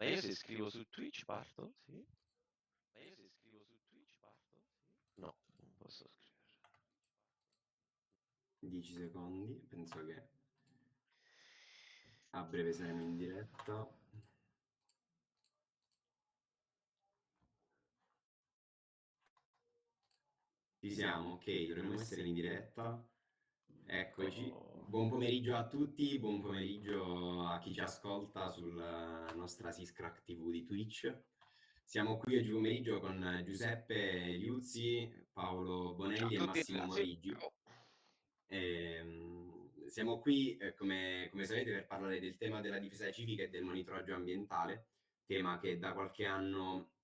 Ma io se scrivo su Twitch parto? Sì? No, non posso scrivere. 10 secondi, penso che a breve saremo in diretta. Ci siamo, ok, dovremmo essere in diretta. Eccoci. Buon pomeriggio a tutti, buon pomeriggio a chi ci ascolta sulla nostra Siscrack TV di Twitch. Siamo qui oggi pomeriggio con Giuseppe Liuzzi, Paolo Bonelli e Massimo Morigi. Siamo qui, come sapete, per parlare del tema della difesa civica e del monitoraggio ambientale, tema che da qualche anno,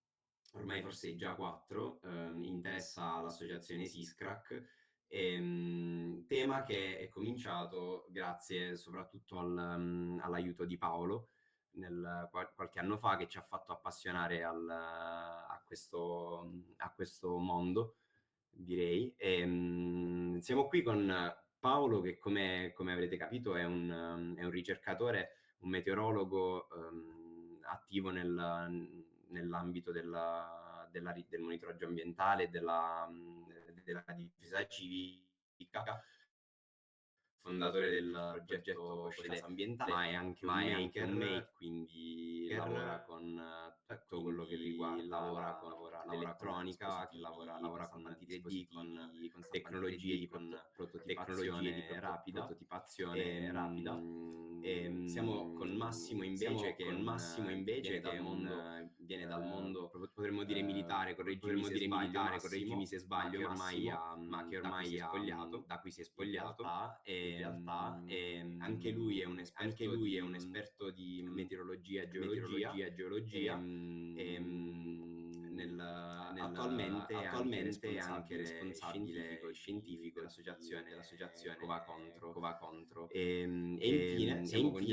ormai forse già 4, interessa l'associazione Siscrack, tema che è cominciato grazie soprattutto all'aiuto di Paolo qualche anno fa, che ci ha fatto appassionare a questo mondo, direi. Siamo qui con Paolo che, come avrete capito, è un ricercatore, un meteorologo attivo nell'ambito del monitoraggio ambientale e della difesa civica, fondatore del progetto Scienza Ambientale, ma è anche un maker, quindi lavora con tutto quello che riguarda l'elettronica, che lavora con tanti dispositivi, con tecnologie di prototipazione rapida. Siamo con Massimo invece, che viene dal mondo, potremmo dire militare, correggimi se sbaglio, ma che ormai da cui si è spogliato. In realtà, anche lui è un esperto di meteorologia e geologia, attualmente è anche responsabile scientifico dell'associazione Cova Contro. E infine siamo con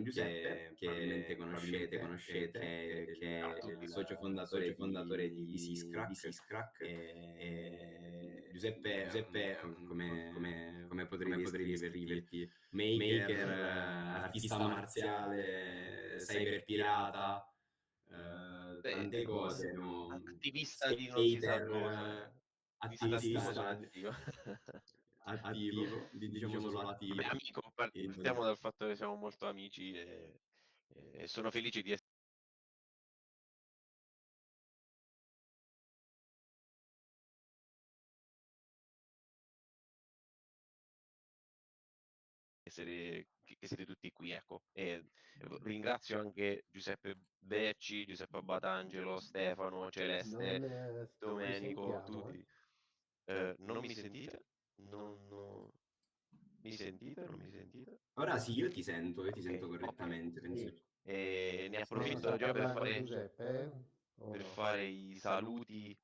Giuseppe, che probabilmente conoscete, che è il socio fondatore di Siscrack. Giuseppe, come potrei descriverti? Maker, artista marziale, cyber pirata, tante cose. Attivista di non si sa cosa. Skater, Attivista attivo, diciamo solo Vabbè, attivo. amico, partiamo dal fatto che siamo molto amici e sono felice di che siete tutti qui, ecco. E ringrazio anche Giuseppe Becci, Giuseppe Batangelo, Stefano, Celeste, Domenico, tutti. Non mi sentite? Mi sentite? Non mi sentite? Ora sì, io ti sento correttamente, Ok. penso. E ne Non approfitto sta già parlando Giuseppe? O per no? fare i saluti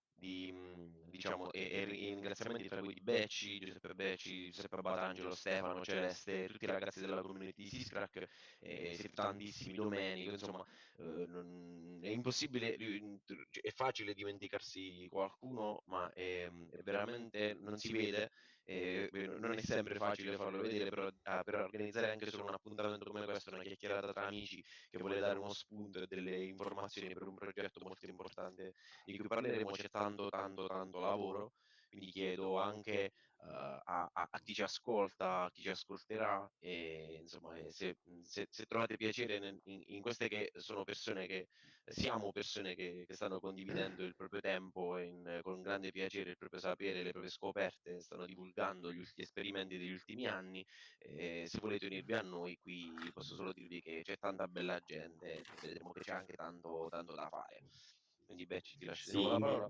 diciamo, e ringraziamenti tra cui di Becci, Giuseppe Becci, Giuseppe Batangelo, Stefano, Celeste, tutti i ragazzi della community di Siscrack, siete tantissimi, Domenico, insomma, è impossibile, è facile dimenticarsi qualcuno, ma è veramente non si vede, non è sempre facile farlo vedere, però per organizzare anche solo un appuntamento come questo, una chiacchierata tra amici, che vuole dare uno spunto e delle informazioni per un progetto molto importante di cui parleremo, c'è tanto lavoro, quindi chiedo anche a chi ci ascolta, a chi ci ascolterà, e insomma, se trovate piacere in queste che sono persone che siamo persone che stanno condividendo il proprio tempo con grande piacere il proprio sapere, le proprie scoperte, stanno divulgando gli esperimenti degli ultimi anni. Se volete unirvi a noi, qui posso solo dirvi che c'è tanta bella gente e vedremo che c'è anche tanto da fare. Quindi Becci, ti lascio di nuovo la parola.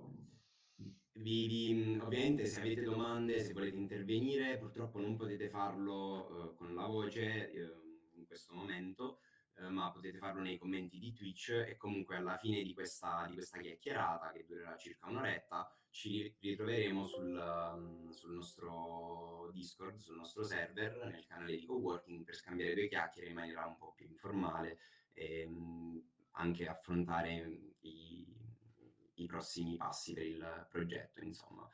Ovviamente, se avete domande, se volete intervenire, purtroppo non potete farlo con la voce in questo momento, ma potete farlo nei commenti di Twitch, e comunque alla fine di questa chiacchierata, che durerà circa un'oretta, ci ritroveremo sul nostro Discord, sul nostro server, nel canale di coworking, per scambiare due chiacchiere in maniera un po' più informale e anche affrontare i prossimi passi per il progetto, insomma.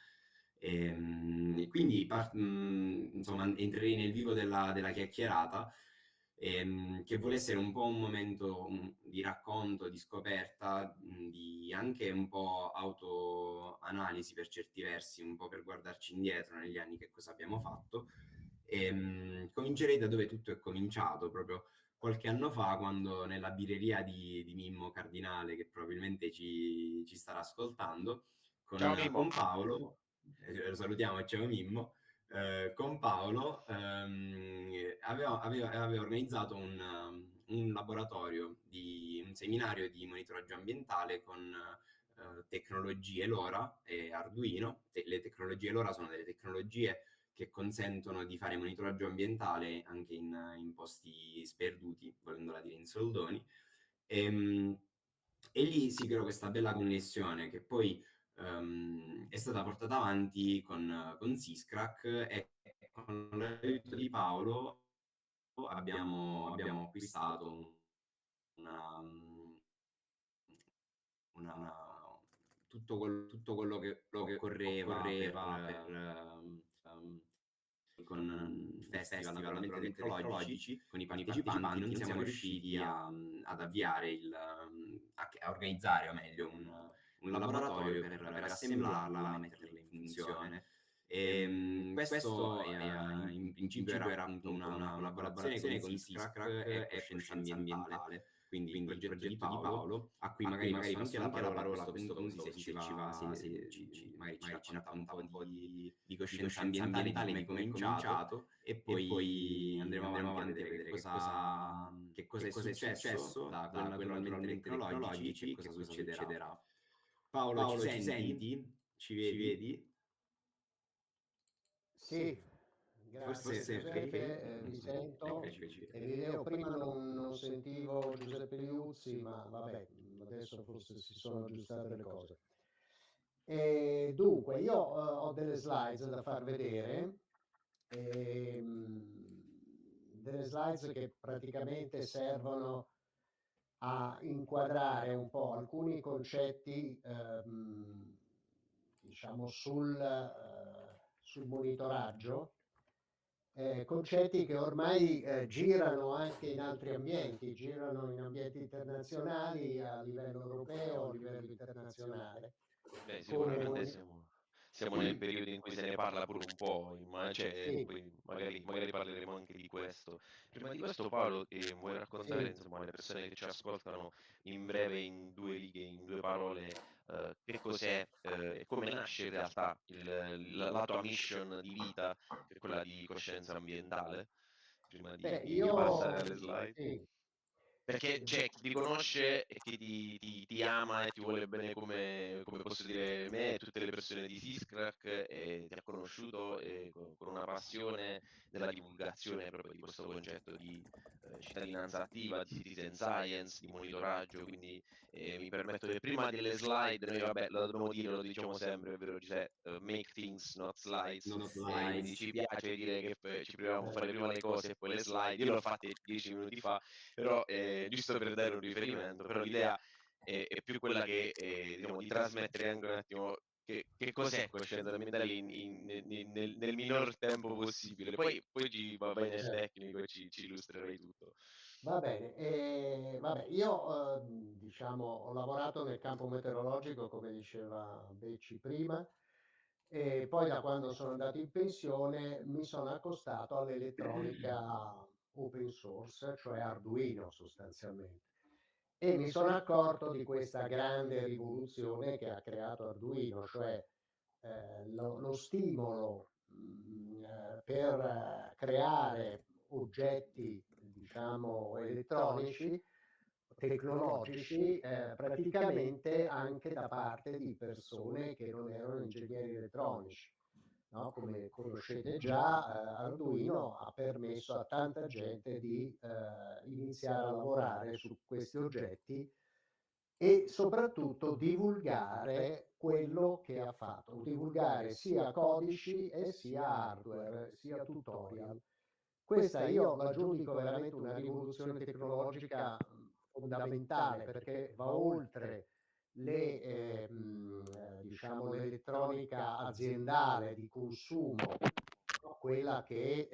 Quindi insomma, entrerei nel vivo della chiacchierata. che vuole essere un po' un momento di racconto, di scoperta, di anche un po' autoanalisi per certi versi, un po' per guardarci indietro negli anni che cosa abbiamo fatto. Comincerei da dove tutto è cominciato, proprio qualche anno fa, quando nella birreria di Mimmo Cardinale, che probabilmente ci starà ascoltando, Ciao Mimmo. con Paolo, lo salutiamo, ciao Mimmo, con Paolo aveva organizzato un laboratorio, un seminario di monitoraggio ambientale con tecnologie LoRa e Arduino. Le tecnologie LoRa sono delle tecnologie che consentono di fare monitoraggio ambientale anche in posti sperduti, volendola dire in soldoni. E lì si creò questa bella connessione che poi è stata portata avanti con Syscrack, e con l'aiuto di Paolo abbiamo acquistato una, tutto quello che occorreva con il festival naturalmente tecnologici, con i partecipanti non siamo riusciti ad avviare a organizzare, o meglio, un laboratorio per assemblarla, metterla in funzione. Questo in principio era appunto una collaborazione con Syscrack e Coscienza Ambientale, quindi il progetto di Paolo, a cui magari passo anche la parola a questo punto, così se magari ci racconta un po' di coscienza ambientale, di come è cominciato, e poi andremo avanti a vedere che cosa è successo da quello naturalmente tecnologici, che cosa succederà. Paolo, ci senti? Ci vedi? Sì, grazie Forse Giuseppe, non vi so. sento Eccoci, eccoci. e vi vedo. Prima non sentivo Giuseppe Liuzzi, ma vabbè, adesso forse si sono aggiustate le cose. E dunque, io ho delle slides da far vedere, delle slides che praticamente servono a inquadrare un po' alcuni concetti, diciamo, sul monitoraggio, concetti che ormai girano anche in altri ambienti, girano in ambienti internazionali, a livello europeo, a livello internazionale. Beh, Come sicuramente siamo nel periodo in cui se ne parla pure un po', cioè, sì, poi magari parleremo anche di questo. Prima di questo, Paolo, vuoi raccontare, sì. insomma, alle persone che ci ascoltano in breve, in due righe, in due parole, che cos'è e come nasce in realtà la tua mission di vita, che è quella di coscienza ambientale, prima Beh, di passare io alle slide? sì. Perché c'è chi ti conosce e che ti ama e ti vuole bene come posso dire me e tutte le persone di Syscrack, e ti ha conosciuto con una passione nella divulgazione proprio di questo concetto di cittadinanza attiva, di citizen science, di monitoraggio, quindi mi permetto che prima delle slide, noi vabbè lo dobbiamo dire, lo diciamo sempre, ovvero Giuseppe, make things not slides, Non quindi slides. ci piace dire che ci proviamo a fare prima le cose e poi le slide, io l'ho fatte 10 minuti fa, però giusto per dare un riferimento, però l'idea è più quella che diciamo, di trasmettere anche un attimo che cos'è coscienza ambientale nel minor tempo possibile. Poi ci va bene il Certo. tecnico e ci illustrerai tutto. Va bene, vabbè, io diciamo ho lavorato nel campo meteorologico, come diceva Becci prima, e poi da quando sono andato in pensione mi sono accostato all'elettronica open source, cioè Arduino sostanzialmente. E mi sono accorto di questa grande rivoluzione che ha creato Arduino, cioè lo stimolo per creare oggetti, diciamo, elettronici, tecnologici, praticamente anche da parte di persone che non erano ingegneri elettronici. No? Come conoscete già, Arduino ha permesso a tanta gente di iniziare a lavorare su questi oggetti e soprattutto divulgare quello che ha fatto, divulgare sia codici e sia hardware, sia tutorial. Questa io la giudico veramente una rivoluzione tecnologica fondamentale, perché va oltre diciamo, l'elettronica aziendale di consumo, no? quella che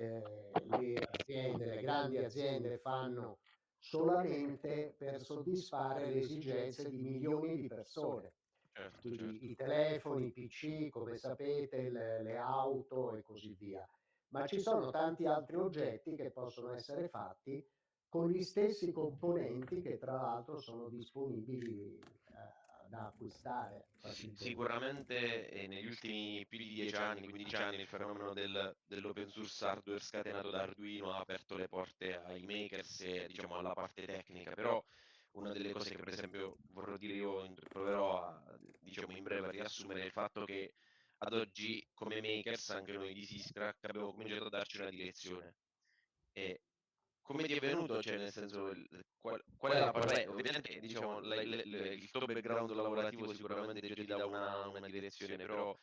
le grandi aziende fanno solamente per soddisfare le esigenze di milioni di persone. Certo, Quindi certo. i telefoni, i PC, come sapete, le auto e così via. Ma ci sono tanti altri oggetti che possono essere fatti con gli stessi componenti che tra l'altro sono disponibili da acquistare facilmente. Sicuramente negli ultimi più di 10 anni, 15 anni, il fenomeno dell'open source hardware scatenato da Arduino ha aperto le porte ai makers e diciamo alla parte tecnica, però una delle cose che per esempio vorrò dire io, proverò a, diciamo in breve a riassumere è il fatto che ad oggi come makers anche noi di Syscrack abbiamo cominciato a darci una direzione. E come ti è venuto? Cioè, nel senso, qual è la vabbè, ovviamente, diciamo, il tuo background lavorativo sicuramente già ti dà una direzione, però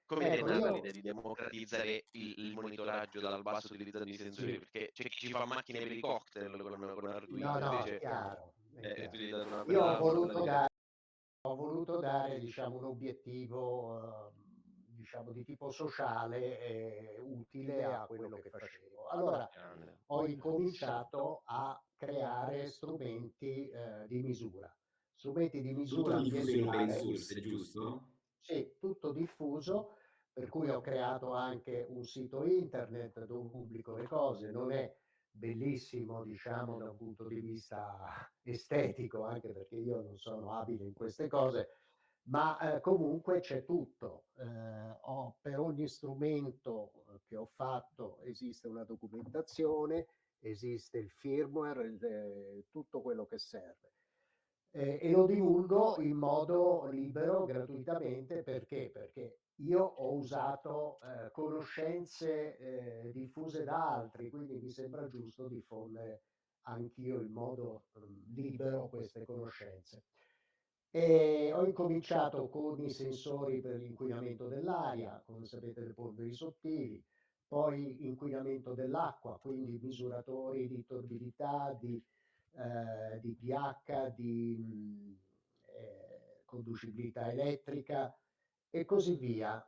come ti è Ecco, nata io l'idea di democratizzare il monitoraggio dal basso utilizzando i sensori? Perché c'è chi ci fa macchine per i cocktail con Arduino, no, è invece chiaro, è tu chiaro. gli hai dato Io una bella direzione. ho voluto dare, diciamo, un obiettivo, diciamo, di tipo sociale e utile a quello che facevo. Allora, Grande. ho incominciato a creare strumenti di misura, strumenti di Tutto misura diffuso in open ambientale. source, giusto? Sì, tutto diffuso, per cui ho creato anche un sito internet dove pubblico le cose. Non è bellissimo, diciamo, da un punto di vista estetico, anche perché io non sono abile in queste cose, ma comunque c'è tutto. Per ogni strumento che ho fatto esiste una documentazione, esiste il firmware, tutto quello che serve. E lo divulgo in modo libero, gratuitamente, perché? Perché io ho usato conoscenze diffuse da altri, quindi mi sembra giusto diffondere anch'io in modo libero queste conoscenze. E ho incominciato con i sensori per l'inquinamento dell'aria, come sapete le polveri sottili, poi inquinamento dell'acqua, quindi misuratori di torbidità, di pH, di conducibilità elettrica e così via.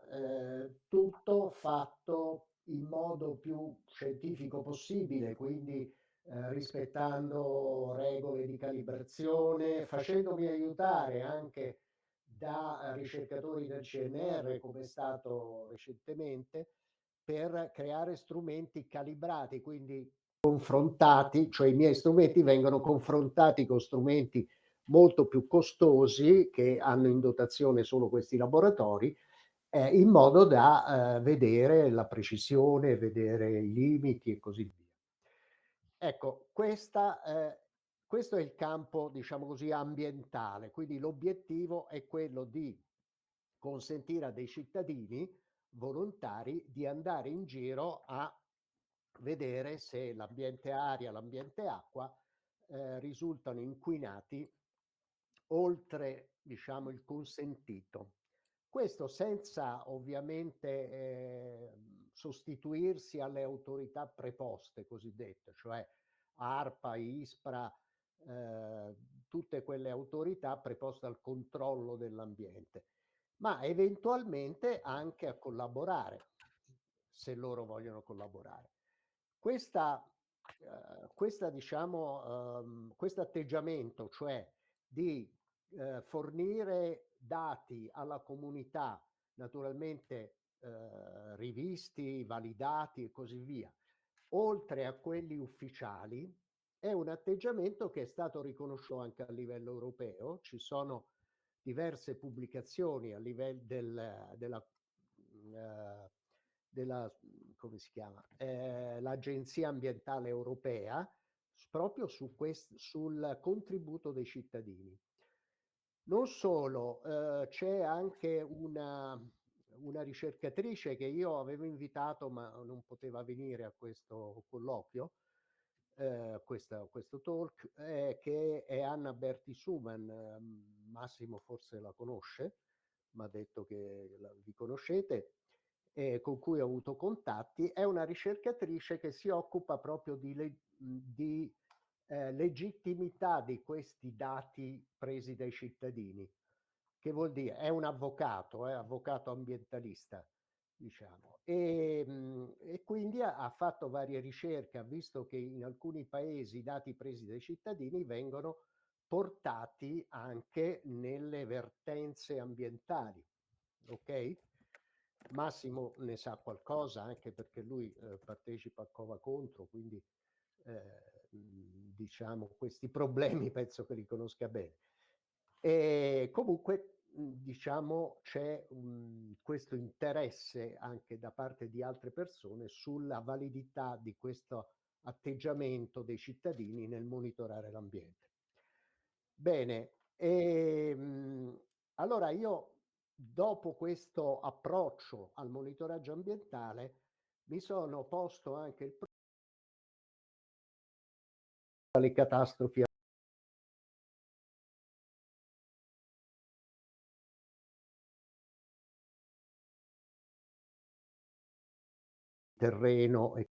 Tutto fatto in modo più scientifico possibile, quindi rispettando regole di calibrazione, facendomi aiutare anche da ricercatori del CNR, come è stato recentemente, per creare strumenti calibrati, quindi confrontati, cioè i miei strumenti vengono confrontati con strumenti molto più costosi che hanno in dotazione solo questi laboratori, in modo da vedere la precisione, vedere i limiti e così via. Ecco, questo è il campo, diciamo così, ambientale, quindi l'obiettivo è quello di consentire a dei cittadini volontari di andare in giro a vedere se l'ambiente aria, l'ambiente acqua risultano inquinati oltre, diciamo, il consentito. Questo senza ovviamente sostituirsi alle autorità preposte cosiddette, cioè ARPA, ISPRA, tutte quelle autorità preposte al controllo dell'ambiente, ma eventualmente anche a collaborare, se loro vogliono collaborare. Diciamo, questo atteggiamento, cioè di fornire dati alla comunità, naturalmente rivisti, validati e così via, oltre a quelli ufficiali, è un atteggiamento che è stato riconosciuto anche a livello europeo. Ci sono diverse pubblicazioni a livello eh, come si chiama? L'Agenzia Ambientale Europea, proprio sul contributo dei cittadini. Non solo, c'è anche una ricercatrice che io avevo invitato, ma non poteva venire a questo colloquio, questo talk, che è Anna Berti-Suman. Massimo forse la conosce, m'ha detto che vi conoscete, con cui ho avuto contatti. È una ricercatrice che si occupa proprio di legittimità di questi dati presi dai cittadini. Che vuol dire? È un avvocato ambientalista, diciamo. E quindi ha fatto varie ricerche, ha visto che in alcuni paesi i dati presi dai cittadini vengono portati anche nelle vertenze ambientali, ok? Massimo ne sa qualcosa anche perché lui partecipa a Cova Contro, quindi diciamo questi problemi penso che li conosca bene. E comunque diciamo c'è questo interesse anche da parte di altre persone sulla validità di questo atteggiamento dei cittadini nel monitorare l'ambiente. Bene, allora io dopo questo approccio al monitoraggio ambientale mi sono posto anche il problema delle catastrofi a terreno e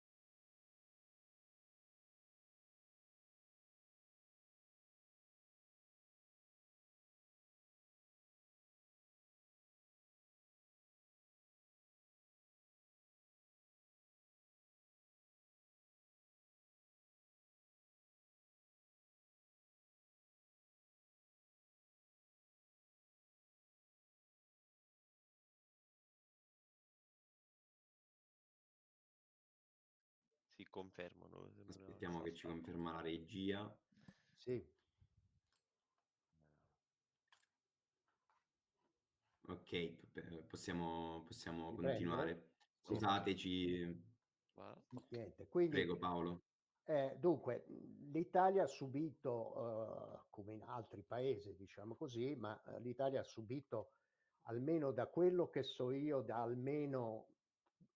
Si confermano, sembra Aspettiamo sta che ci stando. conferma la regia. sì, Ok, possiamo riprendere? continuare. Sì, Ok, Scusateci, va. niente. Quindi prego Paolo. dunque, l'Italia ha subito, come in altri paesi, diciamo così, ma l'Italia ha subito, almeno da quello che so io, da almeno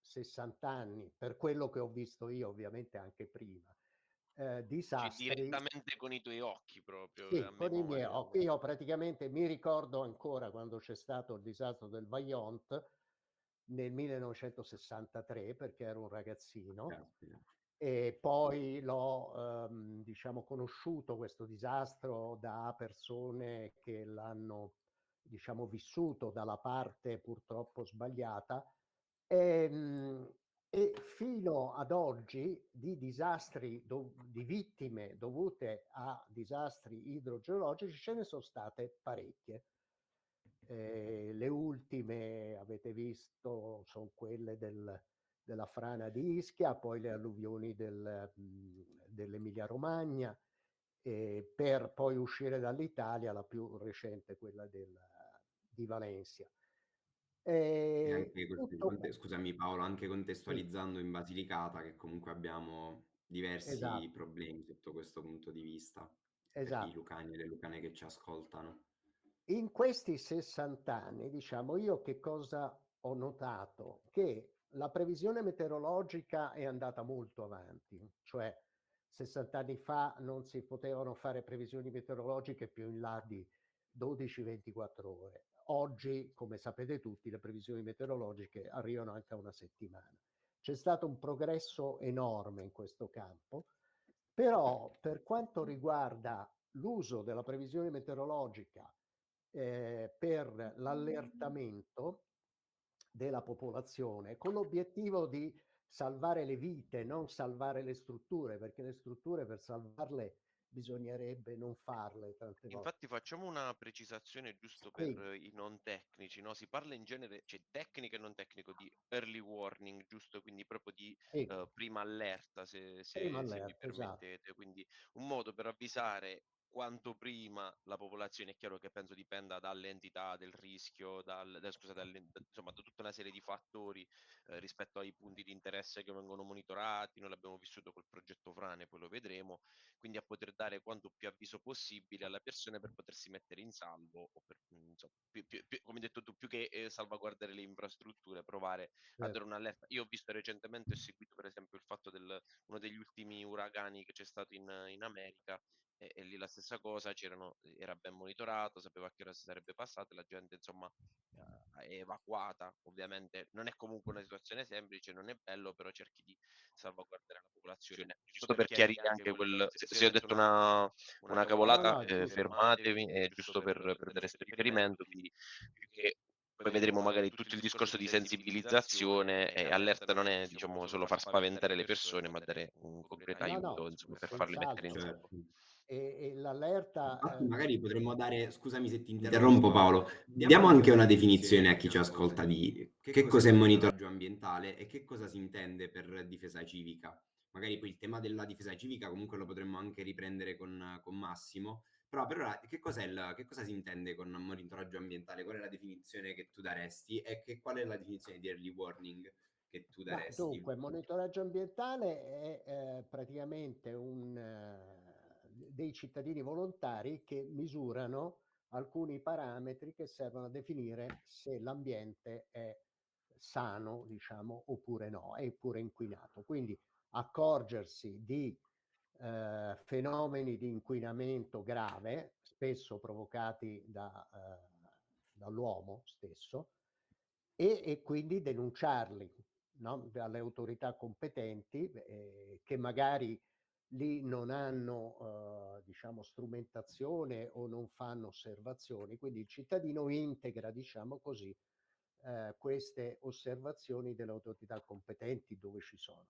60 anni, per quello che ho visto io, ovviamente anche prima, Dici disastri. direttamente con i tuoi occhi proprio, a Sì, con i miei memoria. occhi. Io praticamente mi ricordo ancora quando c'è stato il disastro del Vajont nel 1963, perché ero un ragazzino, Caspita. e poi l'ho, diciamo, conosciuto questo disastro da persone che l'hanno, diciamo, vissuto dalla parte purtroppo sbagliata. Ehm, E fino ad oggi di disastri, di vittime dovute a disastri idrogeologici ce ne sono state parecchie. Le ultime, avete visto, sono quelle della frana di Ischia, poi le alluvioni dell'Emilia Romagna, per poi uscire dall'Italia, la più recente, quella di Valencia. E anche, Tutto, scusami Paolo, anche sì, contestualizzando in Basilicata, che comunque abbiamo diversi esatto, problemi sotto questo punto di vista, per i esatto. lucani e le lucane che ci ascoltano. In questi 60 anni, diciamo, io che cosa ho notato? Che la previsione meteorologica è andata molto avanti, cioè 60 anni fa non si potevano fare previsioni meteorologiche più in là di 12-24 ore. Oggi, come sapete tutti, le previsioni meteorologiche arrivano anche a una settimana. C'è stato un progresso enorme in questo campo, però per quanto riguarda l'uso della previsione meteorologica per l'allertamento della popolazione, con l'obiettivo di salvare le vite, non salvare le strutture, perché le strutture per salvarle bisognerebbe non farle tante volte. Infatti facciamo una precisazione giusto per Sì, i non tecnici, no? Si parla in genere, cioè tecnico e non tecnico, di early warning, giusto? Quindi proprio di sì, prima allerta, prima se mi allerta, esatto, permettete. Quindi un modo per avvisare quanto prima la popolazione. È chiaro che penso dipenda dalle entità del rischio, scusa, insomma, da tutta una serie di fattori rispetto ai punti di interesse che vengono monitorati. Noi l'abbiamo vissuto col progetto Frane, poi lo vedremo, quindi a poter dare quanto più avviso possibile alle persone per potersi mettere in salvo o per, insomma, come hai detto tu, più che salvaguardare le infrastrutture, provare a dare certo, un'allerta. Io ho visto recentemente, ho seguito per esempio il fatto uno degli ultimi uragani che c'è stato in America, e lì la stessa cosa, era ben monitorato, sapeva a che ora si sarebbe passato, e la gente insomma è evacuata. Ovviamente non è comunque una situazione semplice, non è bello, però cerchi di salvaguardare la popolazione. Giusto per chiarire anche se ho detto una no, cavolata, no, è giusto, fermatevi, è giusto per dare questo riferimento, quindi più che poi vedremo magari tutto il discorso di sensibilizzazione, e allerta non è, diciamo, solo far spaventare le persone, ma dare un concreto No, no, aiuto, insomma, per farle mettere in senz'altro. Certo. sicurezza. E Infatti l'allerta, magari potremmo dare, scusami se ti interrompo Paolo, diamo anche una definizione a chi ci ascolta di che cos'è monitoraggio ambientale e che cosa si intende per difesa civica. Magari poi il tema della difesa civica comunque lo potremmo anche riprendere con Massimo, però per ora che cosa si intende con monitoraggio ambientale? Qual è la definizione che tu daresti e qual è la definizione di early warning che tu ma daresti? dunque, monitoraggio ambientale è praticamente dei cittadini volontari che misurano alcuni parametri che servono a definire se l'ambiente è sano, diciamo, oppure no, è pure inquinato. Quindi accorgersi di fenomeni di inquinamento grave, spesso provocati dall'uomo stesso, e quindi denunciarli, no? Alle autorità competenti, che magari lì non hanno, diciamo, strumentazione o non fanno osservazioni, quindi il cittadino integra, diciamo così, queste osservazioni delle autorità competenti dove ci sono.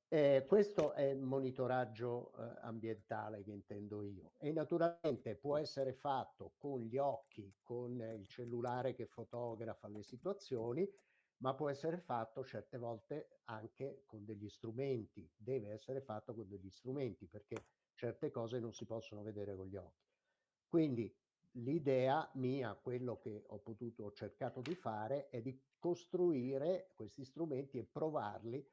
Questo è il monitoraggio ambientale che intendo io, e naturalmente può essere fatto con gli occhi, con il cellulare che fotografa le situazioni, ma può essere fatto certe volte anche con degli strumenti, deve essere fatto con degli strumenti perché certe cose non si possono vedere con gli occhi. Quindi l'idea mia, quello che ho cercato di fare, è di costruire questi strumenti e provarli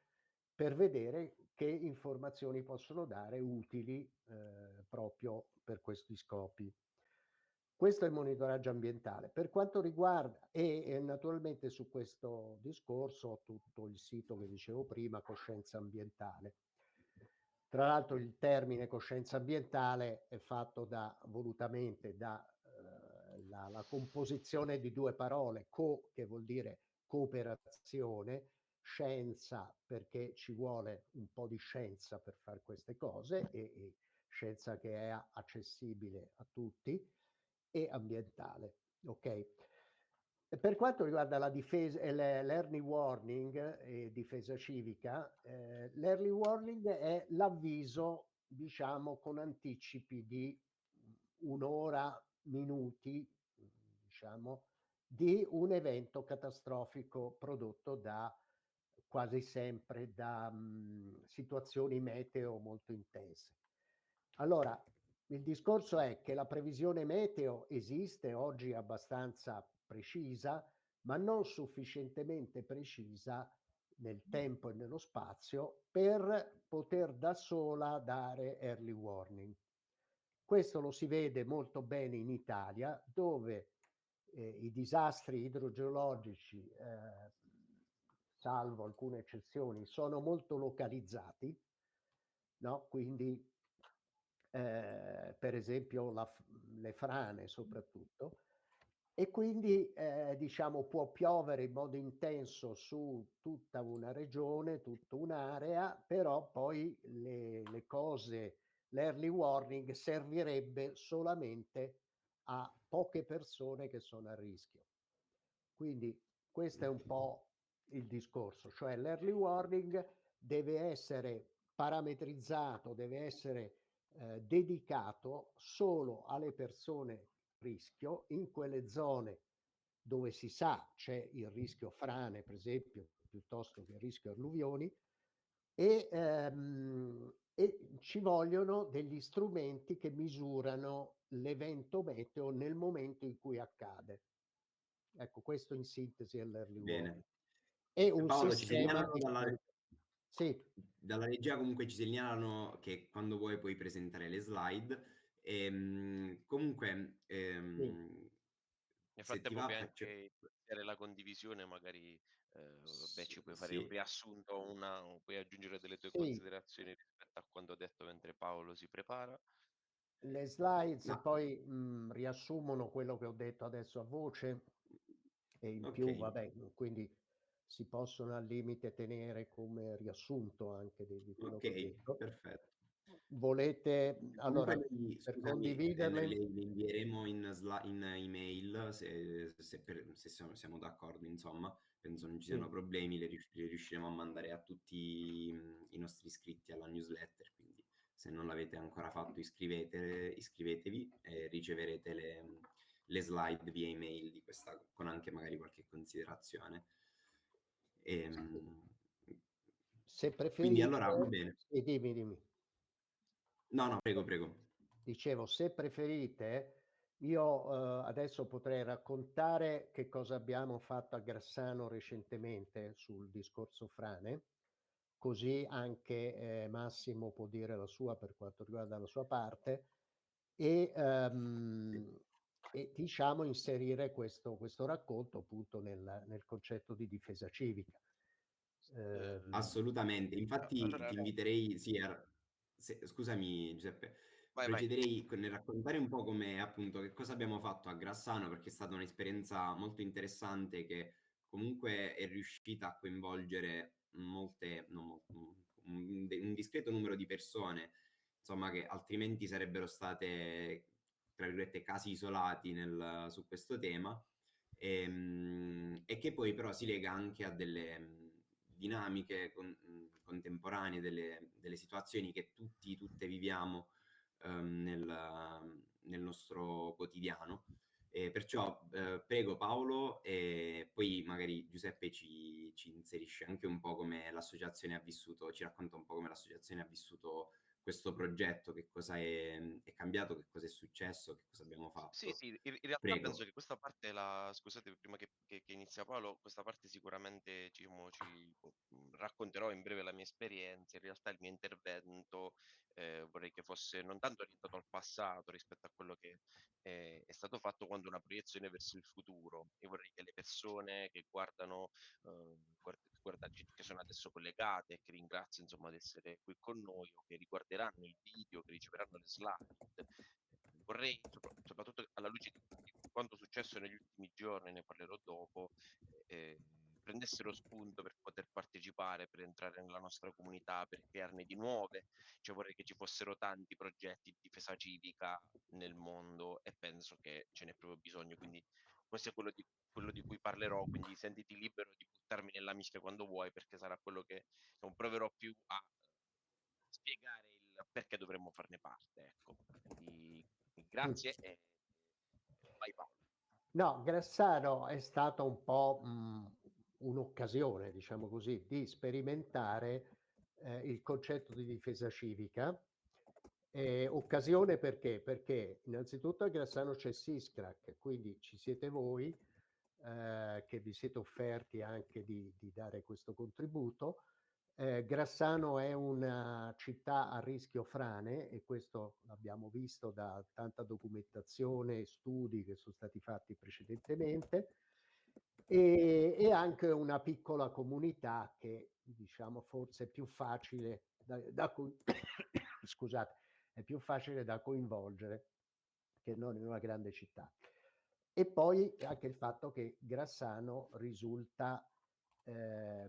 per vedere che informazioni possono dare utili proprio per questi scopi. Questo è il monitoraggio ambientale. Per quanto riguarda, e naturalmente su questo discorso ho tutto il sito che dicevo prima, Coscienza Ambientale. Tra l'altro il termine coscienza ambientale è fatto volutamente la composizione di due parole, che vuol dire cooperazione, scienza perché ci vuole un po' di scienza per fare queste cose, e scienza che è accessibile a tutti, e ambientale. Ok? Per quanto riguarda la difesa, l'early warning e difesa civica, l'early warning è l'avviso, diciamo, con anticipi di un'ora, minuti, diciamo, di un evento catastrofico prodotto quasi sempre da situazioni meteo molto intense. Allora, il discorso è che la previsione meteo esiste oggi abbastanza precisa, ma non sufficientemente precisa nel tempo e nello spazio per poter da sola dare early warning. Questo lo si vede molto bene in Italia, dove i disastri idrogeologici, salvo alcune eccezioni, sono molto localizzati, no? Quindi per esempio le frane soprattutto, e quindi diciamo può piovere in modo intenso su tutta una regione, tutta un'area, però poi le cose, l'early warning servirebbe solamente a poche persone che sono a rischio. Quindi questo è un po' il discorso, cioè l'early warning deve essere parametrizzato, deve essere dedicato solo alle persone a rischio in quelle zone dove si sa c'è il rischio frane, per esempio, piuttosto che il rischio alluvioni, e ci vogliono degli strumenti che misurano l'evento meteo nel momento in cui accade. Ecco, questo in sintesi è l'early warning. Bene. E un Paolo, ci sistema segnalano di sì, dalla regia, comunque ci segnalano che quando vuoi puoi presentare le slide. Comunque, sì, Nel se ti frattempo puoi va, faccio... anche iniziare la condivisione, magari, vabbè, ci puoi fare un Sì, riassunto, o puoi aggiungere delle tue sì, considerazioni rispetto a quanto detto mentre Paolo si prepara. le slides ma poi riassumono quello che ho detto adesso a voce, e in ok, più, vabbè, quindi si possono al limite tenere come riassunto anche di quello che ho ok, detto. perfetto. volete, allora, Comunque noi, per scusami, noi condividerle, le invieremo in email se siamo d'accordo, insomma, penso non ci siano sì. problemi, le riusciremo a mandare a tutti i nostri iscritti alla newsletter, quindi se non l'avete ancora fatto iscrivetevi e riceverete le slide via email di questa, con anche magari qualche considerazione. Se Quindi allora va preferite, bene. sì, dimmi. No, no, prego. Dicevo, se preferite, io adesso potrei raccontare che cosa abbiamo fatto a Grassano recentemente sul discorso frane, così anche Massimo può dire la sua per quanto riguarda la sua parte e, diciamo inserire questo racconto appunto nel concetto di difesa civica. Assolutamente, infatti Allora, ti inviterei, sì, scusami Giuseppe, vai. procederei nel raccontare un po' come appunto che cosa abbiamo fatto a Grassano, perché è stata un'esperienza molto interessante che comunque è riuscita a coinvolgere molte, non mol- un discreto numero di persone, insomma, che altrimenti sarebbero state, tra virgolette, casi isolati su questo tema. E che poi però si lega anche a delle dinamiche contemporanee, delle situazioni che tutte viviamo nel nostro quotidiano. Perciò prego Paolo e poi magari Giuseppe ci inserisce anche un po' come l'associazione ha vissuto, ci racconta un po' come l'associazione ha vissuto questo progetto, che cosa è cambiato, che cosa è successo, che cosa abbiamo Sì, fatto. sì, in realtà penso Prego. che questa parte, scusate, prima che inizia Paolo, questa parte sicuramente racconterò in breve la mia esperienza. In realtà il mio intervento vorrei che fosse non tanto orientato al passato rispetto a quello che è stato fatto, quanto una proiezione verso il futuro. Io vorrei che le persone che guardano, che sono adesso collegate e che ringrazio insomma di essere qui con noi, o che riguarderanno il video, che riceveranno le slide, vorrei, soprattutto alla luce di quanto successo negli ultimi giorni, ne parlerò dopo, prendessero spunto per poter partecipare, per entrare nella nostra comunità, per crearne di nuove. Cioè vorrei che ci fossero tanti progetti di difesa civica nel mondo e penso che ce n'è proprio bisogno. Quindi questo è quello di cui parlerò, quindi sentiti libero di buttarmi nella mischia quando vuoi, perché sarà quello che proverò più a spiegare il perché dovremmo farne parte, ecco. Quindi grazie e vai Paolo. No, Grassano è stata un po', un'occasione, diciamo così, di sperimentare, il concetto di difesa civica. Occasione perché? Perché innanzitutto a Grassano c'è Siscrac, quindi ci siete voi, che vi siete offerti anche di dare questo contributo. Grassano è una città a rischio frane e questo l'abbiamo visto da tanta documentazione e studi che sono stati fatti precedentemente e anche una piccola comunità che diciamo forse è più facile scusate, è più facile da coinvolgere che non in una grande città. E poi anche il fatto che Grassano risulta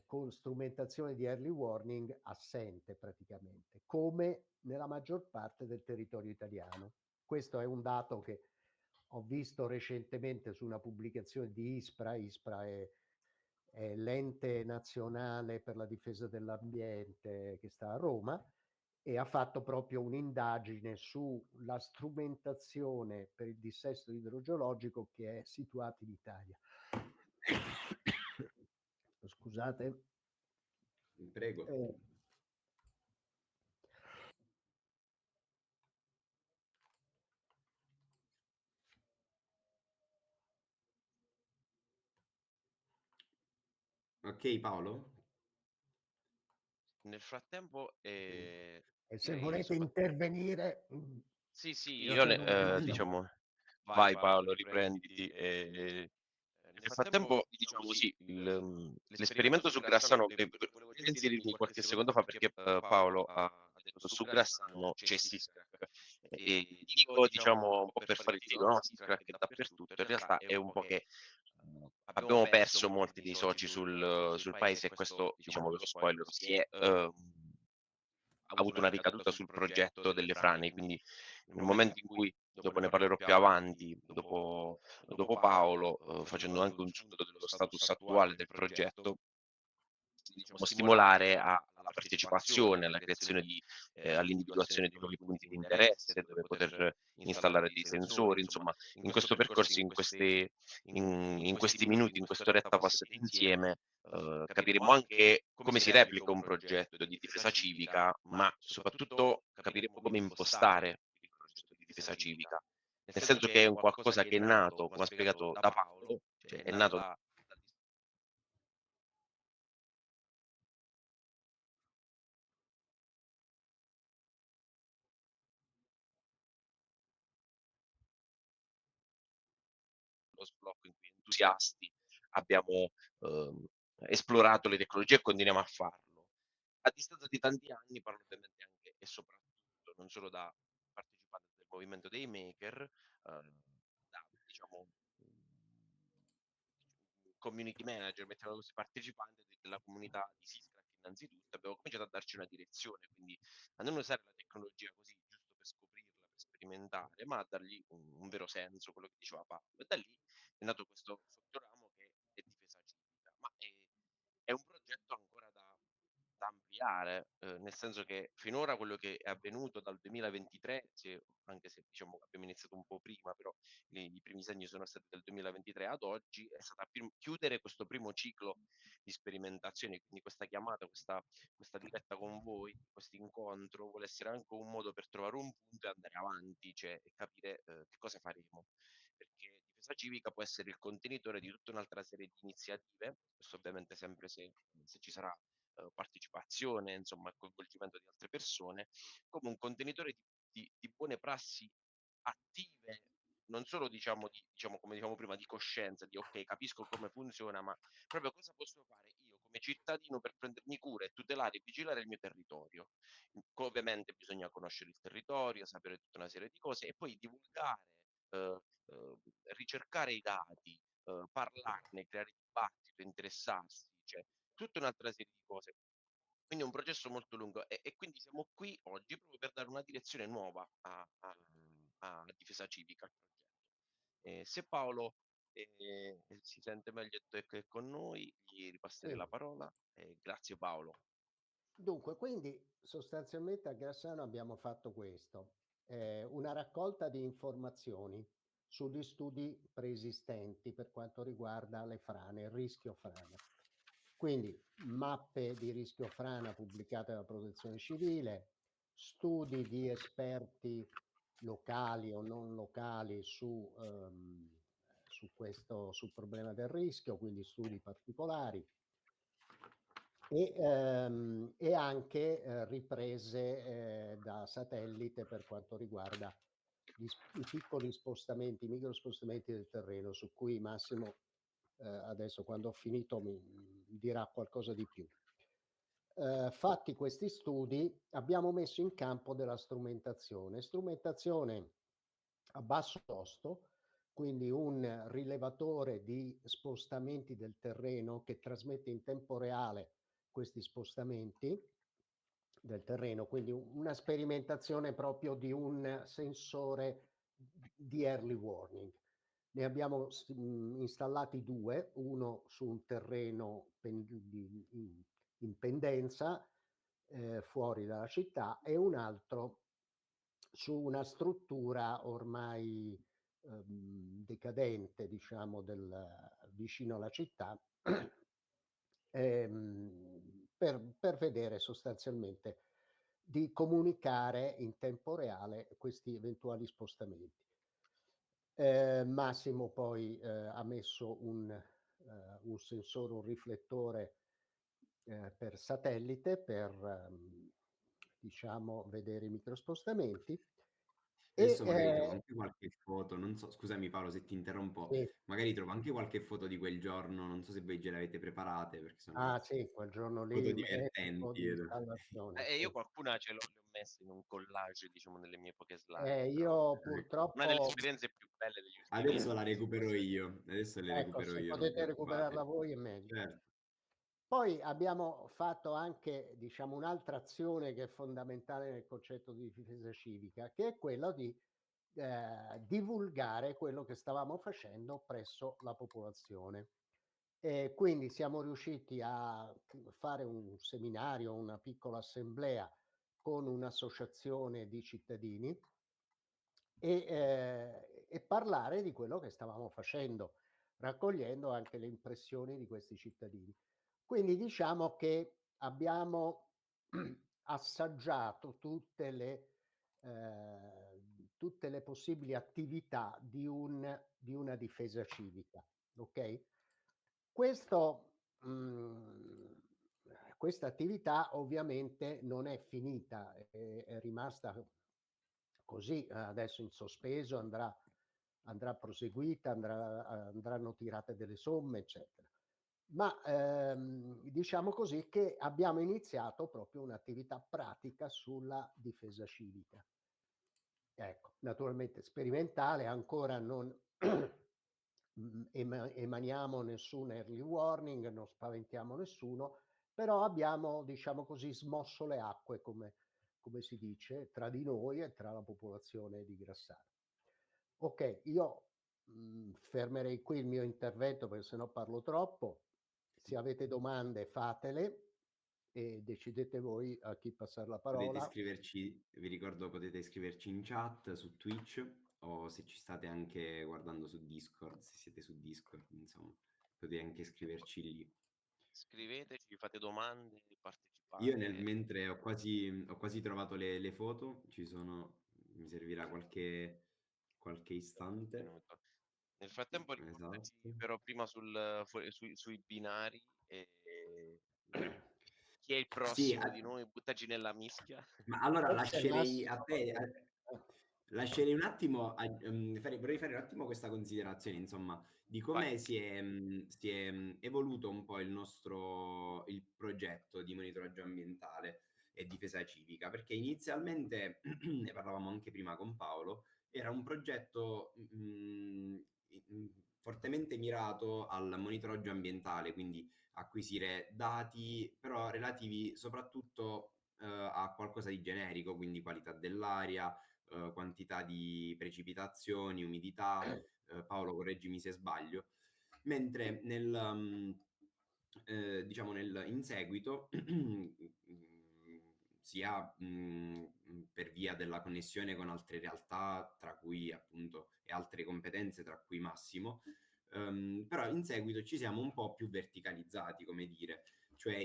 con strumentazione di early warning assente praticamente, come nella maggior parte del territorio italiano. Questo è un dato che ho visto recentemente su una pubblicazione di ISPRA. ISPRA è l'ente nazionale per la difesa dell'ambiente che sta a Roma e ha fatto proprio un'indagine sulla strumentazione per il dissesto idrogeologico che è situata in Italia. Scusate. Prego. Eh, Ok, Paolo? Nel frattempo e se direi volete intervenire, sì, sì, io io sono pronto. diciamo, vai Paolo, riprenditi. Nel frattempo, diciamo sì, l'esperimento su Grassano, volevo già inserirmi qualche secondo fa perché Paolo ha detto su Grassano c'è Siscrack. E dico, diciamo, un po' per fare il tiro, no? Siscrack è dappertutto, in realtà è un po' che abbiamo perso molti dei soci sul paese e questo, diciamo, ve lo spoiler, si è avuto una ricaduta sul progetto delle frane, quindi nel momento in cui, dopo ne parlerò più avanti, dopo Paolo, facendo anche un sunto dello status attuale del progetto, diciamo, stimolare alla partecipazione, alla creazione di all'individuazione di nuovi punti di interesse, dove poter installare dei sensori, insomma, in questo percorso, in questi minuti, in quest'oretta passata insieme, capiremo anche come si replica un progetto di difesa civica, ma soprattutto capiremo come impostare il progetto di difesa civica. Nel senso che è un qualcosa che è nato, come ha spiegato da Paolo, cioè è nato dal lo sblocco in cui entusiasti abbiamo esplorato le tecnologie e continuiamo a farlo. A distanza di tanti anni, parlo ovviamente anche e soprattutto, non solo da partecipante del movimento dei maker, da diciamo community manager, mettiamo così, partecipante della comunità di Syscraft innanzitutto, abbiamo cominciato a darci una direzione, quindi a non usare la tecnologia così giusto per scoprirla, per sperimentare, ma a dargli un vero senso, quello che diceva Paolo. E da lì è nato questo ramo che è difesa civica, ma è un progetto ancora da ampliare, nel senso che finora quello che è avvenuto dal 2023, anche se diciamo abbiamo iniziato un po' prima, però i primi segni sono stati del 2023 ad oggi, è stata chiudere questo primo ciclo di sperimentazioni, quindi questa chiamata, questa diretta con voi, questo incontro vuole essere anche un modo per trovare un punto e andare avanti, cioè e capire che cosa faremo. Perché Difesa Civica può essere il contenitore di tutta un'altra serie di iniziative, questo ovviamente sempre se ci sarà partecipazione, insomma, coinvolgimento di altre persone, come un contenitore di buone prassi attive, non solo diciamo, come diciamo prima, di coscienza, di ok, capisco come funziona, ma proprio cosa posso fare io come cittadino per prendermi cura e tutelare e vigilare il mio territorio. Ovviamente bisogna conoscere il territorio, sapere tutta una serie di cose e poi divulgare, eh, ricercare i dati, parlarne, creare dibattito, interessarsi, cioè tutta un'altra serie di cose. Quindi è un processo molto lungo e quindi siamo qui oggi proprio per dare una direzione nuova a Difesa Civica, al progetto. Se Paolo si sente meglio che è con noi, gli ripasserei Sì. la parola. Grazie Paolo. Dunque, quindi sostanzialmente a Grassano abbiamo fatto questo, una raccolta di informazioni sugli studi preesistenti per quanto riguarda le frane, il rischio frana. Quindi mappe di rischio frana pubblicate dalla Protezione Civile, studi di esperti locali o non locali sul problema del rischio, quindi studi particolari, e anche riprese da satellite per quanto riguarda i piccoli spostamenti, i micro spostamenti del terreno, su cui Massimo adesso quando ho finito mi dirà qualcosa di più. Fatti questi studi abbiamo messo in campo della strumentazione a basso costo, quindi un rilevatore di spostamenti del terreno che trasmette in tempo reale questi spostamenti del terreno, quindi una sperimentazione proprio di un sensore di early warning. Ne abbiamo installati due, uno su un terreno in pendenza fuori dalla città e un altro su una struttura ormai decadente, diciamo, vicino alla città, per vedere sostanzialmente di comunicare in tempo reale questi eventuali spostamenti. Massimo poi ha messo un sensore, un riflettore per satellite per diciamo vedere i microspostamenti e Adesso magari trovo anche qualche foto, non so, scusami Paolo se ti interrompo, sì. magari trovo anche qualche foto di quel giorno, non so se voi ce le avete preparate perché sono Ah sì, quel giorno foto lì epico divertenti. di installazione, Io sì. qualcuna le ho messe in un collage, diciamo, nelle mie poche slide, però Io una delle purtroppo esperienze più belle degli ultimi Adesso la mesi. recupero io, adesso le ecco, recupero se io, non vi potete recuperarla preoccupate. voi è meglio. Certo. Poi abbiamo fatto anche, diciamo, un'altra azione che è fondamentale nel concetto di difesa civica, che è quello di, divulgare quello che stavamo facendo presso la popolazione. E quindi siamo riusciti a fare un seminario, una piccola assemblea con un'associazione di cittadini e parlare di quello che stavamo facendo, raccogliendo anche le impressioni di questi cittadini. Quindi diciamo che abbiamo assaggiato tutte le possibili attività di una difesa civica, okay? Questo questa attività ovviamente non è finita, è rimasta così, adesso in sospeso, andrà proseguita, andranno tirate delle somme, eccetera. Ma, diciamo così che abbiamo iniziato proprio un'attività pratica sulla difesa civica. Ecco, naturalmente sperimentale, ancora non emaniamo nessun early warning, non spaventiamo nessuno, però abbiamo, diciamo così, smosso le acque, come si dice, tra di noi e tra la popolazione di Grassano. Okay, io, fermerei qui il mio intervento perché se no parlo troppo. Se avete domande fatele e decidete voi a chi passar la Potete parola. scriverci, vi ricordo, potete scriverci in chat su Twitch o se ci state anche guardando su Discord, se siete su Discord, insomma, potete anche scriverci lì. Scriveteci, fate domande, Io partecipate. mentre ho quasi trovato le foto, mi servirà qualche istante. Minuto. Nel frattempo Esatto. riportaci però prima sui binari e chi è il Sì, prossimo di noi, buttaci nella mischia. ma allora Forse lascerei a Massimo te, eh. lascerei un attimo, vorrei fare un attimo questa considerazione, insomma, di Vai. come si è evoluto un po' il progetto di monitoraggio ambientale e difesa civica, perché inizialmente, ne parlavamo anche prima con Paolo, era un progetto fortemente mirato al monitoraggio ambientale, quindi acquisire dati, però relativi soprattutto a qualcosa di generico, quindi qualità dell'aria, quantità di precipitazioni, umidità. Paolo, correggimi se sbaglio. Mentre diciamo in seguito, sia per via della connessione con altre realtà, tra cui appunto e altre competenze, tra cui Massimo, però in seguito ci siamo un po' più verticalizzati, come dire, cioè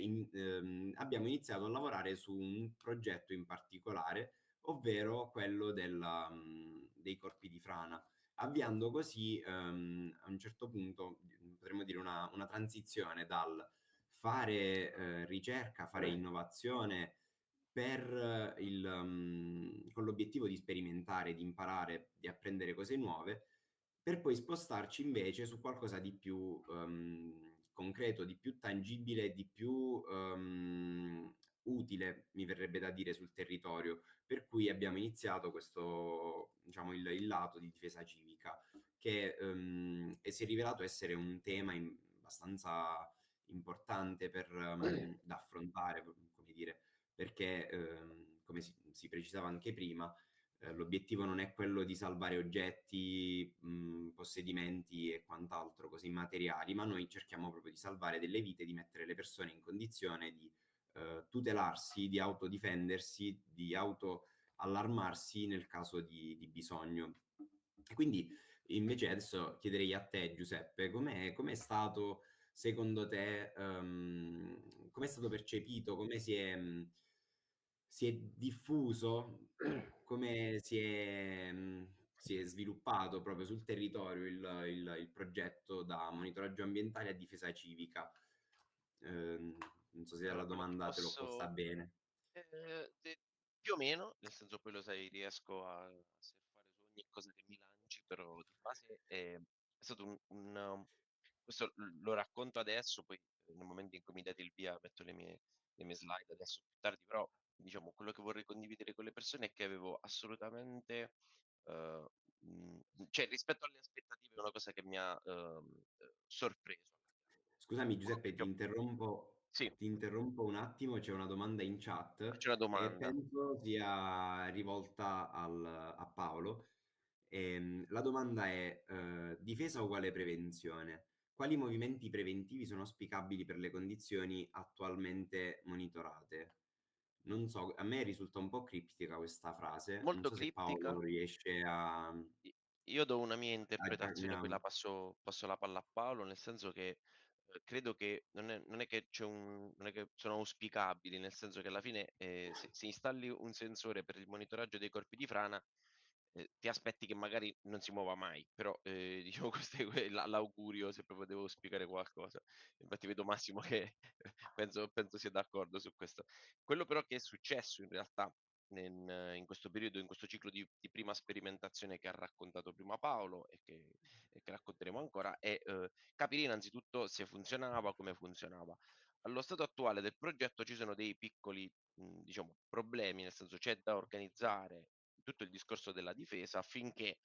abbiamo iniziato a lavorare su un progetto in particolare, ovvero quello dei corpi di frana, avviando così a un certo punto, potremmo dire, una transizione dal fare ricerca, fare innovazione con l'obiettivo di sperimentare, di imparare, di apprendere cose nuove, per poi spostarci invece su qualcosa di più concreto, di più tangibile, di più utile, mi verrebbe da dire, sul territorio. Per cui abbiamo iniziato questo, diciamo, il lato di difesa civica, che e si è rivelato essere un tema abbastanza importante da affrontare, come dire, perché, come si precisava anche prima, l'obiettivo non è quello di salvare oggetti, possedimenti e quant'altro, cose immateriali, ma noi cerchiamo proprio di salvare delle vite, di mettere le persone in condizione di tutelarsi, di autodifendersi, di autoallarmarsi nel caso di bisogno. E quindi invece adesso chiederei a te, Giuseppe, com'è stato secondo te, com'è stato percepito, come si è diffuso, come si è sviluppato proprio sul territorio il progetto da monitoraggio ambientale a difesa civica? Non so se la Allora, quello che domanda te l'ho posta posso bene. de più o meno, nel senso poi lo sai, riesco a surfare su ogni cosa che mi lanci, però di base è stato questo lo racconto adesso, poi nel momento in cui mi date il via metto le mie slide adesso più tardi, però diciamo quello che vorrei condividere con le persone è che avevo assolutamente, uhm, cioè rispetto alle aspettative è una cosa che mi ha, sorpreso alla grande. Scusami Uno Giuseppe, ti perché interrompo. Sì, ti interrompo un attimo, c'è una domanda in chat c'è una e domanda. penso sia rivolta a Paolo. La domanda è, difesa uguale prevenzione. Quali movimenti preventivi sono auspicabili per le condizioni attualmente monitorate? Non so, a me risulta un po' criptica questa frase, non Molto so se Paolo criptica. riesce I io do una mia a interpretazione, poi a la passo la palla a Paolo, nel senso che, credo che non è che c'è un non è che sono auspicabili, nel senso che alla fine, se installi un sensore per il monitoraggio dei corpi di frana, ti aspetti che magari non si muova mai, però, diciamo questo è l'augurio se proprio devo auspicare qualcosa. Infatti vedo Massimo che penso sia d'accordo su questo. Quello però che è successo in realtà in questo periodo, in questo ciclo di prima sperimentazione che ha raccontato prima Paolo e che racconteremo ancora, è, capire innanzitutto se funzionava, come funzionava. Allo stato attuale del progetto ci sono dei piccoli, diciamo problemi, nel senso c'è da organizzare tutto il discorso della difesa affinché,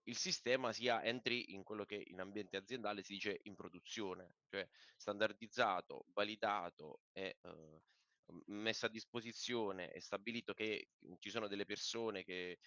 il sistema entri in quello che in ambiente aziendale si dice in produzione, cioè standardizzato, validato e, messo a disposizione e stabilito che, ci sono delle persone che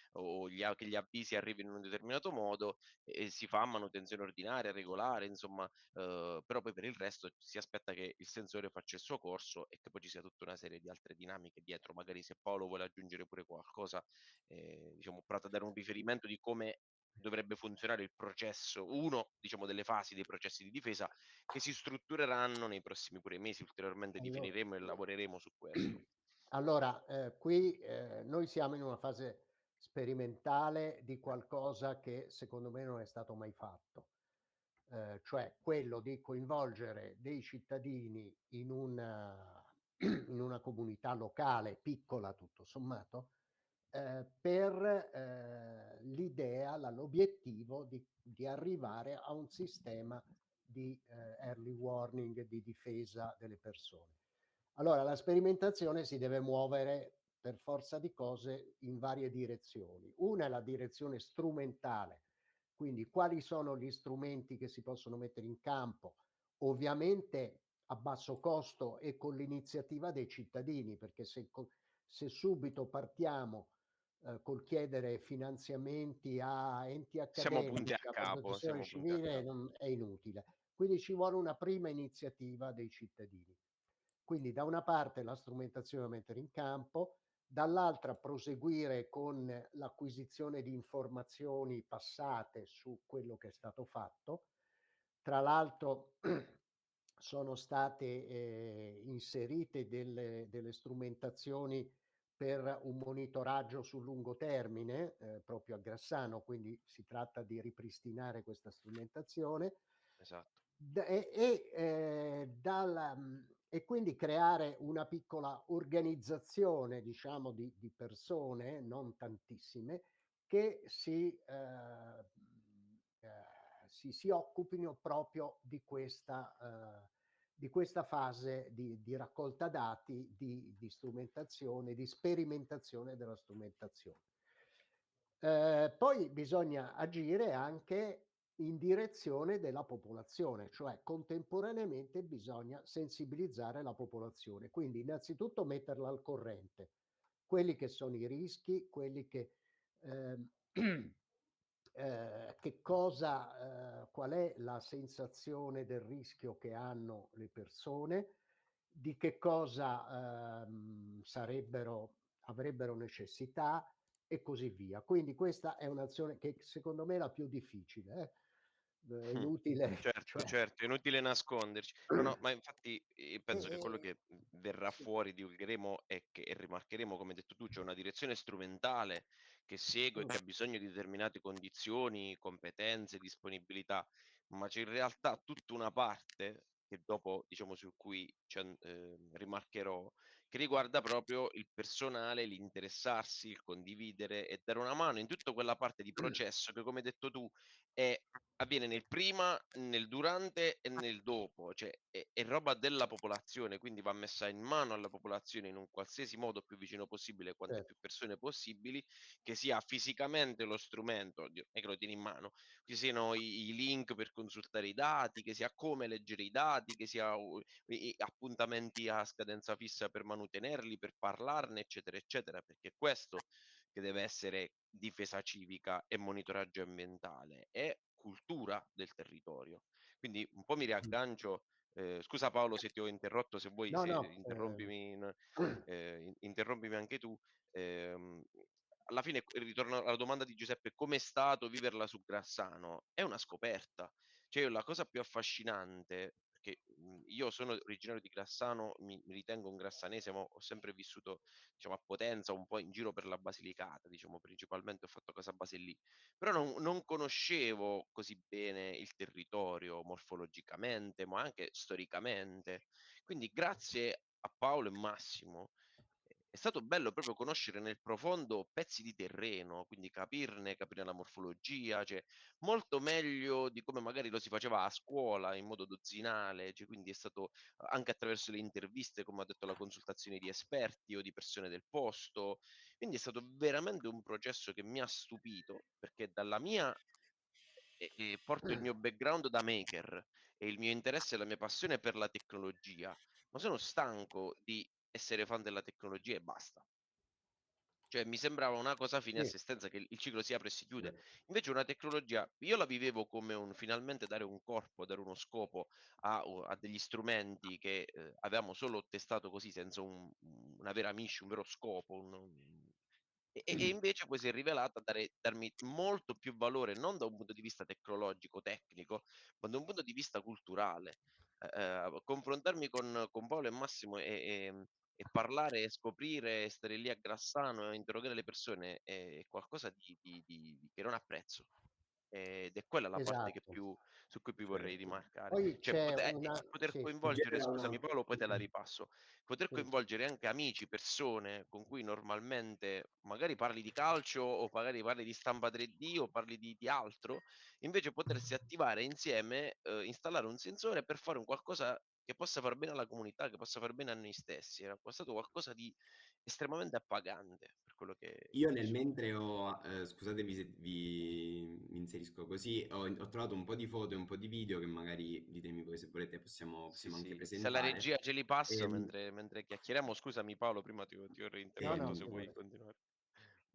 gli avvisi arrivino in un determinato modo e si fa manutenzione ordinaria, regolare, insomma, però poi per il resto si aspetta che il sensore faccia il suo corso e che poi ci sia tutta una serie di altre dinamiche dietro. Magari se Paolo vuole aggiungere pure qualcosa, diciamo ho provato a dare un riferimento di come dovrebbe funzionare il processo, uno diciamo delle fasi dei processi di difesa che si struttureranno nei prossimi pure mesi, ulteriormente Allo definiremo e lavoreremo su questo. allora, qui, noi siamo in una fase sperimentale di qualcosa che secondo me non è stato mai fatto, cioè quello di coinvolgere dei cittadini in una in una comunità locale, piccola tutto sommato, per, l'obiettivo di arrivare a un sistema di, early warning, di difesa delle persone. Allora, la sperimentazione si deve muovere per forza di cose in varie direzioni. Una è la direzione strumentale, quindi quali sono gli strumenti che si possono mettere in campo, ovviamente a basso costo e con l'iniziativa dei cittadini, perché se subito partiamo, col chiedere finanziamenti a enti Siamo punti a accademici, a capo, protezione siamo punti a civile, capo. non è inutile. Quindi ci vuole una prima iniziativa dei cittadini. Quindi da una parte la strumentazione da mettere in campo, dall'altra proseguire con l'acquisizione di informazioni passate su quello che è stato fatto. Tra l'altro sono state, inserite delle strumentazioni per un monitoraggio sul lungo termine, proprio a Grassano, quindi si tratta di ripristinare questa strumentazione. Esatto. E quindi creare una piccola organizzazione, diciamo, di persone, non tantissime, che si occupino proprio di questa fase di raccolta dati, di strumentazione, di sperimentazione della strumentazione. Poi bisogna agire anche in direzione della popolazione, cioè contemporaneamente bisogna sensibilizzare la popolazione. Quindi innanzitutto metterla al corrente, quelli che sono i rischi, quelli ehm, che cosa qual è la sensazione del rischio che hanno le persone, di che cosa, avrebbero necessità e così via. Quindi questa è un'azione che secondo me è la più difficile, è inutile Certo, cioè certo, è inutile nasconderci. No, no, ma infatti, penso che quello e che, verrà sì, fuori, divulgheremo e rimarcheremo, come hai detto tu, c'è una direzione strumentale che segue e che ha bisogno di determinate condizioni, competenze, disponibilità, ma c'è in realtà tutta una parte che dopo, diciamo, su cui rimarcherò, che riguarda proprio il personale, l'interessarsi, il condividere e dare una mano in tutta quella parte di processo che, come hai detto tu, è avviene nel prima, nel durante e nel dopo, cioè è roba della popolazione, quindi va messa in mano alla popolazione in un qualsiasi modo più vicino possibile, quante certo. più persone possibili, che sia fisicamente lo strumento, oddio, non è che lo tieni in mano, ci siano i link per consultare i dati, che sia come leggere i dati, che sia i appuntamenti a scadenza fissa per manutenerli, per parlarne, eccetera, eccetera, perché è questo che deve essere difesa civica e monitoraggio ambientale, è cultura del territorio. Quindi un po' mi riaggancio, scusa Paolo se ti ho interrotto, se vuoi No, se no, interrompimi anche tu. Ehm, Alla fine ritorno alla domanda di Giuseppe: com'è stato viverla su Grassano? È una scoperta. Cioè io la cosa più affascinante perché, io sono originario di Grassano, mi ritengo un grassanese, ma ho sempre vissuto, diciamo, a Potenza, un po' in giro per la Basilicata, diciamo, principalmente ho fatto casa base lì. Però non conoscevo così bene il territorio morfologicamente, ma anche storicamente. Quindi grazie a Paolo e Massimo, è stato bello proprio conoscere nel profondo pezzi di terreno, quindi capire la morfologia, cioè molto meglio di come magari lo si faceva a scuola in modo dozzinale, cioè quindi è stato anche attraverso le interviste, come ha detto, la consultazione di esperti o di persone del posto. Quindi è stato veramente un processo che mi ha stupito, perché dalla mia porto il mio background da maker e il mio interesse e la mia passione per la tecnologia, ma sono stanco di essere fan della tecnologia e basta. Cioè mi sembrava una cosa fine a sì, sé stante che il ciclo si apre e si chiude. Eh, Invece una tecnologia io la vivevo come un finalmente dare un corpo, dare uno scopo a degli strumenti che, avevamo solo testato così senza una vera mission, un vero scopo, e invece poi si è rivelata darmi molto più valore, non da un punto di vista tecnologico, tecnico, ma da un punto di vista culturale. Confrontarmi con Paolo e Massimo e parlare e scoprire e stare lì a Grassano e interrogare le persone è qualcosa di che non ha prezzo. Ed è quella la parte che esatto. più su cui più vorrei certo. rimarcare. Poi Cioè c'è una poter sì, Si coinvolgere genera scusami una Paolo, poi te la ripasso. Poter sì. coinvolgere anche amici, persone con cui normalmente magari parli di calcio o magari parli di stampa 3D o parli di altro, invece potersi attivare insieme, installare un sensore per fare un qualcosa che possa far bene alla comunità, che possa far bene a noi stessi. Era stato qualcosa di estremamente appagante per quello che Io ho nel vissuto. mentre scusatemi se mi inserisco così, ho trovato un po' di foto e un po' di video che magari ditemi poi se volete Sì, possiamo anche sì, se la presentare. regia ce li passa Ehm, mentre chiacchieriamo scusami Paolo, prima ti ho No, reinterrotto, no, se vuoi ehm, figurati. continuare.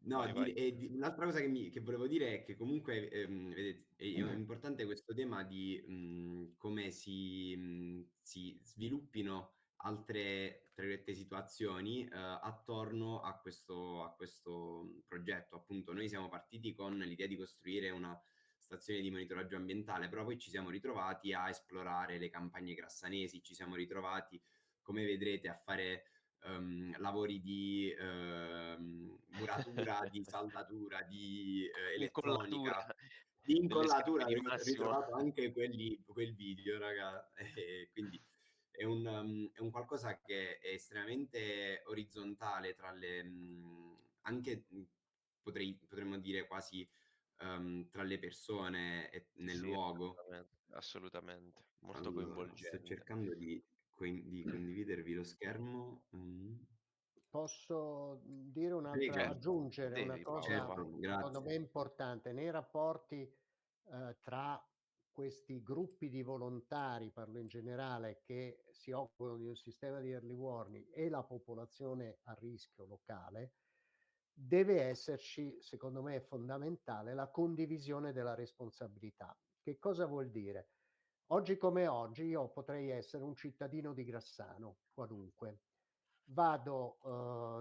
No, Vai, vai. un'altra cosa che volevo dire è che comunque, vedete, è importante questo tema di come si sviluppino altre, tra virgolette, situazioni attorno a questo progetto. Appunto, noi siamo partiti con l'idea di costruire una stazione di monitoraggio ambientale, però poi ci siamo ritrovati a esplorare le campagne grassanesi, ci siamo ritrovati, come vedrete, a fare lavori di muratura, di saldatura, di Incollatura elettronica, di delle scarpe incollatura. di Avete Massimo. ritrovato anche quel video, raga. E quindi è un qualcosa che è estremamente orizzontale tra le anche potremmo dire quasi tra le persone e Sì, nel sì, luogo. assolutamente, molto Allora, sto coinvolgente. cercando di condividervi lo schermo. Posso dire Prego. aggiungere una Devi Paolo, cosa vai. Certo, secondo me grazie. importante nei rapporti tra questi gruppi di volontari, parlo in generale, che si occupano di un sistema di early warning e la popolazione a rischio locale, deve esserci, secondo me è fondamentale, la condivisione della responsabilità. Che cosa vuol dire? Oggi come oggi io potrei essere un cittadino di Grassano, qualunque. Vado,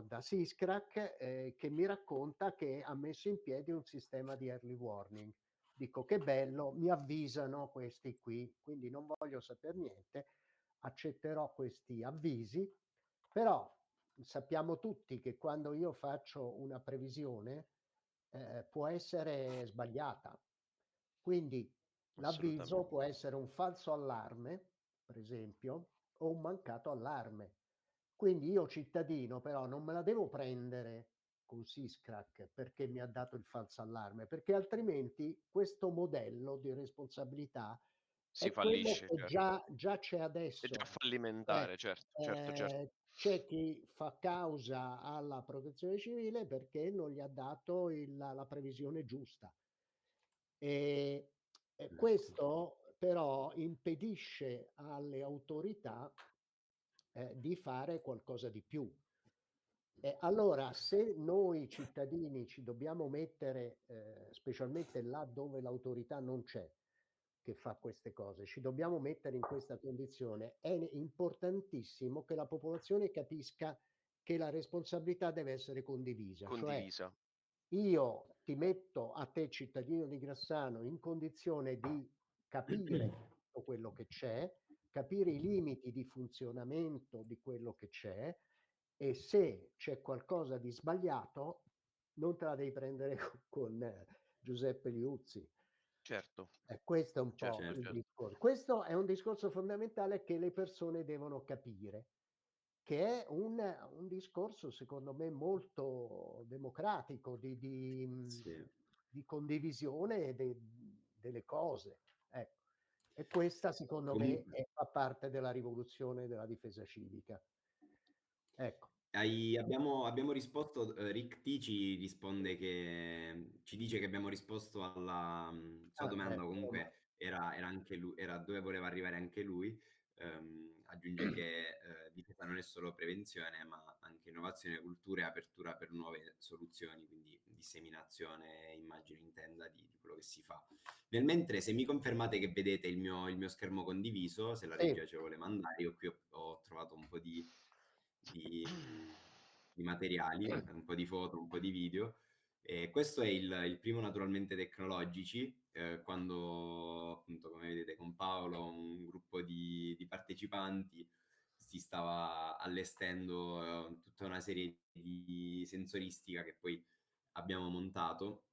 da Siscrac, che mi racconta che ha messo in piedi un sistema di early warning. Dico: "Che bello", mi avvisano questi qui, quindi non voglio saper niente, accetterò questi avvisi, però sappiamo tutti che quando io faccio una previsione, può essere sbagliata. Quindi l'avviso Assolutamente. può essere un falso allarme, per esempio, o un mancato allarme. Quindi io cittadino però non me la devo prendere con Siscrack perché mi ha dato il falso allarme, perché altrimenti questo modello di responsabilità Si è quello fallisce, che certo. già c'è È già adesso. Cioè, fallimentare, certo, certo, certo. c'è chi fa causa alla Protezione Civile perché non gli ha dato la previsione giusta. Ehm, e questo però impedisce alle autorità, di fare qualcosa di più. E allora se noi cittadini ci dobbiamo mettere, specialmente là dove l'autorità non c'è, che fa queste cose, ci dobbiamo mettere in questa condizione, è importantissimo che la popolazione capisca che la responsabilità deve essere condivisa. Cioè, Condivisa. io ti metto a te, cittadino di Grassano, in condizione di capire tutto quello che c'è, capire i limiti di funzionamento di quello che c'è e se c'è qualcosa di sbagliato non te la devi prendere con Giuseppe Liuzzi. Certo, Questo è un certo, po' Certo. il certo. questo è un discorso fondamentale che le persone devono capire, che è un discorso secondo me molto democratico Sì. di condivisione delle cose, ecco. E questa secondo me Comunque fa parte della rivoluzione della difesa civica. Ecco. abbiamo risposto, Rick T ci risponde che ci dice che abbiamo risposto alla sua domanda, Meno male. comunque era anche era dove voleva arrivare anche lui. Aggiunge che difesa non è solo prevenzione, ma anche innovazione, cultura e apertura per nuove soluzioni, quindi disseminazione, immagino intenda di quello che si fa. Nel mentre, se mi confermate che vedete il mio schermo condiviso, se la Sì, regia ce vuole mandare, io qui ho trovato un po' di materiali, un po' di foto, un po' di video. E questo è il primo naturalmente tecnologici, quando appunto come vedete con Paolo, un gruppo di partecipanti si stava allestendo tutta una serie di sensoristica che poi abbiamo montato.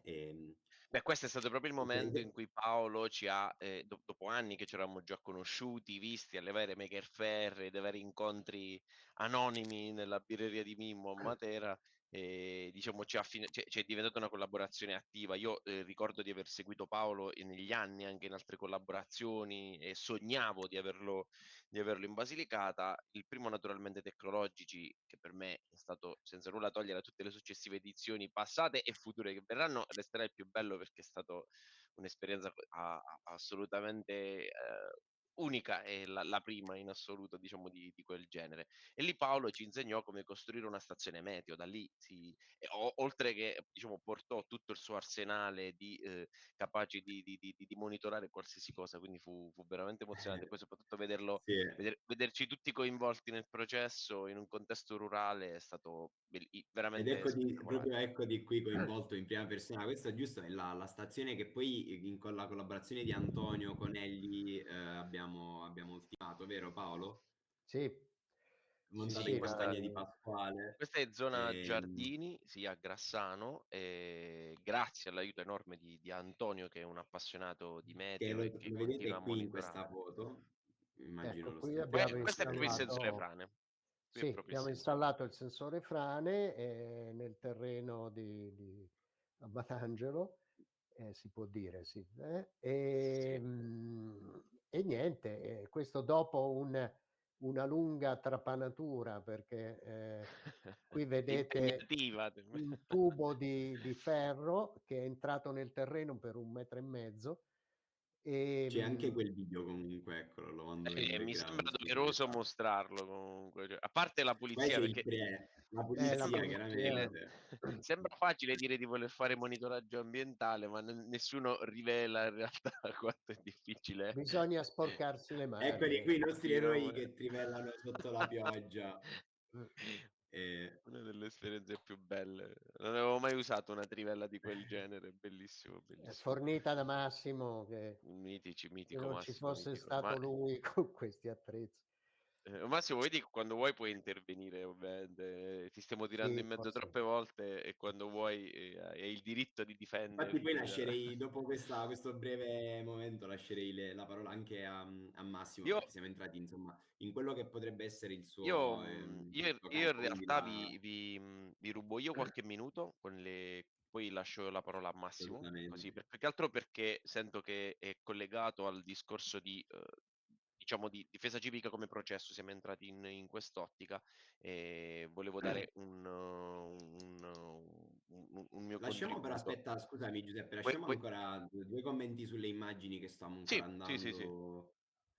E, Beh, questo è stato proprio il momento in cui Paolo ci ha, dopo anni che ci eravamo già conosciuti, visti alle varie Maker Faire, dei vari incontri anonimi nella birreria di Mimmo a Matera, diciamo c'è diventata una collaborazione attiva. Io, ricordo di aver seguito Paolo negli anni anche in altre collaborazioni e sognavo di averlo in Basilicata. Il primo naturalmente Tecnologici, che per me è stato, senza nulla togliere a tutte le successive edizioni passate e future che verranno, resterà il più bello perché è stato un'esperienza assolutamente unica e la prima in assoluto, diciamo, di quel genere. E lì Paolo ci insegnò come costruire una stazione meteo, da lì oltre che, diciamo, portò tutto il suo arsenale capaci di monitorare qualsiasi cosa, quindi fu veramente emozionante. Poi soprattutto sì. vederci tutti coinvolti nel processo in un contesto rurale è stato Ed veramente eccoti, proprio spettacolare. eccoti qui coinvolto in prima persona. Questo è giusto, è la stazione che poi con la collaborazione di Antonio Conelli abbiamo ultimato, vero Paolo? sì, sì, Montata sì, in Sì, ma compagnia di Pasquale. questa è zona Ehm, giardini, sì, a Grassano, grazie all'aiuto enorme di Antonio che è un appassionato di che meteo e che lo continua a vedete qui in questa monitorare. foto, immagino ecco, lo qui stiate abbiamo Questo è proprio il vedendo. sensore installato frane. Qui è sì, proprio il abbiamo sensore frane. installato il sensore frane, nel terreno di a Batangelo, si può dire, sì, Sì. e niente, questo dopo una lunga trapanatura perché, qui vedete Impegnativa. un tubo di ferro che è entrato nel terreno per 1 metro e mezzo, C'è anche ehm quel video comunque, eccolo, lo mando in Mi background, sembra scusami doveroso Paolo. mostrarlo comunque, cioè, a parte la Poi pulizia c'è il perché pre, la la pulizia polizia chiaramente. sembra facile dire di voler fare monitoraggio ambientale, ma nessuno rivela in realtà quanto è difficile bisogna sporcarsi le mani, Eccoli qui i un nostri pochino, eroi ma che trivellano sotto la pioggia. Mh. E una delle esperienze più belle. Non avevo mai usato una trivella di quel genere, bellissimo, bellissimo. Fornita da Massimo che Mitici, se mitico non ci Massimo, fosse mitico. Ma stato lui con questi attrezzi. Massimo, vedi quando vuoi puoi intervenire ovviamente, ti stiamo stiamo tirando Sì, in mezzo forse. troppe volte e quando vuoi hai il diritto di Infatti difenderti poi da lascerei, dopo questo breve momento, lascerei la parola anche a Massimo, Io perché siamo entrati, insomma, in quello che potrebbe essere il io suo, io il in suo io in campo, quindi realtà vi rubo io qualche minuto con le poi lascio la parola a Massimo, così assolutamente. per più che altro perché sento che è collegato al discorso di diciamo di difesa civica come processo, siamo entrati in quest'ottica e volevo dare un mio Lasciamo però, contributo. aspetta, scusami Giuseppe, Vuoi lasciamo vuoi ancora due commenti sulle immagini che stiamo sì, ancora sì. andando,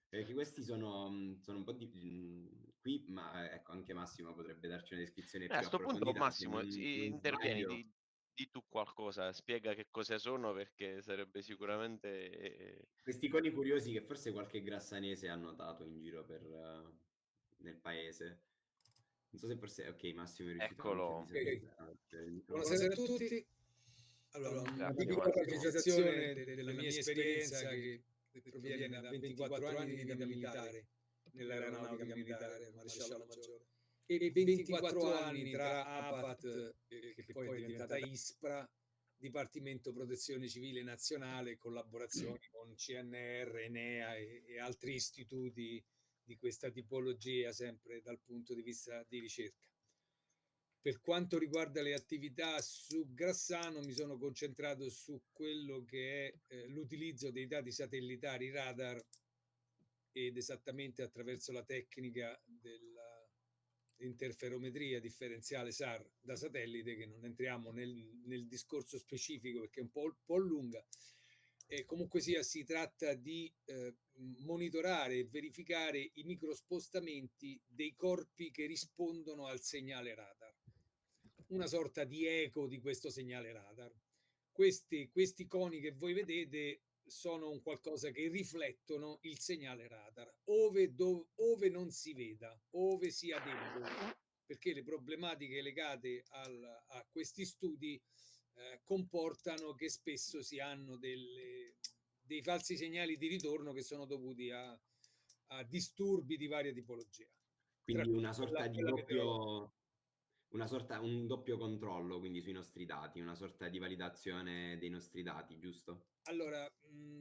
perché questi sono un po' qui, ma ecco, anche Massimo potrebbe darci una descrizione A più 'sto punto approfondita, se Massimo non intervieni, sbaglio. di tu qualcosa, spiega che cose sono perché sarebbe sicuramente Questi coni curiosi che forse qualche grassanese ha notato in giro nel paese. Non so se forse okay, Massimo è riuscito anche a eccolo. disabilitare il microfono. Buonasera a tutti. Allora, una Grazie piccola Massimo. precisazione della mia esperienza che proviene da 24 anni di vita militare nell'aeronautica militare, maresciallo maggiore, e 24 anni tra APAT, che poi è diventata ISPRA, Dipartimento Protezione Civile Nazionale, collaborazioni con CNR, Enea e altri istituti di questa tipologia, sempre dal punto di vista di ricerca. Per quanto riguarda le attività su Grassano, mi sono concentrato su quello che è l'utilizzo dei dati satellitari radar ed esattamente attraverso la tecnica dell'interferometria differenziale SAR da satellite, che non entriamo nel discorso specifico perché è un po' lunga. E comunque sia, si tratta di monitorare e verificare i microspostamenti dei corpi che rispondono al segnale radar, una sorta di eco di questo segnale radar. Questi coni che voi vedete sono un qualcosa che riflettono il segnale radar, ove non si veda, ove sia debole, perché le problematiche legate a questi studi comportano che spesso si hanno dei falsi segnali di ritorno che sono dovuti a disturbi di varia tipologia. Tra Quindi cui una sorta di quella meteorologica. un doppio controllo quindi sui nostri dati, una sorta di validazione dei nostri dati, giusto? Allora,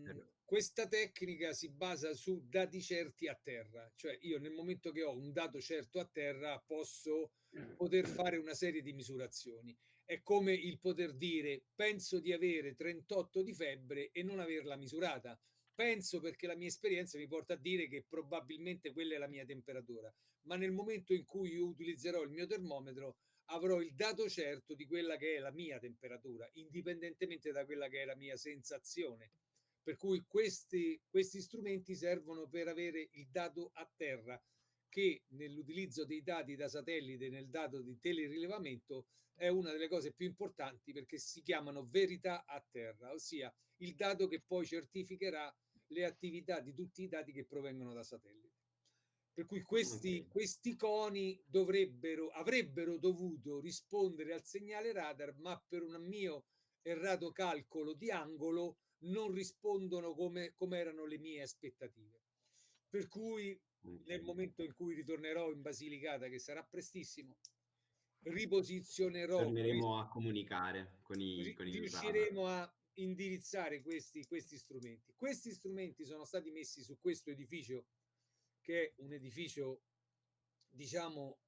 Per questa tecnica si basa su dati certi a terra, cioè io nel momento che ho un dato certo a terra posso poter fare una serie di misurazioni. È come il poter dire penso di avere 38 di febbre e non averla misurata. Penso perché la mia esperienza mi porta a dire che probabilmente quella è la mia temperatura, ma nel momento in cui io utilizzerò il mio termometro avrò il dato certo di quella che è la mia temperatura, indipendentemente da quella che è la mia sensazione. Per cui questi strumenti servono per avere il dato a terra, che nell'utilizzo dei dati da satellite, nel dato di telerilevamento, è una delle cose più importanti perché si chiamano verità a terra, ossia il dato che poi certificherà le attività di tutti i dati che provengono da satellite. Per cui okay. questi coni avrebbero dovuto rispondere al segnale radar, ma per un mio errato calcolo di angolo non rispondono come erano le mie aspettative. Per cui nel Okay. momento in cui ritornerò in Basilicata, che sarà prestissimo, riposizionerò Torneremo a comunicare con il radar. riusciremo a indirizzare questi strumenti. Questi strumenti sono stati messi su questo edificio, che è un edificio, diciamo,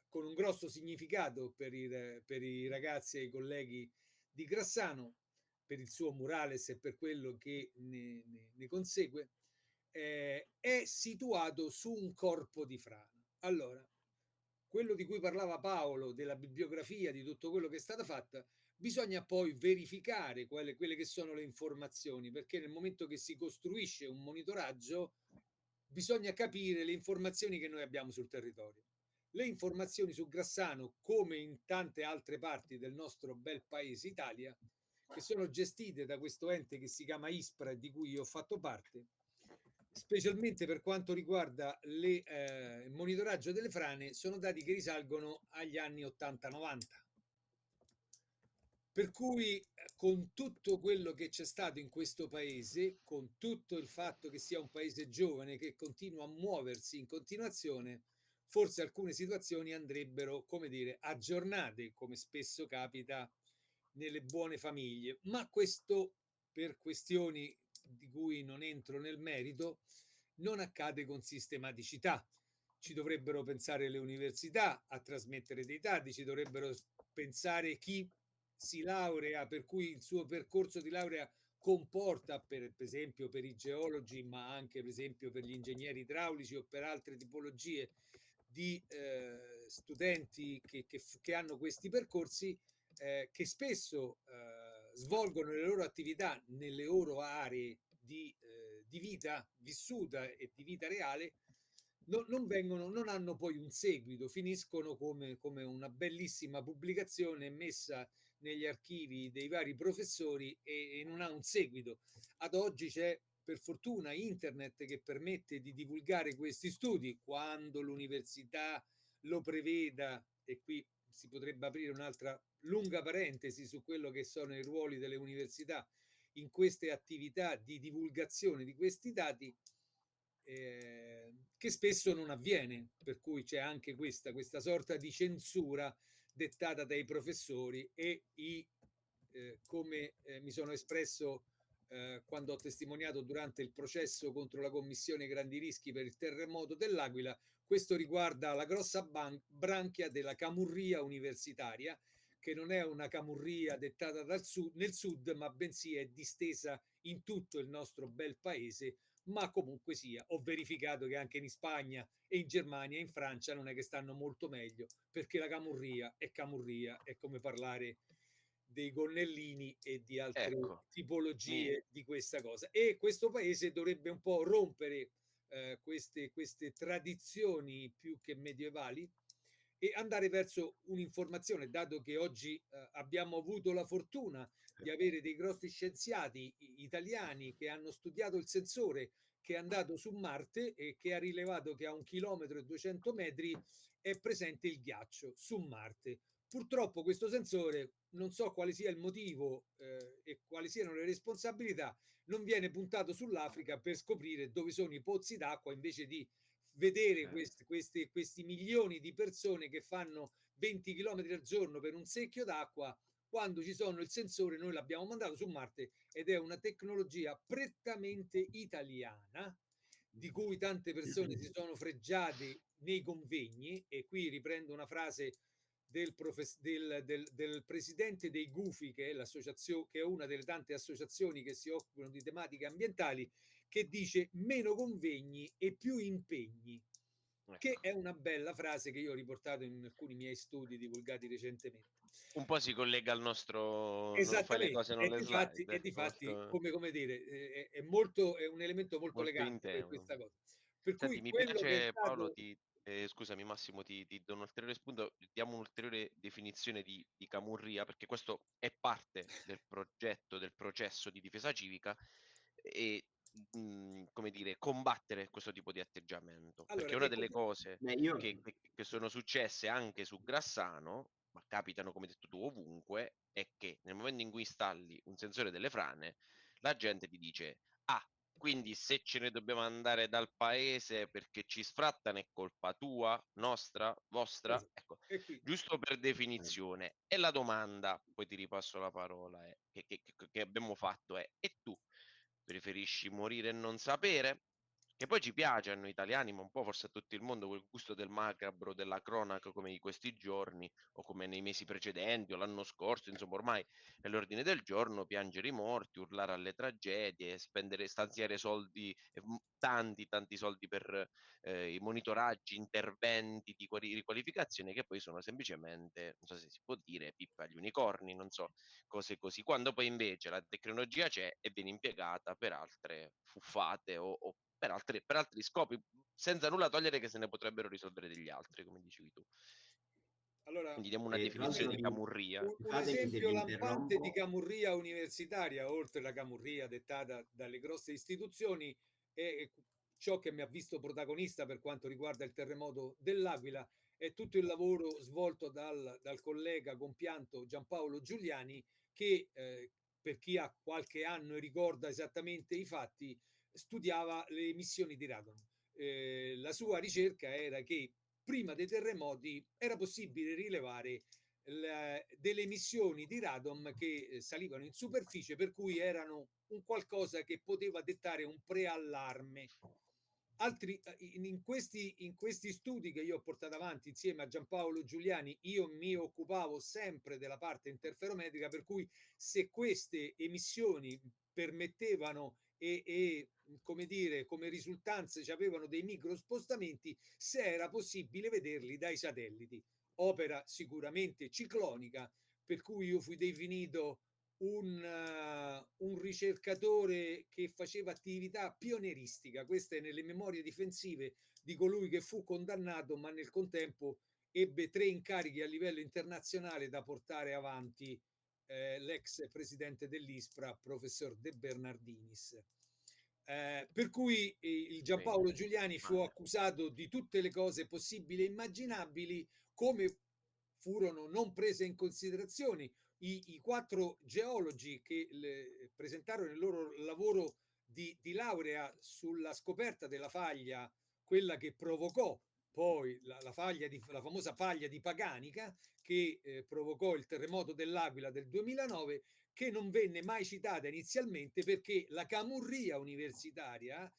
con un grosso significato per i ragazzi e i colleghi di Grassano, per il suo murales e per quello che ne consegue. È situato su un corpo di frana. Allora, quello di cui parlava Paolo, della bibliografia, di tutto quello che è stato fatto, bisogna poi verificare quelle che sono le informazioni, perché nel momento che si costruisce un monitoraggio bisogna capire le informazioni che noi abbiamo sul territorio. Le informazioni su Grassano, come in tante altre parti del nostro bel paese Italia, che sono gestite da questo ente che si chiama ISPRA e di cui io ho fatto parte, specialmente per quanto riguarda il monitoraggio delle frane, sono dati che risalgono agli anni 80-90. Per cui con tutto quello che c'è stato in questo paese, con tutto il fatto che sia un paese giovane che continua a muoversi in continuazione, forse alcune situazioni andrebbero, come dire, aggiornate, come spesso capita nelle buone famiglie, ma questo per questioni di cui non entro nel merito non accade con sistematicità. Ci dovrebbero pensare le università a trasmettere dei dati, ci dovrebbero pensare chi si laurea, per cui il suo percorso di laurea comporta, per esempio per i geologi, ma anche per esempio per gli ingegneri idraulici o per altre tipologie di studenti che hanno questi percorsi, che spesso svolgono le loro attività nelle loro aree di vita vissuta e di vita reale, non hanno poi un seguito, finiscono come una bellissima pubblicazione messa negli archivi dei vari professori e non ha un seguito. Ad oggi c'è per fortuna internet che permette di divulgare questi studi quando l'università lo preveda, e qui si potrebbe aprire un'altra lunga parentesi su quello che sono i ruoli delle università in queste attività di divulgazione di questi dati, che spesso non avviene, per cui c'è anche questa sorta di censura dettata dai professori e come mi sono espresso quando ho testimoniato durante il processo contro la commissione grandi rischi per il terremoto dell'Aquila. Questo riguarda la grossa branchia della camurria universitaria, che non è una camurria dettata nel sud, ma bensì è distesa in tutto il nostro bel paese. Ma comunque sia, ho verificato che anche in Spagna e in Germania e in Francia non è che stanno molto meglio, perché la camurria, è come parlare dei gonnellini e di altre Ecco, mi tipologie di questa cosa. E questo paese dovrebbe un po' rompere queste tradizioni più che medievali e andare verso un'informazione, dato che oggi abbiamo avuto la fortuna di avere dei grossi scienziati italiani che hanno studiato il sensore che è andato su Marte e che ha rilevato che a 1,2 km è presente il ghiaccio su Marte. Purtroppo questo sensore, non so quale sia il motivo e quali siano le responsabilità, non viene puntato sull'Africa per scoprire dove sono i pozzi d'acqua, invece di vedere questi milioni di persone che fanno 20 km al giorno per un secchio d'acqua. Quando ci sono il sensore, noi l'abbiamo mandato su Marte ed è una tecnologia prettamente italiana, di cui tante persone si sono fregiate nei convegni. E qui riprendo una frase del presidente dei Gufi, che è l'associazione, che è una delle tante associazioni che si occupano di tematiche ambientali, che dice meno convegni e più impegni, che ecco. è una bella frase che io ho riportato in alcuni miei studi divulgati recentemente. Un po' si collega al nostro non fai le Esattamente, cose, non le slide, e ecco, difatti molto come dire, è un elemento molto molto in elegante per tema. questa cosa. Per Senti, cui mi quello che è piace Paolo, stato scusami Massimo, ti do un ulteriore spunto, diamo un'ulteriore definizione di camurria, perché questo è parte del progetto, del processo di difesa civica e, come dire, combattere questo tipo di atteggiamento. allora Perché una ecco delle cose Beh, io che sono successe anche su Grassano, ma capitano come hai detto tu ovunque, è che nel momento in cui installi un sensore delle frane, la gente ti dice: "Ah, quindi se ce ne dobbiamo andare dal paese perché ci sfrattano è colpa tua, nostra, vostra?" Ecco, e qui giusto per definizione. E la domanda, poi ti ripasso la parola, che abbiamo fatto è: e tu preferisci morire e non sapere? Che poi ci piace a noi italiani, ma un po' forse a tutto il mondo, quel gusto del macabro, della cronaca come di questi giorni, o come nei mesi precedenti o l'anno scorso, insomma ormai è l'ordine del giorno, piangere i morti, urlare alle tragedie, stanziare soldi, tanti, tanti soldi per i monitoraggi, interventi di riqualificazione che poi sono semplicemente, non so se si può dire, pippe agli unicorni, non so, cose così. Quando poi invece la tecnologia c'è e viene impiegata per altre fuffate o per altri scopi, senza nulla togliere che se ne potrebbero risolvere degli altri, come dicevi tu. allora Quindi diamo una tra definizione l'altro di camurria. un scusatemi se esempio vi lampante di interrompo. camurria universitaria, oltre la camurria dettata dalle grosse istituzioni, è ciò che mi ha visto protagonista per quanto riguarda il terremoto dell'Aquila, è tutto il lavoro svolto dal collega compianto Giampaolo Giuliani, che per chi ha qualche anno e ricorda esattamente i fatti, studiava le emissioni di radon. La sua ricerca era che prima dei terremoti era possibile rilevare delle emissioni di radon che salivano in superficie, per cui erano un qualcosa che poteva dettare un preallarme. In questi studi che io ho portato avanti insieme a Giampaolo Giuliani, io mi occupavo sempre della parte interferometrica, per cui se queste emissioni permettevano come dire, come risultanze ci avevano dei micro spostamenti, se era possibile vederli dai satelliti. Opera sicuramente ciclonica, per cui io fui definito un ricercatore che faceva attività pionieristica. Queste nelle memorie difensive di colui che fu condannato, ma nel contempo ebbe 3 incarichi a livello internazionale da portare avanti l'ex presidente dell'ISPRA, professor De Bernardinis. Per cui il Giampaolo Giuliani fu accusato di tutte le cose possibili e immaginabili, come furono non prese in considerazione i 4 geologi che presentarono il loro lavoro di laurea sulla scoperta della faglia, quella che provocò poi la famosa faglia di Paganica, che provocò il terremoto dell'Aquila del 2009, che non venne mai citata inizialmente perché la camurria universitaria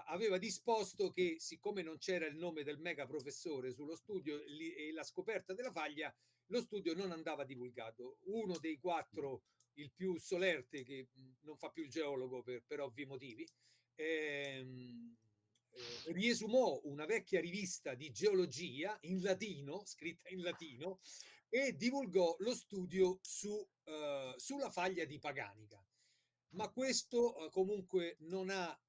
aveva disposto che, siccome non c'era il nome del mega professore sullo studio e la scoperta della faglia, lo studio non andava divulgato. Uno dei 4, il più solerte, che non fa più il geologo per ovvi motivi, riesumò una vecchia rivista di geologia in latino, scritta in latino, e divulgò lo studio sulla faglia di Paganica. Ma questo comunque non ha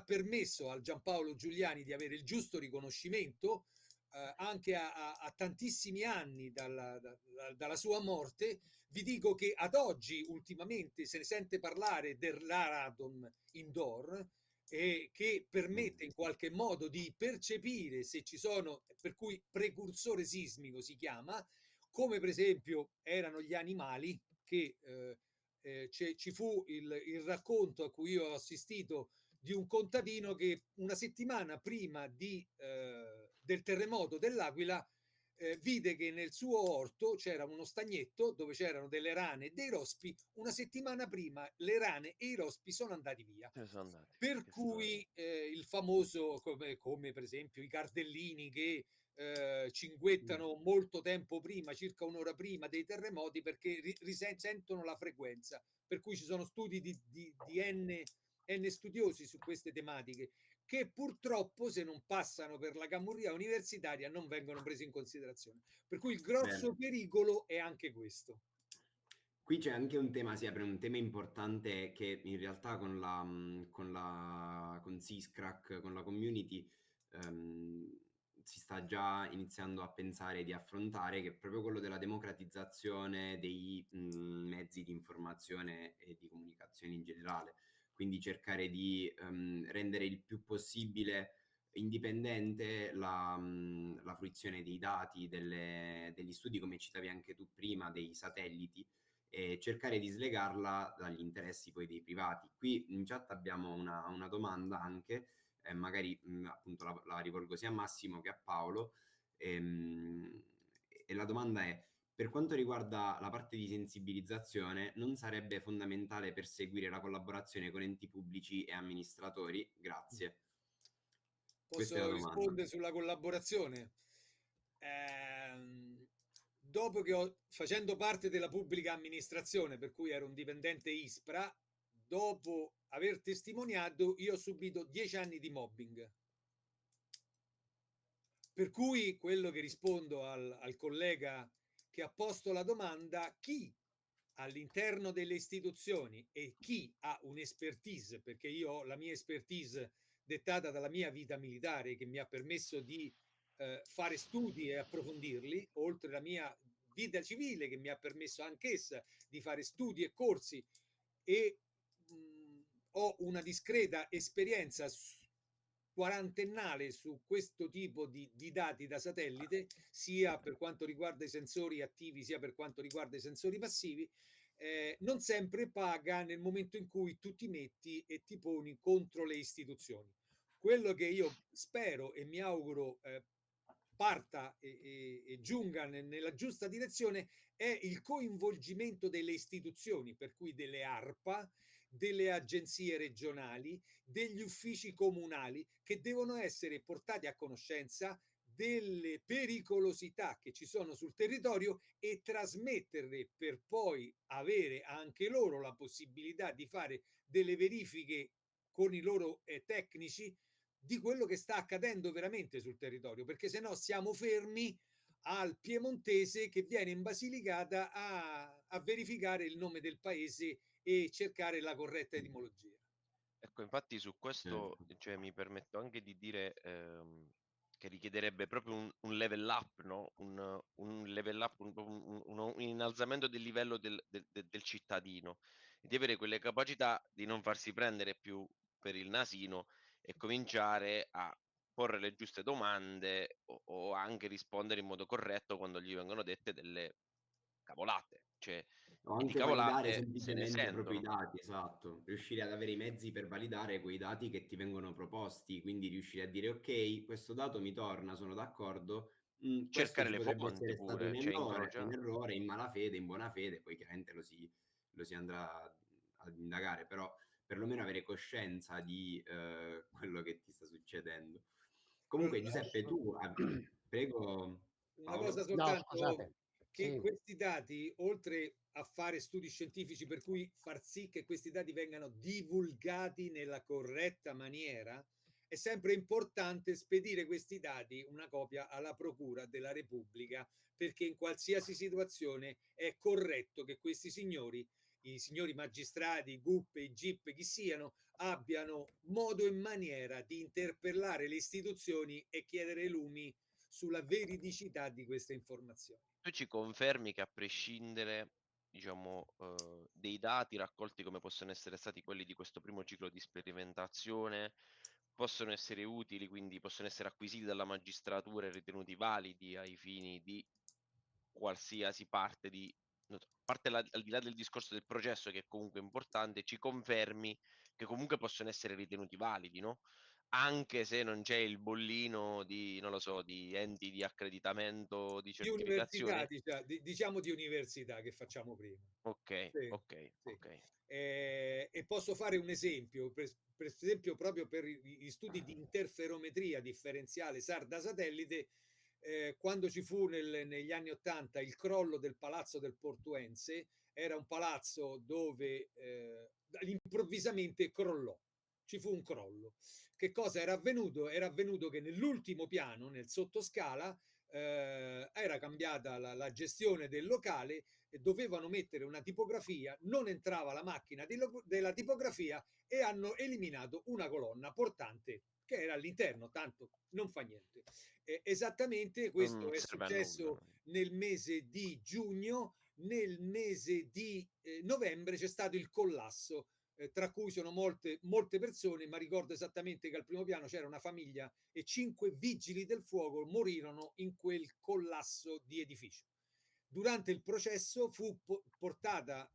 permesso al Giampaolo Giuliani di avere il giusto riconoscimento anche a tantissimi anni dalla sua morte. Vi dico che ad oggi ultimamente se ne sente parlare dell'Aradon Indoor, che permette in qualche modo di percepire se ci sono, per cui precursore sismico si chiama, come per esempio erano gli animali che ci fu il racconto a cui io ho assistito di un contadino che una settimana prima del terremoto dell'Aquila vide che nel suo orto c'era uno stagnetto dove c'erano delle rane e dei rospi. Una settimana prima le rane e i rospi sono andati via. Per cui il famoso, come per esempio i cardellini che cinguettano molto tempo prima, circa un'ora prima dei terremoti, perché risentono la frequenza. Per cui ci sono studi di N studiosi su queste tematiche, che purtroppo, se non passano per la camurria universitaria, non vengono presi in considerazione. Per cui il grosso pericolo è anche questo. Qui c'è anche un tema, si apre un tema importante che in realtà con Syscrack, con la community, si sta già iniziando a pensare di affrontare, che è proprio quello della democratizzazione dei mezzi di informazione e di comunicazione in generale. Quindi cercare di rendere il più possibile indipendente la fruizione dei dati, degli studi, come citavi anche tu prima, dei satelliti, e cercare di slegarla dagli interessi poi dei privati. Qui in chat abbiamo una domanda anche, magari appunto la rivolgo sia a Massimo che a Paolo, e la domanda è: per quanto riguarda la parte di sensibilizzazione, non sarebbe fondamentale perseguire la collaborazione con enti pubblici e amministratori? Grazie. Posso rispondere sulla collaborazione? Dopo che facendo parte della pubblica amministrazione, per cui ero un dipendente ISPRA, dopo aver testimoniato, io ho subito 10 anni di mobbing. Per cui quello che rispondo al collega che ha posto la domanda: chi all'interno delle istituzioni e chi ha un'expertise, perché io ho la mia expertise dettata dalla mia vita militare, che mi ha permesso di fare studi e approfondirli, oltre la mia vita civile, che mi ha permesso anch'essa di fare studi e corsi, e ho una discreta esperienza quarantennale su questo tipo di dati da satellite, sia per quanto riguarda i sensori attivi sia per quanto riguarda i sensori passivi. Non sempre paga nel momento in cui tu ti metti e ti poni contro le istituzioni. Quello che io spero e mi auguro parta e giunga nella giusta direzione è il coinvolgimento delle istituzioni, per cui delle ARPA, delle agenzie regionali, degli uffici comunali, che devono essere portati a conoscenza delle pericolosità che ci sono sul territorio e trasmetterle per poi avere anche loro la possibilità di fare delle verifiche con i loro tecnici di quello che sta accadendo veramente sul territorio, perché se no siamo fermi al piemontese che viene in Basilicata a verificare il nome del paese e cercare la corretta etimologia. Ecco, infatti su questo, cioè, mi permetto anche di dire che richiederebbe proprio un level up, no? Un level up, un innalzamento del livello del cittadino, e di avere quelle capacità di non farsi prendere più per il nasino e cominciare a porre le giuste domande o anche rispondere in modo corretto quando gli vengono dette delle cavolate. Cioè, O e di anche validare cavolate se ne semplicemente proprio i sentono. dati, esatto. Riuscire ad avere i mezzi per validare quei dati che ti vengono proposti, quindi riuscire a dire ok, questo dato mi torna, sono d'accordo, questo Cercare ci le potrebbe fonti essere stato pure, cioè un incrociare. errore in malafede, in buona fede, poi chiaramente lo si andrà ad indagare, però perlomeno avere coscienza di quello che ti sta succedendo. Comunque Giuseppe, tu, prego Una cosa Paolo. No, soltanto, scusate. che Sì. questi dati, oltre a fare studi scientifici per cui far sì che questi dati vengano divulgati nella corretta maniera, è sempre importante spedire questi dati, una copia, alla Procura della Repubblica, perché in qualsiasi situazione è corretto che questi signori, i signori magistrati, GUP, i GIP, chi siano, abbiano modo e maniera di interpellare le istituzioni e chiedere lumi sulla veridicità di queste informazioni. Tu ci confermi che a prescindere, diciamo, dei dati raccolti come possono essere stati quelli di questo primo ciclo di sperimentazione, possono essere utili, quindi possono essere acquisiti dalla magistratura e ritenuti validi ai fini di qualsiasi parte di, a parte al di là del discorso del processo che è comunque importante, ci confermi che comunque possono essere ritenuti validi, no? Anche se non c'è il bollino di, non lo so, di enti di accreditamento, di Di università, certificazione. diciamo di università che facciamo prima. Ok, Sì, ok, sì. ok. E posso fare un esempio, per esempio proprio per gli studi di interferometria differenziale SAR da satellite, quando ci fu negli anni '80 il crollo del Palazzo del Portuense, era un palazzo dove improvvisamente crollò. Ci fu un crollo. Che cosa era avvenuto? Era avvenuto che nell'ultimo piano, nel sottoscala, era cambiata la gestione del locale e dovevano mettere una tipografia, non entrava la macchina della tipografia e hanno eliminato una colonna portante che era all'interno, tanto non fa niente. Esattamente Non questo è serve a nulla, successo no? nel mese di giugno, nel mese di novembre c'è stato il collasso, tra cui sono molte persone, ma ricordo esattamente che al primo piano c'era una famiglia e 5 vigili del fuoco morirono in quel collasso di edificio. Durante il processo fu portata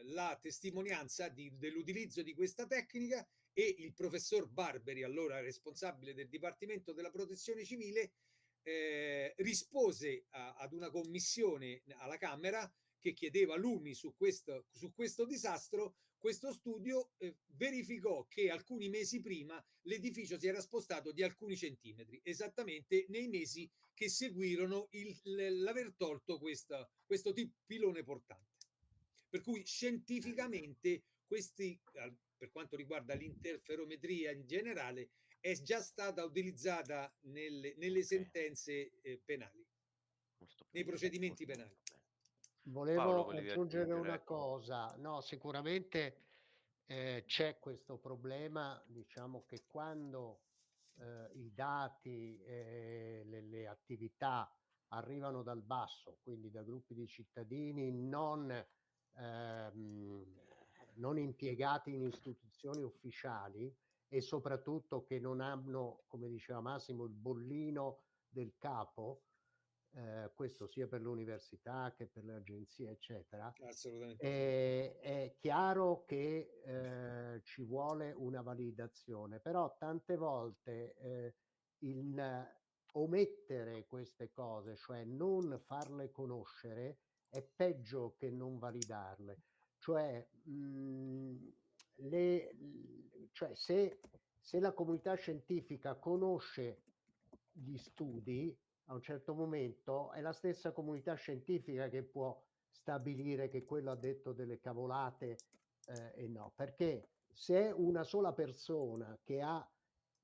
la testimonianza dell'utilizzo di questa tecnica e il professor Barberi, allora responsabile del Dipartimento della Protezione Civile, rispose ad una commissione alla Camera che chiedeva lumi su questo disastro. Questo studio verificò che alcuni mesi prima l'edificio si era spostato di alcuni centimetri, esattamente nei mesi che seguirono l'aver tolto questo pilone portante. Per cui scientificamente questi, per quanto riguarda l'interferometria in generale, è già stata utilizzata nelle sentenze penali, Molto nei bene, procedimenti molto, penali. molto bene. Paolo, Volevo volevi aggiungere una aggiungere? cosa. No, sicuramente c'è questo problema, diciamo che quando i dati e le attività arrivano dal basso, quindi da gruppi di cittadini non impiegati in istituzioni ufficiali e soprattutto che non hanno, come diceva Massimo, il bollino del capo, questo sia per l'università che per le agenzie, eccetera, Assolutamente sì. è chiaro che ci vuole una validazione, però tante volte omettere queste cose, cioè non farle conoscere, è peggio che non validarle. Cioè, cioè se la comunità scientifica conosce gli studi, a un certo momento è la stessa comunità scientifica che può stabilire che quello ha detto delle cavolate e no, perché se è una sola persona che ha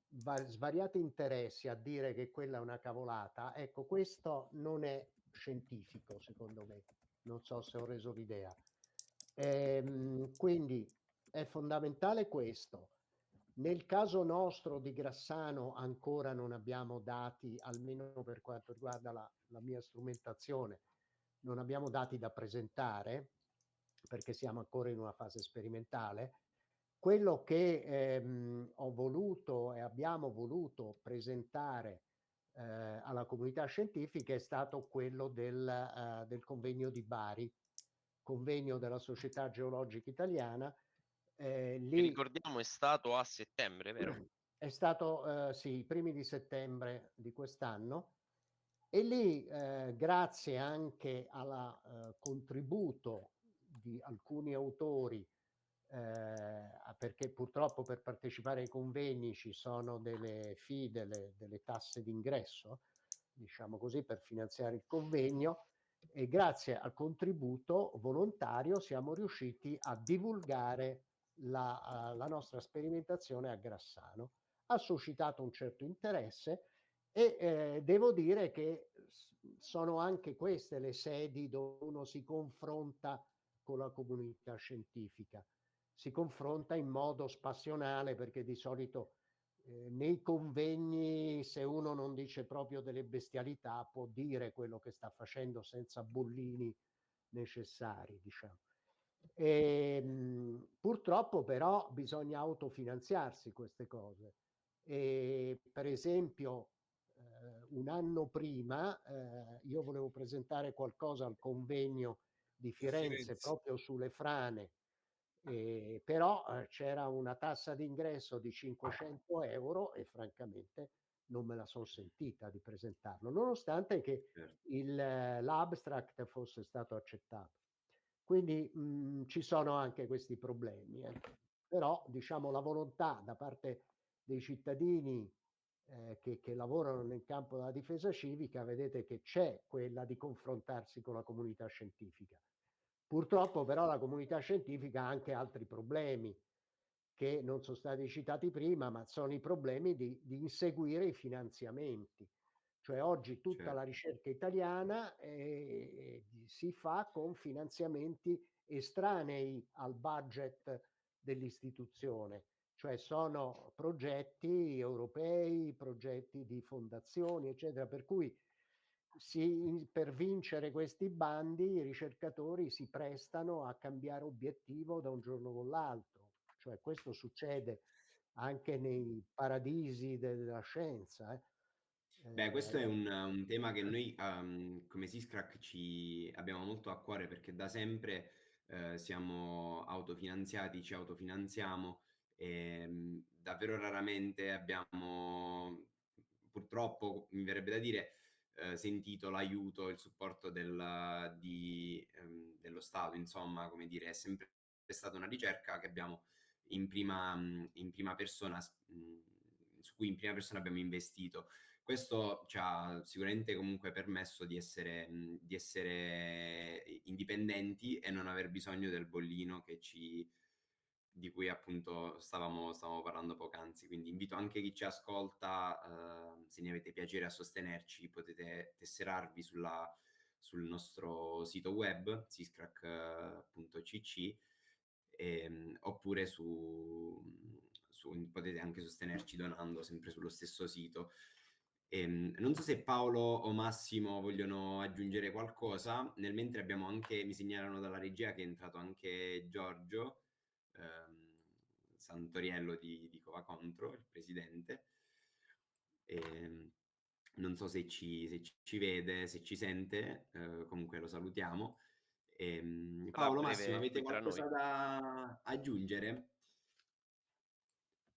svariati interessi a dire che quella è una cavolata, ecco, questo non è scientifico, secondo me. Non so se ho reso l'idea. Quindi è fondamentale questo. Nel caso nostro di Grassano ancora non abbiamo dati, almeno per quanto riguarda la mia strumentazione, non abbiamo dati da presentare perché siamo ancora in una fase sperimentale. Quello che ho voluto e abbiamo voluto presentare alla comunità scientifica è stato quello del convegno di Bari, convegno della Società Geologica Italiana. Che Lì ricordiamo è stato a settembre, vero? è stato sì, i primi di settembre di quest'anno, e lì grazie anche al contributo di alcuni autori, perché purtroppo per partecipare ai convegni ci sono delle fee, delle tasse d'ingresso, diciamo così, per finanziare il convegno, e grazie al contributo volontario siamo riusciti a divulgare la nostra sperimentazione a Grassano. Ha suscitato un certo interesse e devo dire che sono anche queste le sedi dove uno si confronta con la comunità scientifica. Si confronta in modo spassionale, perché di solito nei convegni, se uno non dice proprio delle bestialità, può dire quello che sta facendo senza bollini necessari, diciamo. Purtroppo però bisogna autofinanziarsi queste cose. Per esempio, un anno prima io volevo presentare qualcosa al convegno di Firenze proprio sulle frane, però c'era una tassa d'ingresso di 500 euro e francamente non me la sono sentita di presentarlo, nonostante che Certo. l'abstract fosse stato accettato. Quindi ci sono anche questi problemi, però diciamo la volontà da parte dei cittadini che lavorano nel campo della difesa civica, vedete che c'è quella di confrontarsi con la comunità scientifica. Purtroppo però la comunità scientifica ha anche altri problemi che non sono stati citati prima, ma sono i problemi di inseguire i finanziamenti. Cioè oggi tutta la Certo. ricerca italiana si fa con finanziamenti estranei al budget dell'istituzione, cioè sono progetti europei, progetti di fondazioni, eccetera, per cui per vincere questi bandi i ricercatori si prestano a cambiare obiettivo da un giorno con l'altro. Cioè questo succede anche nei paradisi della scienza. Beh, questo è un tema che noi come Syscrack ci abbiamo molto a cuore, perché da sempre siamo autofinanziati, ci autofinanziamo e davvero raramente abbiamo, purtroppo mi verrebbe da dire, sentito l'aiuto, il supporto dello Stato. Insomma, come dire, è sempre stata una ricerca che abbiamo in prima persona, su cui in prima persona abbiamo investito. Questo ci ha sicuramente comunque permesso di essere indipendenti e non aver bisogno del bollino di cui appunto stavamo parlando poc'anzi. Quindi invito anche chi ci ascolta, se ne avete piacere, a sostenerci, potete tesserarvi sul nostro sito web syscrack.cc, oppure potete anche sostenerci donando sempre sullo stesso sito. Non so se Paolo o Massimo vogliono aggiungere qualcosa, nel mentre abbiamo anche, mi segnalano dalla regia che è entrato anche Giorgio Santoriello di Cova Contro, il presidente. Non so se ci vede, se ci sente, comunque lo salutiamo. Paolo, Massimo, Breve avete qui tra noi. qualcosa da aggiungere?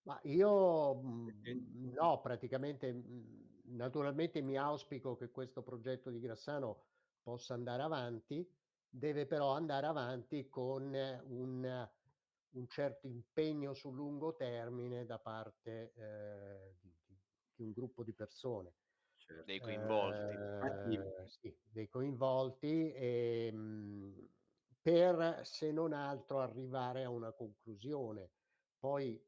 Ma io no, praticamente naturalmente mi auspico che questo progetto di Grassano possa andare avanti, deve però andare avanti con un certo impegno sul lungo termine da parte, di un gruppo di persone. Certo. Dei coinvolti. Infatti Sì, dei coinvolti, per se non altro arrivare a una conclusione. Poi,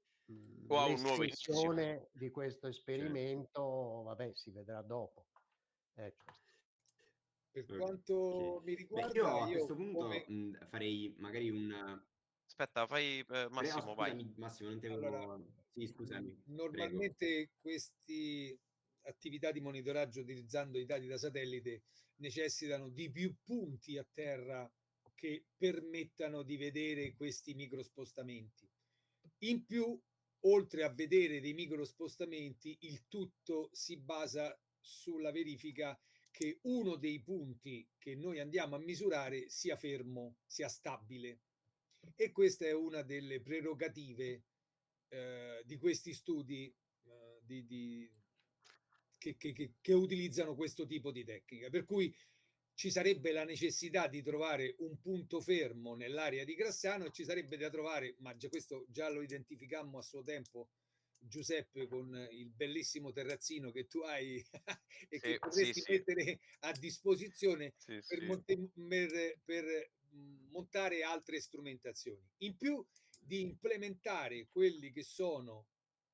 O a un nuovo inizio. l'estensione di questo certo. esperimento, vabbè, si vedrà dopo. Ecco. Per Okay. quanto mi Beh, riguarda, io a questo io punto, come farei magari un Aspetta, fai oh, Massimo, vai. scusami Massimo, non ti allora, avevo sì, scusami, prego. normalmente questi attività di monitoraggio utilizzando i dati da satellite necessitano di più punti a terra che permettano di vedere questi microspostamenti. In più, oltre a vedere dei microspostamenti, il tutto si basa sulla verifica che uno dei punti che noi andiamo a misurare sia fermo, sia stabile. E questa è una delle prerogative di questi studi che utilizzano questo tipo di tecnica. Per cui ci sarebbe la necessità di trovare un punto fermo nell'area di Grassano e ci sarebbe da trovare, ma già questo già lo identificammo a suo tempo, Giuseppe, con il bellissimo terrazzino che tu hai e che Sì, sì, potresti sì, mettere a disposizione sì, per, sì. per montare altre strumentazioni. In più di implementare quelli che sono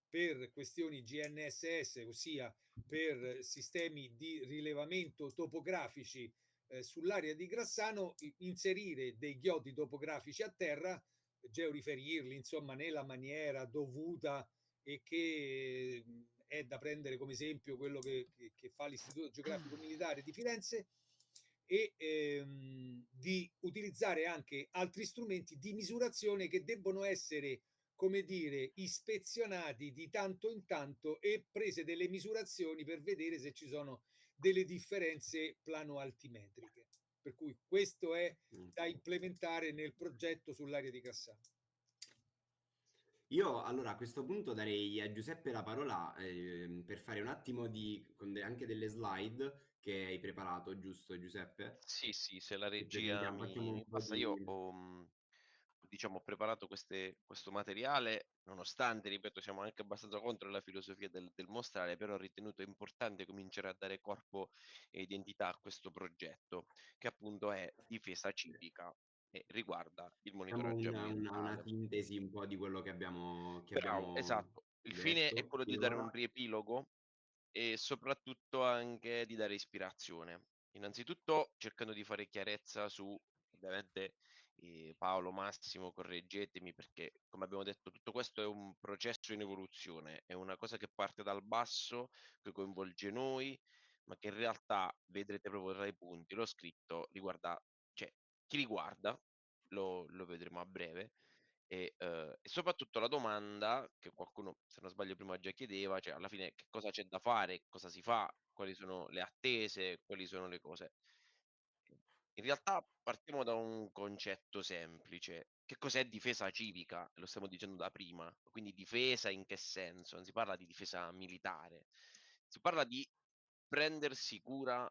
per questioni GNSS, ossia per sistemi di rilevamento topografici sull'area di Grassano, inserire dei chiodi topografici a terra, georiferirli insomma nella maniera dovuta e che è da prendere come esempio quello che fa l'Istituto Geografico Militare di Firenze e di utilizzare anche altri strumenti di misurazione che debbono essere, come dire, ispezionati di tanto in tanto e prese delle misurazioni per vedere se ci sono delle differenze plano-altimetriche. Per cui questo è da implementare nel progetto sull'area di Cassano. Io allora a questo punto darei a Giuseppe la parola, per fare un attimo anche delle slide che hai preparato, giusto Giuseppe? Sì, sì, se la Che regia presentiamo, facciamo mi un po' passa, io di ho, diciamo, ho preparato questo materiale, nonostante, ripeto, siamo anche abbastanza contro la filosofia del mostrare, però ho ritenuto importante cominciare a dare corpo e identità a questo progetto, che appunto è difesa civica e riguarda il facciamo monitoraggio una ambientale. sintesi un po' di quello che Bravo, abbiamo esatto. Il fine è detto quello di dare un finora. riepilogo e soprattutto anche di dare ispirazione. Innanzitutto cercando di fare chiarezza su, ovviamente, Paolo, Massimo, correggetemi perché, come abbiamo detto, tutto questo è un processo in evoluzione, è una cosa che parte dal basso, che coinvolge noi, ma che in realtà vedrete proprio tra i punti. L'ho scritto, riguarda, cioè, chi riguarda, lo vedremo a breve, e soprattutto la domanda che qualcuno, se non sbaglio prima già chiedeva, cioè alla fine che cosa c'è da fare, cosa si fa, quali sono le attese, quali sono le cose. In realtà partiamo da un concetto semplice. Che cos'è difesa civica? Lo stiamo dicendo da prima. Quindi difesa in che senso? Non si parla di difesa militare, si parla di prendersi cura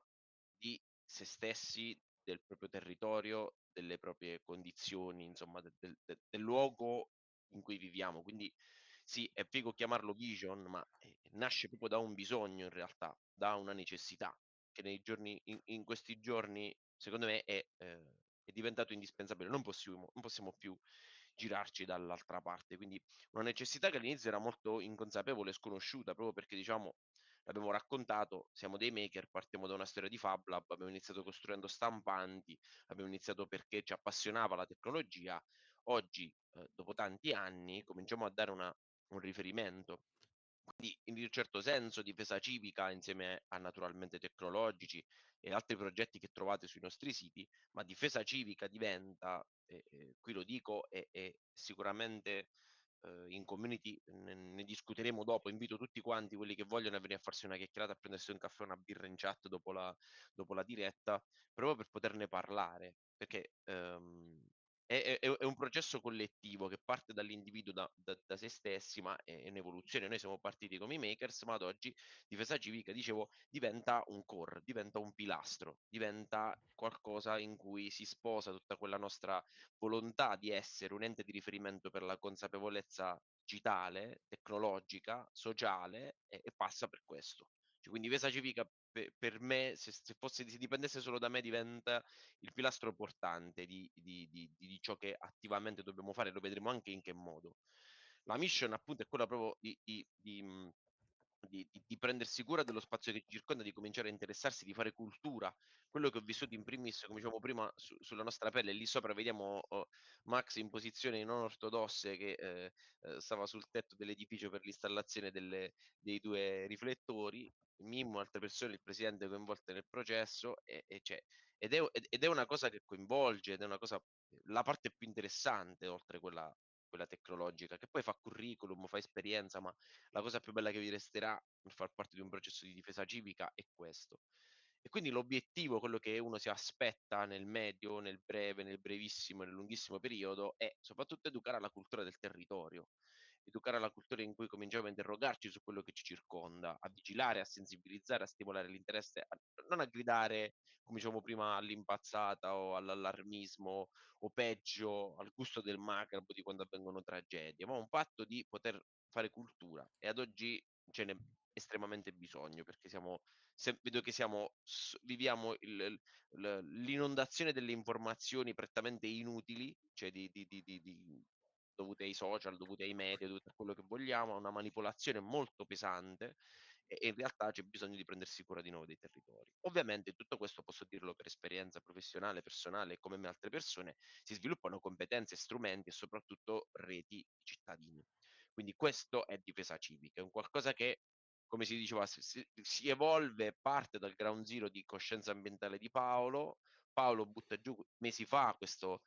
di se stessi, del proprio territorio, delle proprie condizioni, insomma del luogo in cui viviamo. Quindi sì, è figo chiamarlo vision, ma, nasce proprio da un bisogno in realtà, da una necessità che nei giorni in questi giorni secondo me è diventato indispensabile. Non possiamo più girarci dall'altra parte. Quindi una necessità che all'inizio era molto inconsapevole e sconosciuta, proprio perché diciamo l'abbiamo raccontato, siamo dei maker, partiamo da una storia di Fab Lab, abbiamo iniziato costruendo stampanti, abbiamo iniziato perché ci appassionava la tecnologia. Oggi, dopo tanti anni, cominciamo a dare un riferimento. Quindi in un certo senso difesa civica insieme a naturalmente tecnologici e altri progetti che trovate sui nostri siti, ma difesa civica diventa, qui lo dico e sicuramente, in community ne discuteremo dopo, invito tutti quanti quelli che vogliono a venire a farsi una chiacchierata, a prendersi un caffè o una birra in chat dopo la diretta, proprio per poterne parlare, perché, è un processo collettivo che parte dall'individuo da se stessi, ma è un'evoluzione. Noi siamo partiti come i makers, ma ad oggi difesa civica, dicevo, diventa un core, diventa un pilastro, diventa qualcosa in cui si sposa tutta quella nostra volontà di essere un ente di riferimento per la consapevolezza digitale, tecnologica, sociale e passa per questo. Cioè, quindi difesa civica per me, se dipendesse solo da me, diventa il pilastro portante di ciò che attivamente dobbiamo fare, lo vedremo anche in che modo. La mission appunto è quella proprio di prendersi cura dello spazio che ci circonda, di cominciare a interessarsi, di fare cultura. Quello che ho vissuto in primis, come dicevamo prima, sulla nostra pelle, lì sopra vediamo Max in posizioni non ortodosse che stava sul tetto dell'edificio per l'installazione dei 2 riflettori, Mimmo, altre persone, il presidente coinvolte nel processo ed è una cosa che coinvolge, ed è una cosa la parte più interessante oltre quella tecnologica, che poi fa curriculum, fa esperienza, ma la cosa più bella che vi resterà nel far parte di un processo di difesa civica è questo. E quindi l'obiettivo, quello che uno si aspetta nel medio, nel breve, nel brevissimo e nel lunghissimo periodo, è soprattutto educare alla cultura del territorio, educare alla cultura in cui cominciamo a interrogarci su quello che ci circonda, a vigilare, a sensibilizzare, a stimolare l'interesse, non a gridare, come dicevamo prima, all'impazzata o all'allarmismo o peggio al gusto del macabro di quando avvengono tragedie, ma un patto di poter fare cultura e ad oggi ce n'è estremamente bisogno perché vedo che viviamo l'inondazione delle informazioni prettamente inutili, cioè dovute ai social, dovute ai media, dovute a quello che vogliamo, a una manipolazione molto pesante e in realtà c'è bisogno di prendersi cura di nuovo dei territori. Ovviamente tutto questo posso dirlo per esperienza professionale, personale, come me altre persone, si sviluppano competenze, strumenti e soprattutto reti di cittadini. Quindi questo è difesa civica, è un qualcosa che, come si diceva, si evolve, parte dal ground zero di coscienza ambientale di Paolo. Paolo butta giù mesi fa questo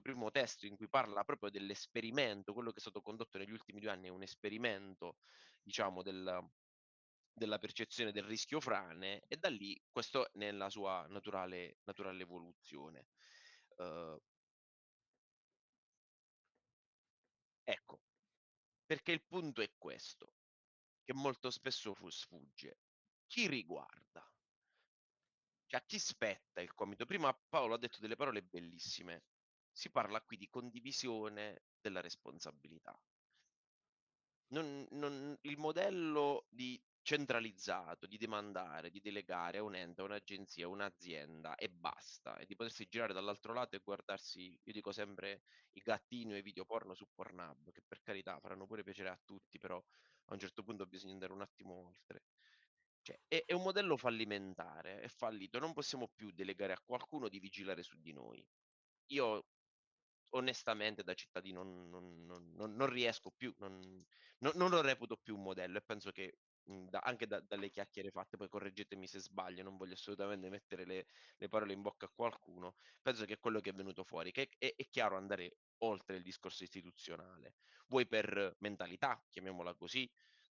primo testo in cui parla proprio dell'esperimento, quello che è stato condotto negli ultimi 2 anni è un esperimento, diciamo, della percezione del rischio frane e da lì questo nella sua naturale evoluzione. Uhm, ecco, perché il punto è questo, che molto spesso sfugge. Chi riguarda? Cioè a chi spetta il compito? Prima Paolo ha detto delle parole bellissime. Si parla qui di condivisione della responsabilità. Il modello di centralizzato, di demandare, di delegare a un ente, a un'agenzia, a un'azienda e basta, e di potersi girare dall'altro lato e guardarsi, io dico sempre, i gattini o i video porno su Pornhub, che per carità faranno pure piacere a tutti, però a un certo punto bisogna andare un attimo oltre. Cioè, è un modello fallimentare, è fallito, non possiamo più delegare a qualcuno di vigilare su di noi. Io onestamente da cittadino non riesco più, non lo reputo più un modello e penso che anche dalle chiacchiere fatte, poi correggetemi se sbaglio, non voglio assolutamente mettere le parole in bocca a qualcuno, penso che è quello che è venuto fuori, che è chiaro andare oltre il discorso istituzionale, vuoi per mentalità, chiamiamola così,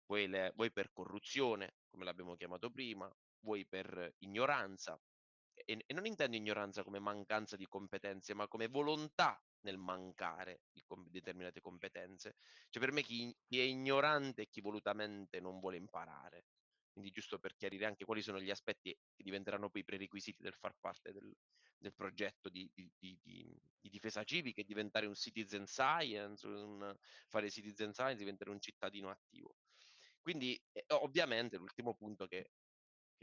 vuoi per corruzione, come l'abbiamo chiamato prima, vuoi per ignoranza, e non intendo ignoranza come mancanza di competenze, ma come volontà nel mancare di determinate competenze. Cioè per me chi è ignorante è chi volutamente non vuole imparare. Quindi giusto per chiarire anche quali sono gli aspetti che diventeranno poi i prerequisiti del far parte del progetto di difesa civica e diventare un citizen science, fare citizen science, diventare un cittadino attivo. Quindi ovviamente l'ultimo punto che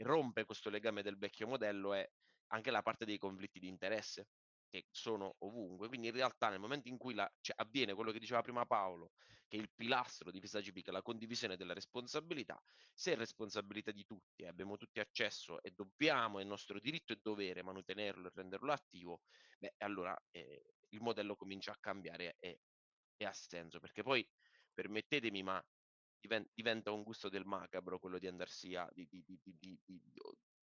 rompe questo legame del vecchio modello è anche la parte dei conflitti di interesse, che sono ovunque. Quindi in realtà nel momento in cui avviene quello che diceva prima Paolo, che il pilastro di difesa civica è la condivisione della responsabilità, se è responsabilità di tutti e abbiamo tutti accesso e dobbiamo, è nostro diritto e dovere manutenerlo e renderlo attivo, beh allora il modello comincia a cambiare e ha senso, perché poi permettetemi, ma diventa un gusto del macabro quello di andarsi a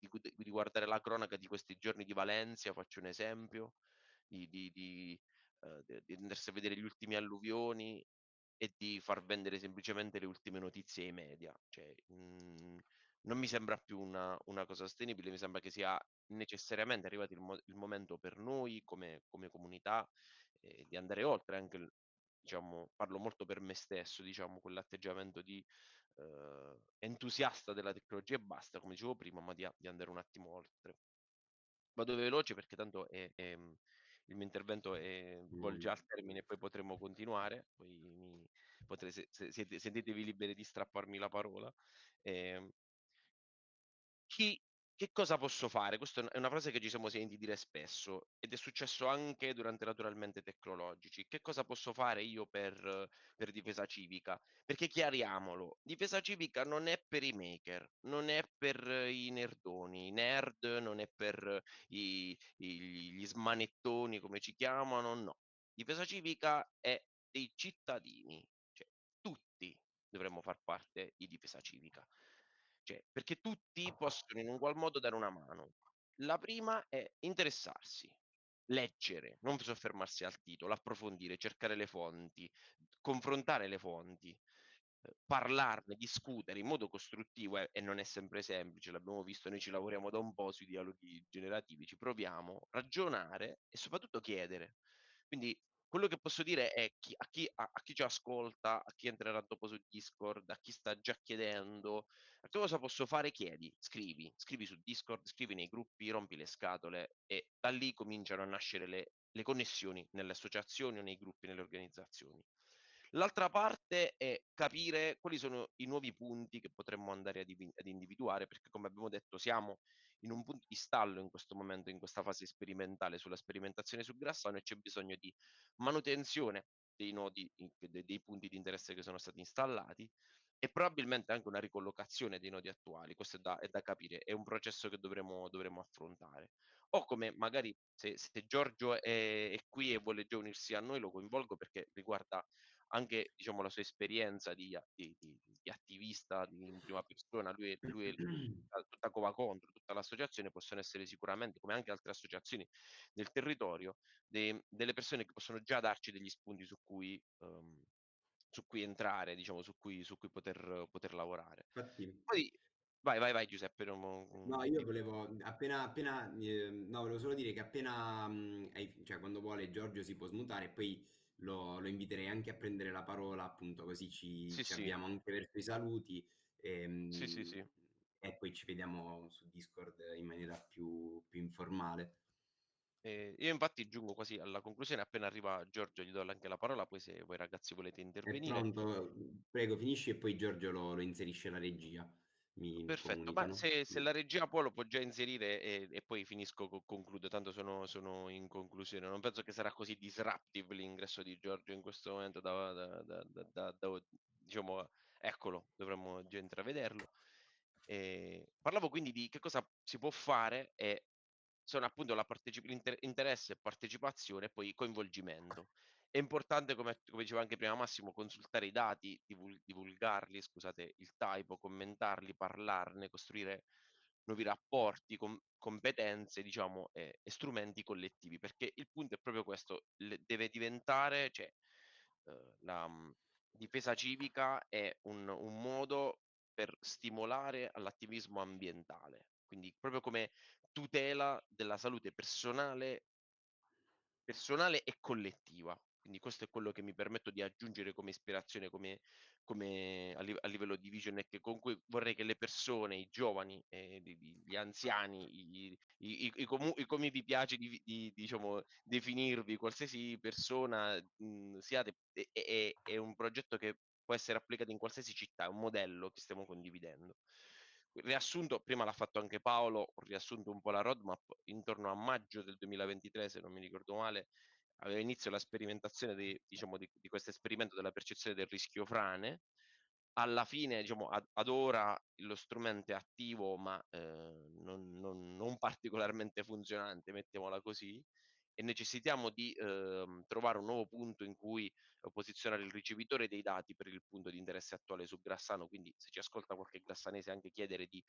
di guardare la cronaca di questi giorni di Valencia, faccio un esempio, di andarsi a vedere gli ultimi alluvioni e di far vendere semplicemente le ultime notizie ai media. Cioè, non mi sembra più una cosa sostenibile, mi sembra che sia necessariamente arrivato il momento per noi come comunità, di andare oltre anche diciamo, parlo molto per me stesso, diciamo, quell'atteggiamento di, entusiasta della tecnologia e basta, come dicevo prima, ma di andare un attimo oltre. Vado veloce perché tanto il mio intervento volge Mm. al termine e poi potremmo continuare, poi se sentitevi liberi di strapparmi la parola. Ehm chi che cosa posso fare? Questo è una frase che ci siamo sentiti dire spesso ed è successo anche durante Naturalmente Tecnologici. Che cosa posso fare io per difesa civica? Perché chiariamolo, difesa civica non è per i maker, non è per i nerdoni, i nerd, non è per gli smanettoni come ci chiamano, no. Difesa civica è dei cittadini, cioè tutti dovremmo far parte di difesa civica. Cioè, perché tutti possono in un qual modo dare una mano. La prima è interessarsi, leggere, non soffermarsi al titolo, approfondire, cercare le fonti, confrontare le fonti, parlarne, discutere in modo costruttivo e non è sempre semplice, l'abbiamo visto, noi ci lavoriamo da un po' sui dialoghi generativi, ci proviamo, ragionare e soprattutto chiedere. Quindi quello che posso dire è a chi ci ascolta, a chi entrerà dopo su Discord, a chi sta già chiedendo, che cosa posso fare? Chiedi, scrivi su Discord, scrivi nei gruppi, rompi le scatole e da lì cominciano a nascere le connessioni nelle associazioni o nei gruppi, nelle organizzazioni. L'altra parte è capire quali sono i nuovi punti che potremmo andare ad individuare, perché come abbiamo detto siamo in un punto di stallo in questo momento, in questa fase sperimentale sulla sperimentazione su Grassano e c'è bisogno di manutenzione dei nodi, dei punti di interesse che sono stati installati e probabilmente anche una ricollocazione dei nodi attuali. Questo è da capire, è un processo che dovremo affrontare. O come magari se Giorgio è qui e vuole già unirsi a noi, lo coinvolgo perché riguarda anche diciamo, la sua esperienza di attivista in prima persona. Lui tutta Cova Contro, tutta l'associazione possono essere sicuramente, come anche altre associazioni del territorio, delle persone che possono già darci degli spunti su cui entrare, diciamo, su cui poter lavorare. Infatti, Poi vai Giuseppe, non no, ti io volevo no, volevo solo dire che appena, cioè quando vuole Giorgio si può smutare e poi lo inviterei anche a prendere la parola, appunto, così ci, sì, ci sì, avviamo anche verso i saluti sì, sì, ehm, sì. e poi ci vediamo su Discord in maniera più informale. Io infatti giungo quasi alla conclusione, appena arriva Giorgio gli do anche la parola, poi se voi ragazzi volete È intervenire. pronto? Prego, finisci e poi Giorgio lo inserisce la regia, mi Perfetto, ma comunicano. se la regia può lo può già inserire e poi finisco, concludo, tanto sono in conclusione. Non penso che sarà così disruptive l'ingresso di Giorgio in questo momento diciamo, eccolo, dovremmo già intravederlo. Parlavo quindi di che cosa si può fare e sono appunto interesse, partecipazione e poi coinvolgimento. È importante, come diceva anche prima Massimo, consultare i dati, divulgarli, scusate il typo, commentarli, parlarne, costruire nuovi rapporti, competenze, diciamo, e strumenti collettivi, perché il punto è proprio questo, deve diventare, cioè, la difesa civica è un modo per stimolare all'attivismo ambientale, quindi proprio come tutela della salute personale e collettiva. Quindi questo è quello che mi permetto di aggiungere come ispirazione, come a livello di vision e che con cui vorrei che le persone, i giovani, gli anziani, i come vi piace diciamo definirvi, qualsiasi persona, siate è un progetto che può essere applicato in qualsiasi città, è un modello che stiamo condividendo. Riassunto, prima l'ha fatto anche Paolo, ho riassunto un po' la roadmap, intorno a maggio del 2023, se non mi ricordo male, aveva inizio la sperimentazione diciamo, di questo esperimento della percezione del rischio frane. Alla fine, diciamo, ad ora lo strumento è attivo, ma non particolarmente funzionante, mettiamola così, e necessitiamo di trovare un nuovo punto in cui posizionare il ricevitore dei dati per il punto di interesse attuale su Grassano, quindi se ci ascolta qualche grassanese anche chiedere di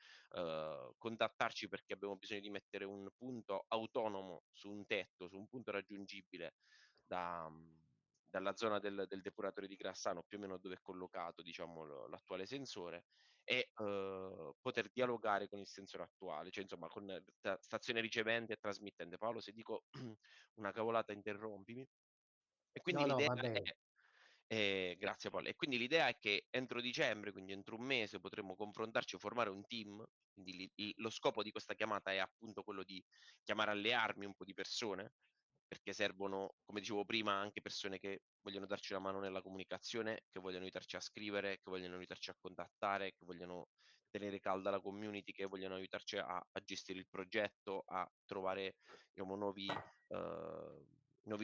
contattarci perché abbiamo bisogno di mettere un punto autonomo su un tetto, su un punto raggiungibile da dalla zona del depuratore di Grassano, più o meno dove è collocato, diciamo, l'attuale sensore, e poter dialogare con il sensore attuale, cioè insomma con stazione ricevente e trasmittente. Paolo, se dico una cavolata interrompimi. E quindi No, l'idea va bene. grazie Paolo. E quindi l'idea è che entro dicembre, quindi entro un mese, potremmo confrontarci e formare un team. Quindi lo scopo di questa chiamata è appunto quello di chiamare alle armi un po' di persone, perché servono, come dicevo prima, anche persone che vogliono darci una mano nella comunicazione, che vogliono aiutarci a scrivere, che vogliono aiutarci a contattare, che vogliono tenere calda la community, che vogliono aiutarci a gestire il progetto, a trovare, diciamo, nuovi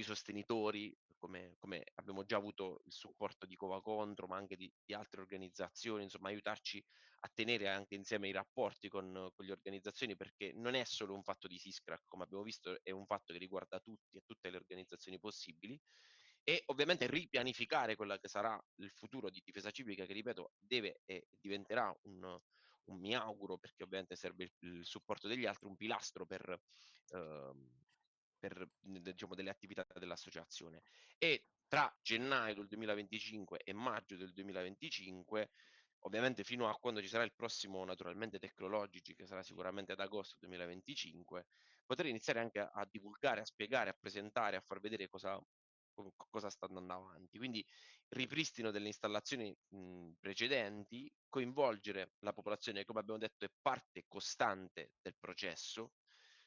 sostenitori, come abbiamo già avuto il supporto di Cova Contro, ma anche di altre organizzazioni, insomma aiutarci a tenere anche insieme i rapporti con le organizzazioni, perché non è solo un fatto di Siscrack, come abbiamo visto, è un fatto che riguarda tutti e tutte le organizzazioni possibili, e ovviamente ripianificare quella che sarà il futuro di Difesa Civica, che ripeto deve e diventerà mi auguro, perché ovviamente serve il supporto degli altri, un pilastro per diciamo, delle attività dell'associazione. E tra gennaio del 2025 e maggio del 2025, ovviamente fino a quando ci sarà il prossimo naturalmente Tecnologici, che sarà sicuramente ad agosto 2025, potrei iniziare anche a divulgare, a spiegare, a presentare, a far vedere cosa sta andando avanti. Quindi ripristino delle installazioni precedenti, coinvolgere la popolazione, come abbiamo detto, è parte costante del processo,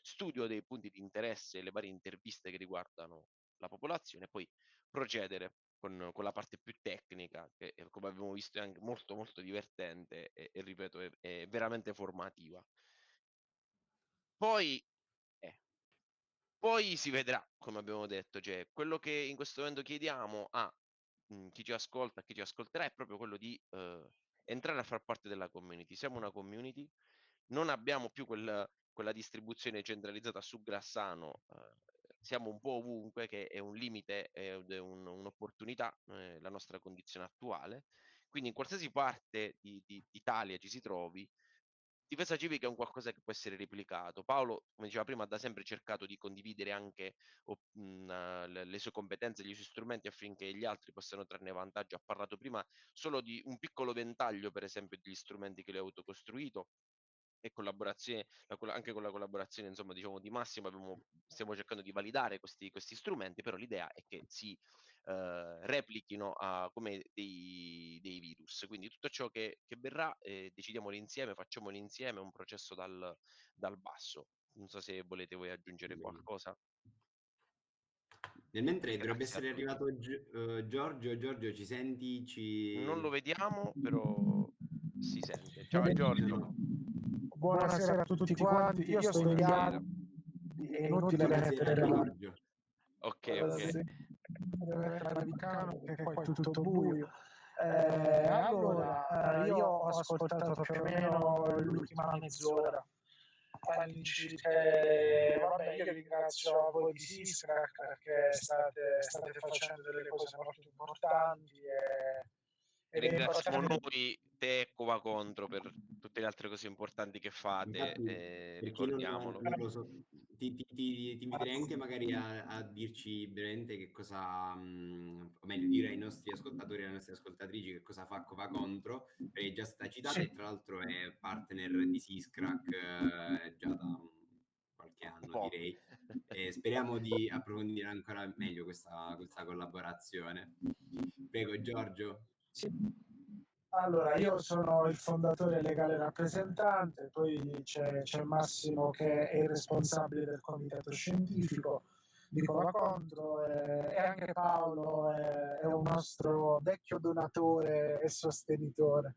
studio dei punti di interesse e le varie interviste che riguardano la popolazione, poi procedere con la parte più tecnica, che come abbiamo visto è anche molto molto divertente e ripeto è veramente formativa. Poi poi si vedrà, come abbiamo detto, cioè quello che in questo momento chiediamo a chi ci ascolta, a chi ci ascolterà, è proprio quello di entrare a far parte della community. Siamo una community, non abbiamo più quella distribuzione centralizzata su Grassano, siamo un po' ovunque, che è un limite ed è un'opportunità, la nostra condizione attuale. Quindi in qualsiasi parte d'Italia ci si trovi, Difesa Civica è un qualcosa che può essere replicato. Paolo, come diceva prima, ha da sempre cercato di condividere anche le sue competenze, gli suoi strumenti affinché gli altri possano trarne vantaggio. Ha parlato prima solo di un piccolo ventaglio, per esempio, degli strumenti che lui ha autocostruito, e collaborazione, anche con la collaborazione insomma diciamo di Massimo stiamo cercando di validare questi strumenti, però l'idea è che si replichino come dei virus. Quindi tutto ciò che verrà decidiamolo insieme, facciamolo insieme, è un processo dal basso. Non so se volete voi aggiungere qualcosa. Nel mentre dovrebbe Grazie a essere tutti. arrivato Giorgio. Giorgio, ci senti? Non lo vediamo, però si sente. Ciao Giorgio. Buonasera a tutti quanti. Io sto in Buonasera. viaggio, è inutile Buonasera mettere Giorgio. Ok. la vicana perché qua è tutto buio. Allora, io ho ascoltato più o meno l'ultima mezz'ora. All'incirca, vabbè, io ringrazio a voi di Siscrack perché state facendo delle cose molto importanti ed è Ringraziamo importante. noi, te e Cova Contro, per tutte le altre cose importanti che fate, Infatti, per chi ricordiamolo. non lo so, ti inviterei anche magari a dirci brevemente che cosa, o meglio, dire ai nostri ascoltatori e alle nostre ascoltatrici che cosa fa Cova Contro, perché è già stata citata e tra l'altro è partner di Siscrack già da qualche Un anno, po'. direi. E speriamo di approfondire ancora meglio questa collaborazione. Prego, Giorgio. Sì. Allora, io sono il fondatore legale rappresentante, poi c'è Massimo che è il responsabile del comitato scientifico di Cova Contro e anche Paolo è un nostro vecchio donatore e sostenitore.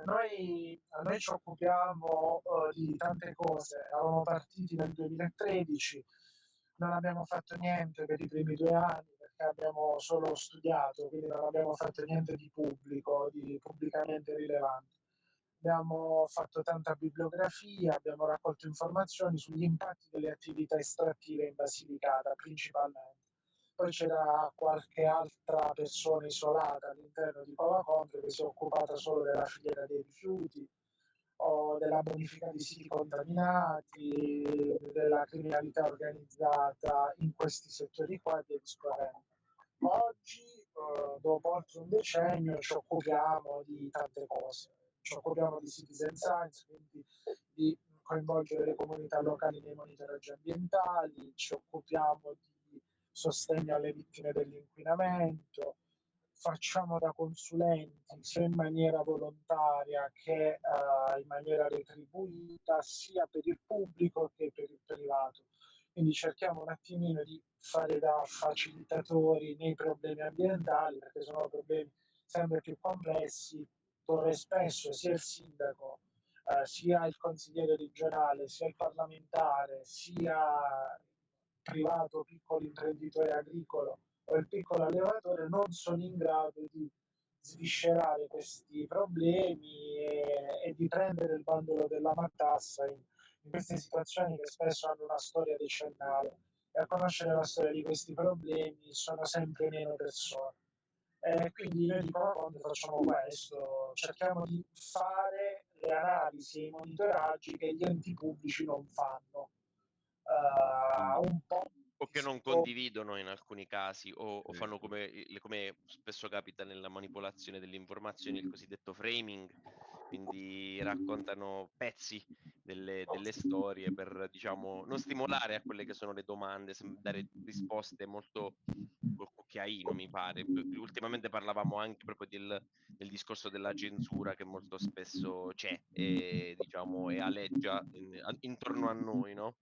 Noi ci occupiamo di tante cose, eravamo partiti nel 2013, non abbiamo fatto niente per i primi 2 anni perché abbiamo solo studiato, quindi non abbiamo fatto niente di pubblico, di pubblicamente rilevante. Abbiamo fatto tanta bibliografia, abbiamo raccolto informazioni sugli impatti delle attività estrattive in Basilicata principalmente. Poi c'era qualche altra persona isolata all'interno di Cova Contro che si è occupata solo della filiera dei rifiuti o della bonifica di siti contaminati, della criminalità organizzata in questi settori qua e via discorrendo. oggi, dopo oltre un decennio, ci occupiamo di tante cose. Ci occupiamo di citizen science, quindi di coinvolgere le comunità locali nei monitoraggi ambientali, ci occupiamo di sostegno alle vittime dell'inquinamento, facciamo da consulenti sia in maniera volontaria che in maniera retribuita, sia per il pubblico che per il privato. Quindi cerchiamo un attimino di fare da facilitatori nei problemi ambientali, perché sono problemi sempre più complessi, dove spesso sia il sindaco, sia il consigliere regionale, sia il parlamentare, sia il privato piccolo imprenditore agricolo o il piccolo allevatore non sono in grado di sviscerare questi problemi e di prendere il bandolo della matassa in queste situazioni che spesso hanno una storia decennale. E a conoscere la storia di questi problemi sono sempre meno persone. Quindi noi di Covaconte facciamo questo, cerchiamo di fare le analisi e i monitoraggi che gli enti pubblici non fanno. Un po' O che non condividono in alcuni casi, o fanno come spesso capita nella manipolazione delle informazioni, il cosiddetto framing, quindi raccontano pezzi delle storie per, diciamo, non stimolare a quelle che sono le domande, dare risposte molto col cucchiaino, mi pare. Ultimamente parlavamo anche proprio del discorso della censura che molto spesso c'è e, diciamo, e aleggia intorno a noi, no?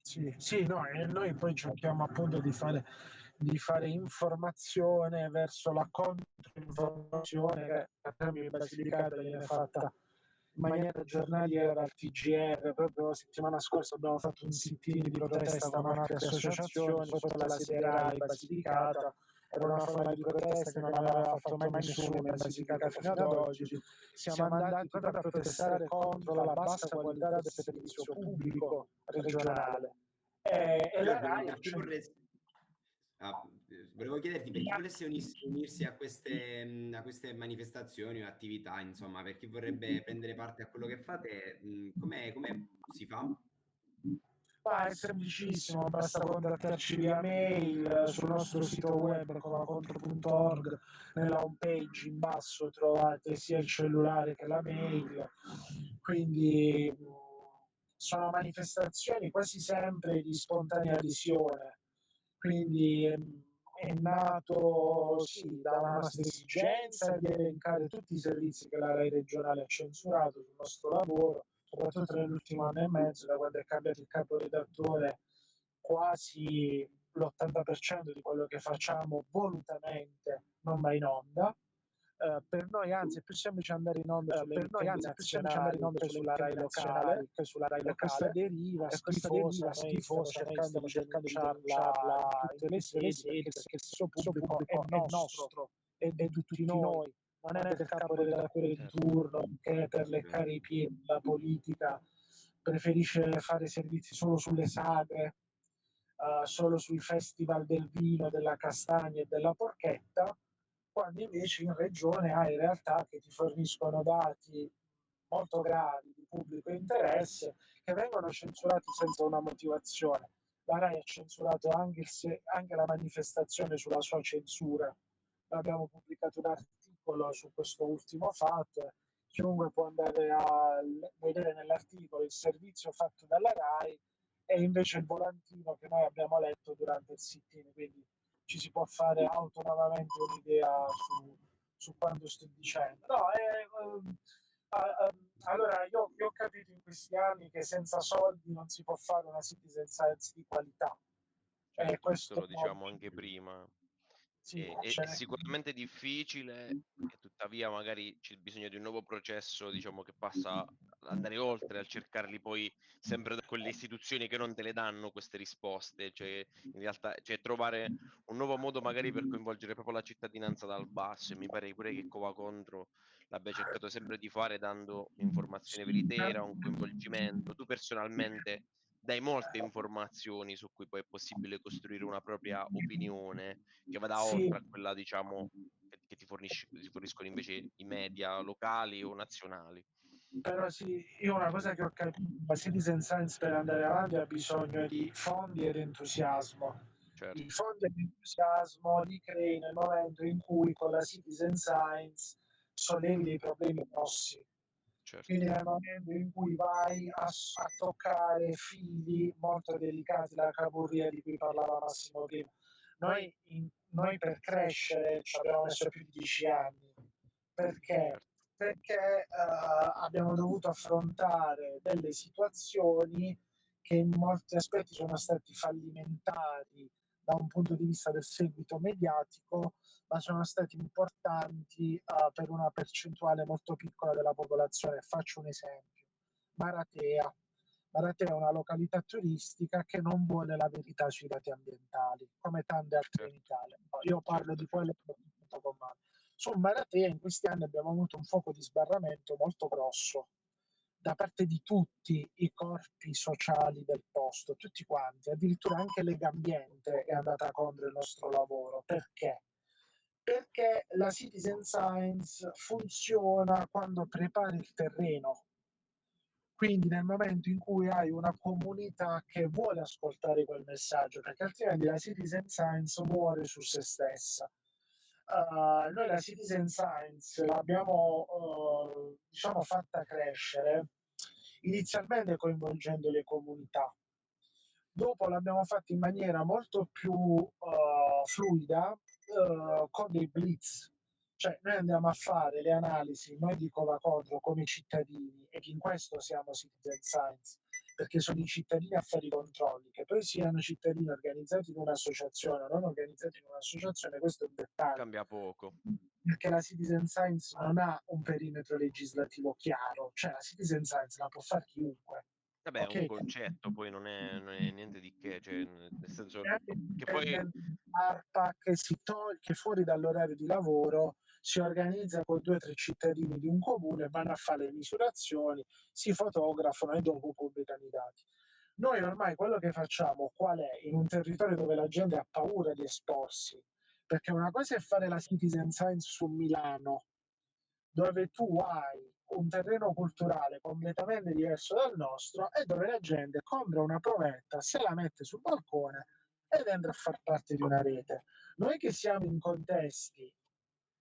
Sì, no, e noi poi cerchiamo appunto di fare informazione verso la controinformazione che a cambio in Basilicata viene fatta in maniera giornaliera dal TGR. Proprio la settimana scorsa abbiamo fatto un sit-in di protesta con altre associazioni sotto la sede RAI Basilicata. Era una forma di protesta che non aveva fatto mai nessuno in Basilicata fino ad oggi. Siamo andati proprio a protestare contro la bassa qualità del servizio pubblico regionale. E la RAI Per chi vorresti... volevo chiederti per chi volesse unirsi a queste manifestazioni o attività, insomma, per chi vorrebbe prendere parte a quello che fate, come si fa? È semplicissimo, basta contattarci via mail sul nostro sito web covacontro.org. Nella home page in basso trovate sia il cellulare che la mail, quindi sono manifestazioni quasi sempre di spontanea adesione, quindi è nato sì, da una nostra esigenza di elencare tutti i servizi che la RAI regionale ha censurato sul nostro lavoro, soprattutto nell'ultimo anno e mezzo, da quando è cambiato il caporedattore. Quasi l'80% di quello che facciamo volutamente non va in onda. Per noi anzi è più semplice andare in onda sulla RAI locale che sulla RAI locale. Questa deriva schifosa stiamo cercando di denunciarla in tutte le sedi, perché il stesso pubblico è nostro, è di tutti noi, non è del caporedattore di turno che per leccare i piedi della politica preferisce fare servizi solo sulle sagre, solo sui festival del vino, della castagna e della porchetta, quando invece in regione hai realtà che ti forniscono dati molto gravi di pubblico interesse che vengono censurati senza una motivazione. La RAI ha censurato anche la manifestazione sulla sua censura. Abbiamo pubblicato un articolo su questo ultimo fatto. Chiunque può andare a vedere nell'articolo il servizio fatto dalla RAI e invece il volantino che noi abbiamo letto durante il sit-in, quindi ci si può fare autonomamente un'idea su quanto sto dicendo. No, allora io ho capito in questi anni che senza soldi non si può fare una citizen science di qualità. Certo, Questo lo diciamo anche prima. sì, È sicuramente difficile, e tuttavia magari c'è bisogno di un nuovo processo, diciamo, che passa ad andare oltre, al cercarli poi sempre da quelle istituzioni che non te le danno queste risposte, cioè in realtà trovare un nuovo modo magari per coinvolgere proprio la cittadinanza dal basso, e mi pare pure che Covacontro l'abbia cercato sempre di fare dando informazione veritiera, un coinvolgimento. Tu personalmente dai molte informazioni su cui poi è possibile costruire una propria opinione che vada sì, oltre a quella, diciamo, che ti forniscono invece i media locali o nazionali. però sì, io una cosa che ho capito, la citizen science per andare avanti ha bisogno di fondi ed entusiasmo. certo, i fondi all'entusiasmo li crei nel momento in cui con la citizen science sollevi dei problemi grossi. certo, Quindi nel momento in cui vai a toccare fili molto delicati, la caporia di cui parlava Massimo prima, noi per crescere ci abbiamo messo più di 10 anni. Perché? certo, Perché abbiamo dovuto affrontare delle situazioni che in molti aspetti sono stati fallimentari da un punto di vista del seguito mediatico, ma sono stati importanti per una percentuale molto piccola della popolazione. Faccio un esempio. Maratea. Maratea è una località turistica che non vuole la verità sui dati ambientali, come tante altre in certo, Italia. Io parlo certo, di certo. quelle che ho fatto con mano. Su Maratea in questi anni abbiamo avuto un fuoco di sbarramento molto grosso da parte di tutti i corpi sociali del posto, tutti quanti, addirittura anche Legambiente è andata contro il nostro lavoro. Perché? Perché la citizen science funziona quando prepari il terreno. Quindi nel momento in cui hai una comunità che vuole ascoltare quel messaggio, perché altrimenti la citizen science muore su se stessa. Noi la citizen science l'abbiamo diciamo fatta crescere inizialmente coinvolgendo le comunità, dopo l'abbiamo fatto in maniera molto più fluida con dei blitz, cioè noi andiamo a fare le analisi, noi di Covacodro come cittadini, e in questo siamo citizen science, perché sono i cittadini a fare i controlli, che poi siano cittadini organizzati in un'associazione o non organizzati in un'associazione, questo è un dettaglio, Cambia poco. perché la citizen science non ha un perimetro legislativo chiaro, cioè la citizen science la può fare chiunque. Vabbè, è un Ok? concetto, poi non è niente di che, cioè, nel senso che poi Dipendente ARPA che fuori dall'orario di lavoro si organizza con 2 o 3 cittadini di un comune, vanno a fare le misurazioni, si fotografano e dopo pubblicano i dati. Noi ormai quello che facciamo qual è? In un territorio dove la gente ha paura di esporsi, perché una cosa è fare la citizen science su Milano, dove tu hai un terreno culturale completamente diverso dal nostro e dove la gente compra una provetta, se la mette sul balcone ed entra a far parte di una rete. Noi che siamo in contesti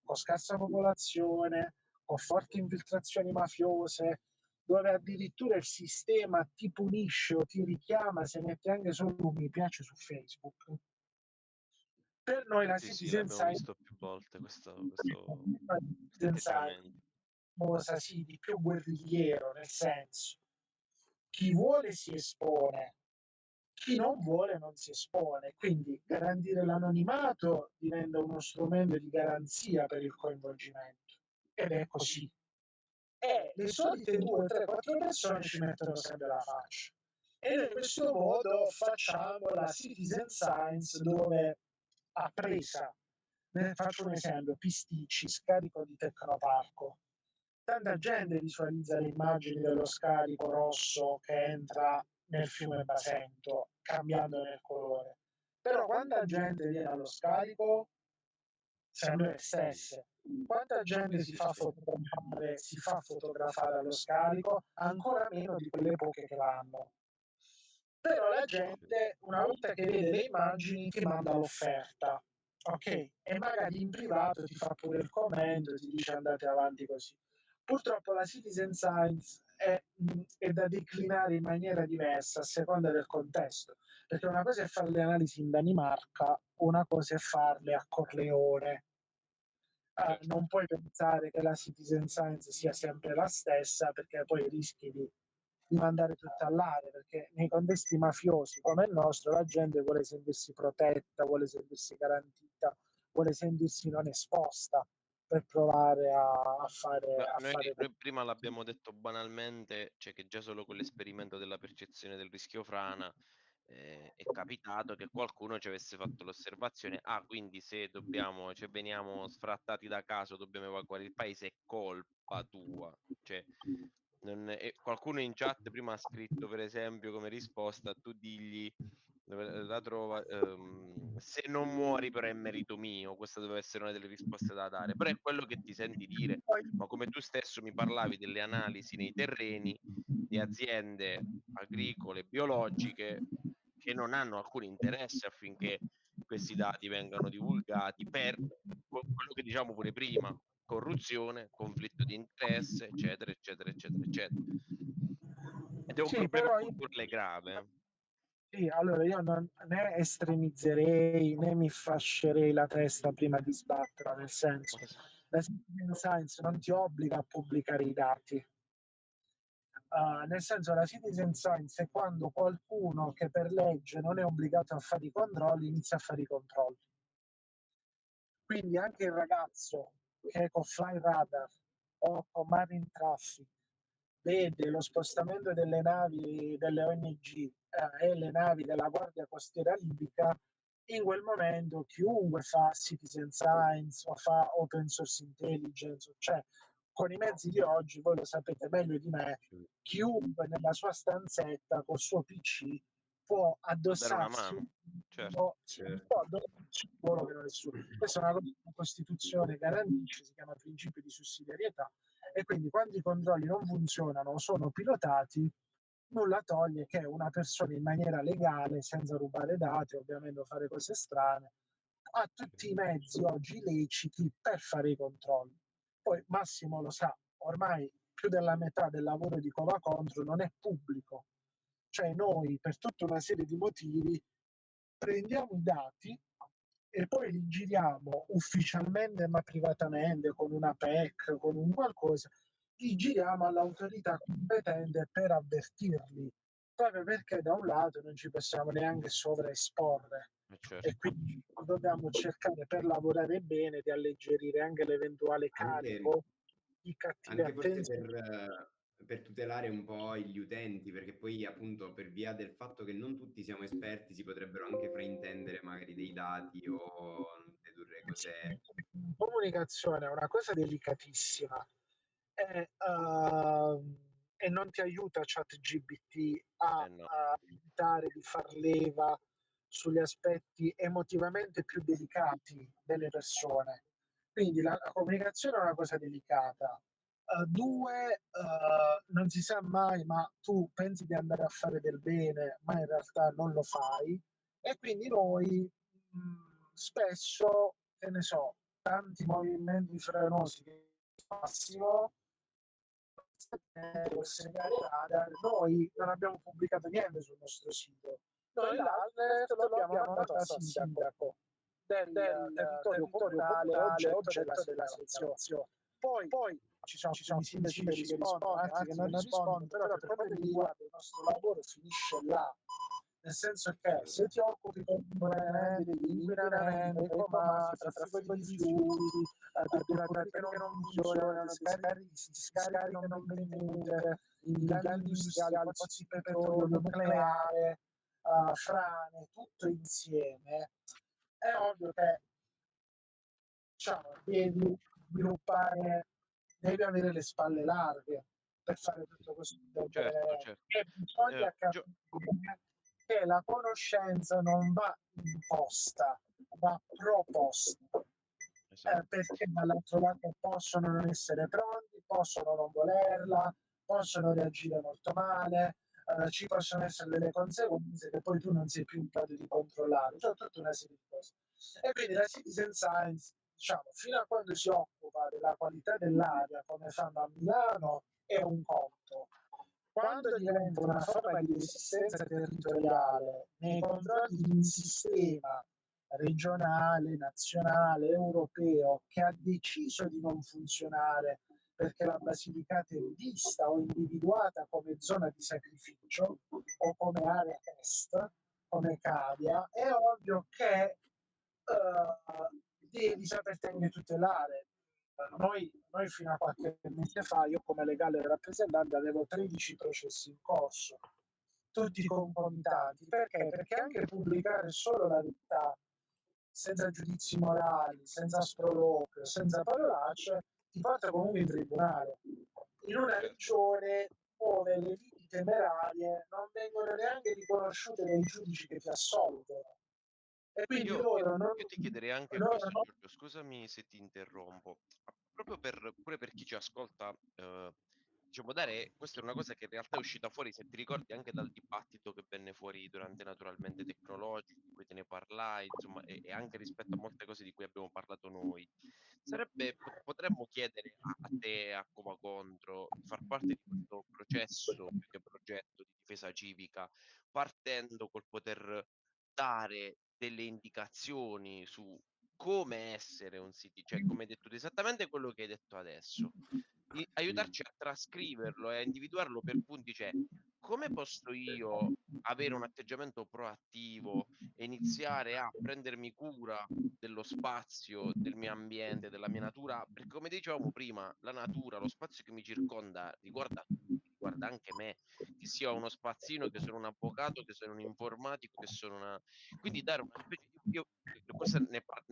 con scarsa popolazione, con forti infiltrazioni mafiose, dove addirittura il sistema ti punisce o ti richiama se metti anche solo un mi piace su Facebook. Per noi la sì, sì, citizen l'abbiamo science visto più volte questo citizen science atteggiamento. cosa sì, di più guerrigliero, nel senso chi vuole si espone, chi non vuole non si espone, quindi garantire l'anonimato diventa uno strumento di garanzia per il coinvolgimento ed è così. E le solite 2, 3, 4 persone ci mettono sempre la faccia. E noi in questo modo facciamo la citizen science dove a presa, ne faccio un esempio, Pisticci, scarico di Tecnoparco. Tanta gente visualizza le immagini dello scarico rosso che entra nel fiume Basento, cambiandone il colore. Però quanta gente viene allo scarico? Sempre le stesse. Quanta gente si fa fotografare allo scarico? Ancora meno di quelle poche che vanno. Però la gente, una volta che vede le immagini, ti manda l'offerta, ok? E magari in privato ti fa pure il commento, ti dice andate avanti così. Purtroppo la citizen science è da declinare in maniera diversa a seconda del contesto, perché una cosa è fare le analisi in Danimarca, una cosa è farle a Corleone. Certo. Non puoi pensare che la citizen science sia sempre la stessa, perché poi rischi di mandare tutto all'aria, perché nei contesti mafiosi come il nostro la gente vuole sentirsi protetta, vuole sentirsi garantita, vuole sentirsi non esposta per provare a fare, Ma a noi, fare noi prima l'abbiamo detto banalmente, cioè che già solo con l'esperimento della percezione del rischio frana è capitato che qualcuno ci avesse fatto l'osservazione, quindi se dobbiamo, cioè veniamo sfrattati da caso, dobbiamo evacuare il paese, è colpa tua. Cioè, qualcuno in chat prima ha scritto, per esempio, come risposta, tu digli dove la trova, se non muori però è merito mio, questa doveva essere una delle risposte da dare, però è quello che ti senti dire, ma come tu stesso mi parlavi delle analisi nei terreni di aziende agricole, biologiche, che non hanno alcun interesse affinché questi dati vengano divulgati per quello che diciamo pure prima, corruzione, conflitto di interesse, eccetera, eccetera, eccetera, eccetera. Ed è un Sì, problema però io, culturale grave. sì, allora io non né estremizzerei né mi fascerei la testa prima di sbatterla, nel senso, la citizen science non ti obbliga a pubblicare i dati. Nel senso, la citizen science è quando qualcuno che per legge non è obbligato a fare i controlli inizia a fare i controlli. Quindi anche il ragazzo che con Fly Radar o con Marine Traffic vede lo spostamento delle navi delle ONG e le navi della Guardia Costiera Libica, in quel momento chiunque fa citizen science o fa open source intelligence, cioè con i mezzi di oggi, voi lo sapete meglio di me, chiunque nella sua stanzetta col suo PC può Dare una addossarsi mano, certo. può addossarsi un ruolo che non è suo. Questa è una cosa che la Costituzione garantisce, si chiama principio di sussidiarietà, e quindi quando i controlli non funzionano o sono pilotati, nulla toglie che una persona in maniera legale, senza rubare dati, ovviamente fare cose strane, ha tutti i mezzi oggi leciti per fare i controlli. Poi Massimo lo sa, ormai più della metà del lavoro di Covacontro non è pubblico. Cioè noi, per tutta una serie di motivi, prendiamo i dati e poi li giriamo ufficialmente ma privatamente con una PEC, con un qualcosa, li giriamo all'autorità competente per avvertirli, proprio perché da un lato non ci possiamo neanche sovraesporre Certo. e quindi dobbiamo cercare per lavorare bene di alleggerire anche l'eventuale carico di cattive Anche forse attenzioni. per tutelare un po' gli utenti, perché poi appunto per via del fatto che non tutti siamo esperti si potrebbero anche fraintendere magari dei dati o dedurre cose. Comunicazione è una cosa delicatissima e, e non ti aiuta ChatGPT No. a evitare di far leva sugli aspetti emotivamente più delicati delle persone. Quindi la comunicazione è una cosa delicata. Due, non si sa mai, ma tu pensi di andare a fare del bene, ma in realtà non lo fai. E quindi noi spesso, che ne so, tanti movimenti frenosi che Massimo col segnale radar, noi non abbiamo pubblicato niente sul nostro sito. Noi l'alert lo abbiamo mandato al sindaco del territorio comunale oggetto della segnalazione. Poi ci sono alcuni sindaci che rispondono, altri che non rispondono, però per quanto mi riguarda il nostro lavoro finisce là. Nel senso che se ti occupi contemporaneamente degli inquinamenti, ecomafia, traffico di rifiuti, di pirateria che non funzionano, discariche non benvenute, impianti industriali, pozzi di petrolio, nucleare, frane, tutto insieme, è ovvio che diciamo, devi sviluppare, devi avere le spalle larghe per fare tutto questo Certo, certo. e bisogna capire che la conoscenza non va imposta, va proposta. Esatto. Perché dall'altro lato possono non essere pronti, possono non volerla, possono reagire molto male, ci possono essere delle conseguenze che poi tu non sei più in grado di controllare, cioè tutta una serie di cose. E quindi la citizen science, diciamo, fino a quando si occupa della qualità dell'aria, come fanno a Milano, è un conto. Quando diventa una forma di resistenza territoriale nei confronti di un sistema regionale, nazionale, europeo che ha deciso di non funzionare perché la Basilicata è vista o individuata come zona di sacrificio o come area test, come cavia, è ovvio che devi saperti anche tutelare. Noi fino a qualche mese fa, io come legale rappresentante avevo 13 processi in corso, tutti concomitanti. Perché? Perché anche pubblicare solo la verità, senza giudizi morali, senza sproloquio, senza parolacce, ti porta comunque in tribunale. In una regione dove le liti temerarie non vengono neanche riconosciute dai giudici che ti assolvono. E quindi loro non... Io ti chiederei anche loro questo, non- Giorgio, scusami se ti interrompo, proprio pure per chi ci ascolta, diciamo, questa è una cosa che in realtà è uscita fuori, se ti ricordi, anche dal dibattito che venne fuori durante naturalmente Tecnologico, te ne parlai, insomma, e anche rispetto a molte cose di cui abbiamo parlato noi. Potremmo chiedere a te, a Cova Contro, di far parte di questo processo, più che progetto di difesa civica, partendo col poter dare delle indicazioni su come essere un cioè come hai detto tu, esattamente quello che hai detto adesso. Aiutarci a trascriverlo e a individuarlo per punti, cioè come posso io avere un atteggiamento proattivo e iniziare a prendermi cura dello spazio, del mio ambiente, della mia natura, perché come dicevamo prima, la natura, lo spazio che mi circonda riguarda tutti, riguarda anche me, che sia uno spazzino, che sono un avvocato, che sono un informatico, che sono una... Quindi dare una specie questa è diventata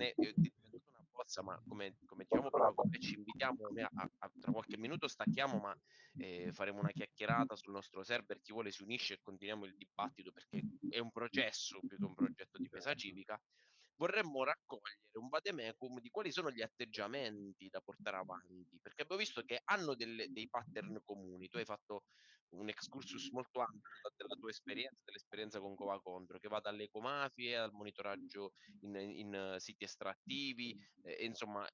una bozza, ma come diciamo prima, ci invitiamo, tra qualche minuto stacchiamo, ma faremo una chiacchierata sul nostro server, chi vuole si unisce e continuiamo il dibattito, perché è un processo più che un progetto di difesa civica. Vorremmo raccogliere un vademecum di quali sono gli atteggiamenti da portare avanti, perché abbiamo visto che hanno dei pattern comuni. Tu hai fatto un excursus molto ampio della tua esperienza, dell'esperienza con Cova Contro, che va dalle ecomafie al monitoraggio in siti estrattivi, insomma,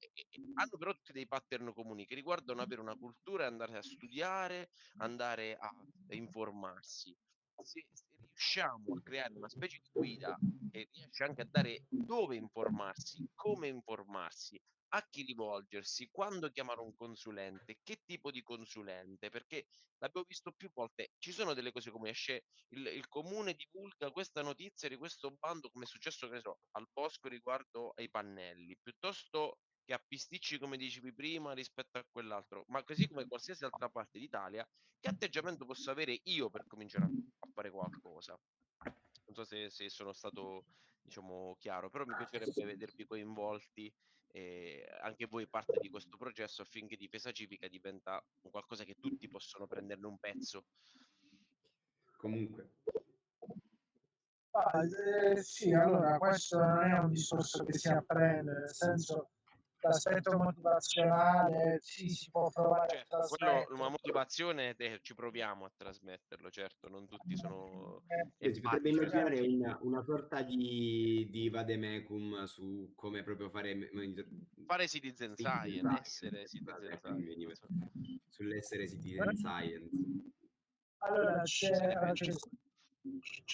hanno però tutti dei pattern comuni che riguardano avere una cultura e andare a studiare, andare a informarsi. Se riusciamo a creare una specie di guida che riesce anche a dare dove informarsi, come informarsi, a chi rivolgersi, quando chiamare un consulente, che tipo di consulente, perché l'abbiamo visto più volte, ci sono delle cose come esce il comune divulga questa notizia di questo bando, come è successo, che ne so, al bosco riguardo ai pannelli, piuttosto che a pisticci, come dicevi prima, rispetto a quell'altro, ma così come qualsiasi altra parte d'Italia, che atteggiamento posso avere io per cominciare a fare qualcosa? Non so se sono stato, diciamo, chiaro, però mi piacerebbe vedervi coinvolti anche voi parte di questo processo affinché Difesa Civica diventa un qualcosa che tutti possono prenderne un pezzo. Comunque, Sì, allora questo non è un discorso che si apprende, nel senso l'aspetto motivazionale sì, si può provare a Certo, quello, una trasmettere. motivazione ci proviamo a trasmetterlo, certo, non tutti sono si potrebbe empatici. immaginare una sorta di vademecum su come proprio fare Fare citizen science, essere citizen science. sull'essere citizen science. Allora c'è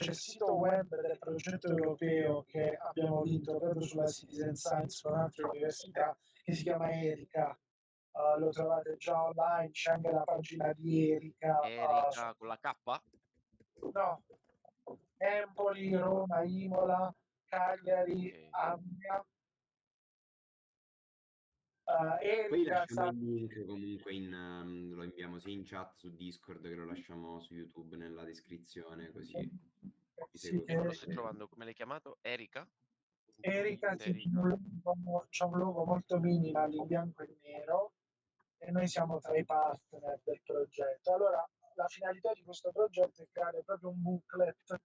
il sito web del progetto europeo che abbiamo vinto proprio sulla Citizen Science con altre università, che si chiama Erica. Lo trovate già online, c'è anche la pagina di Erica. Erika con la K? No, Empoli, Roma, Imola, Cagliari, Ok. Amiens. Poi Erica lasciamo il link comunque lo inviamo sia in chat su Discord che lo lasciamo su YouTube nella descrizione, così vi sì, seguo Non lo sulla sto serie. trovando, come l'hai chiamato? Erika? Erika sì, Erika. c'è un logo molto minimal in bianco e nero e noi siamo tra i partner del progetto. Allora, la finalità di questo progetto è creare proprio un booklet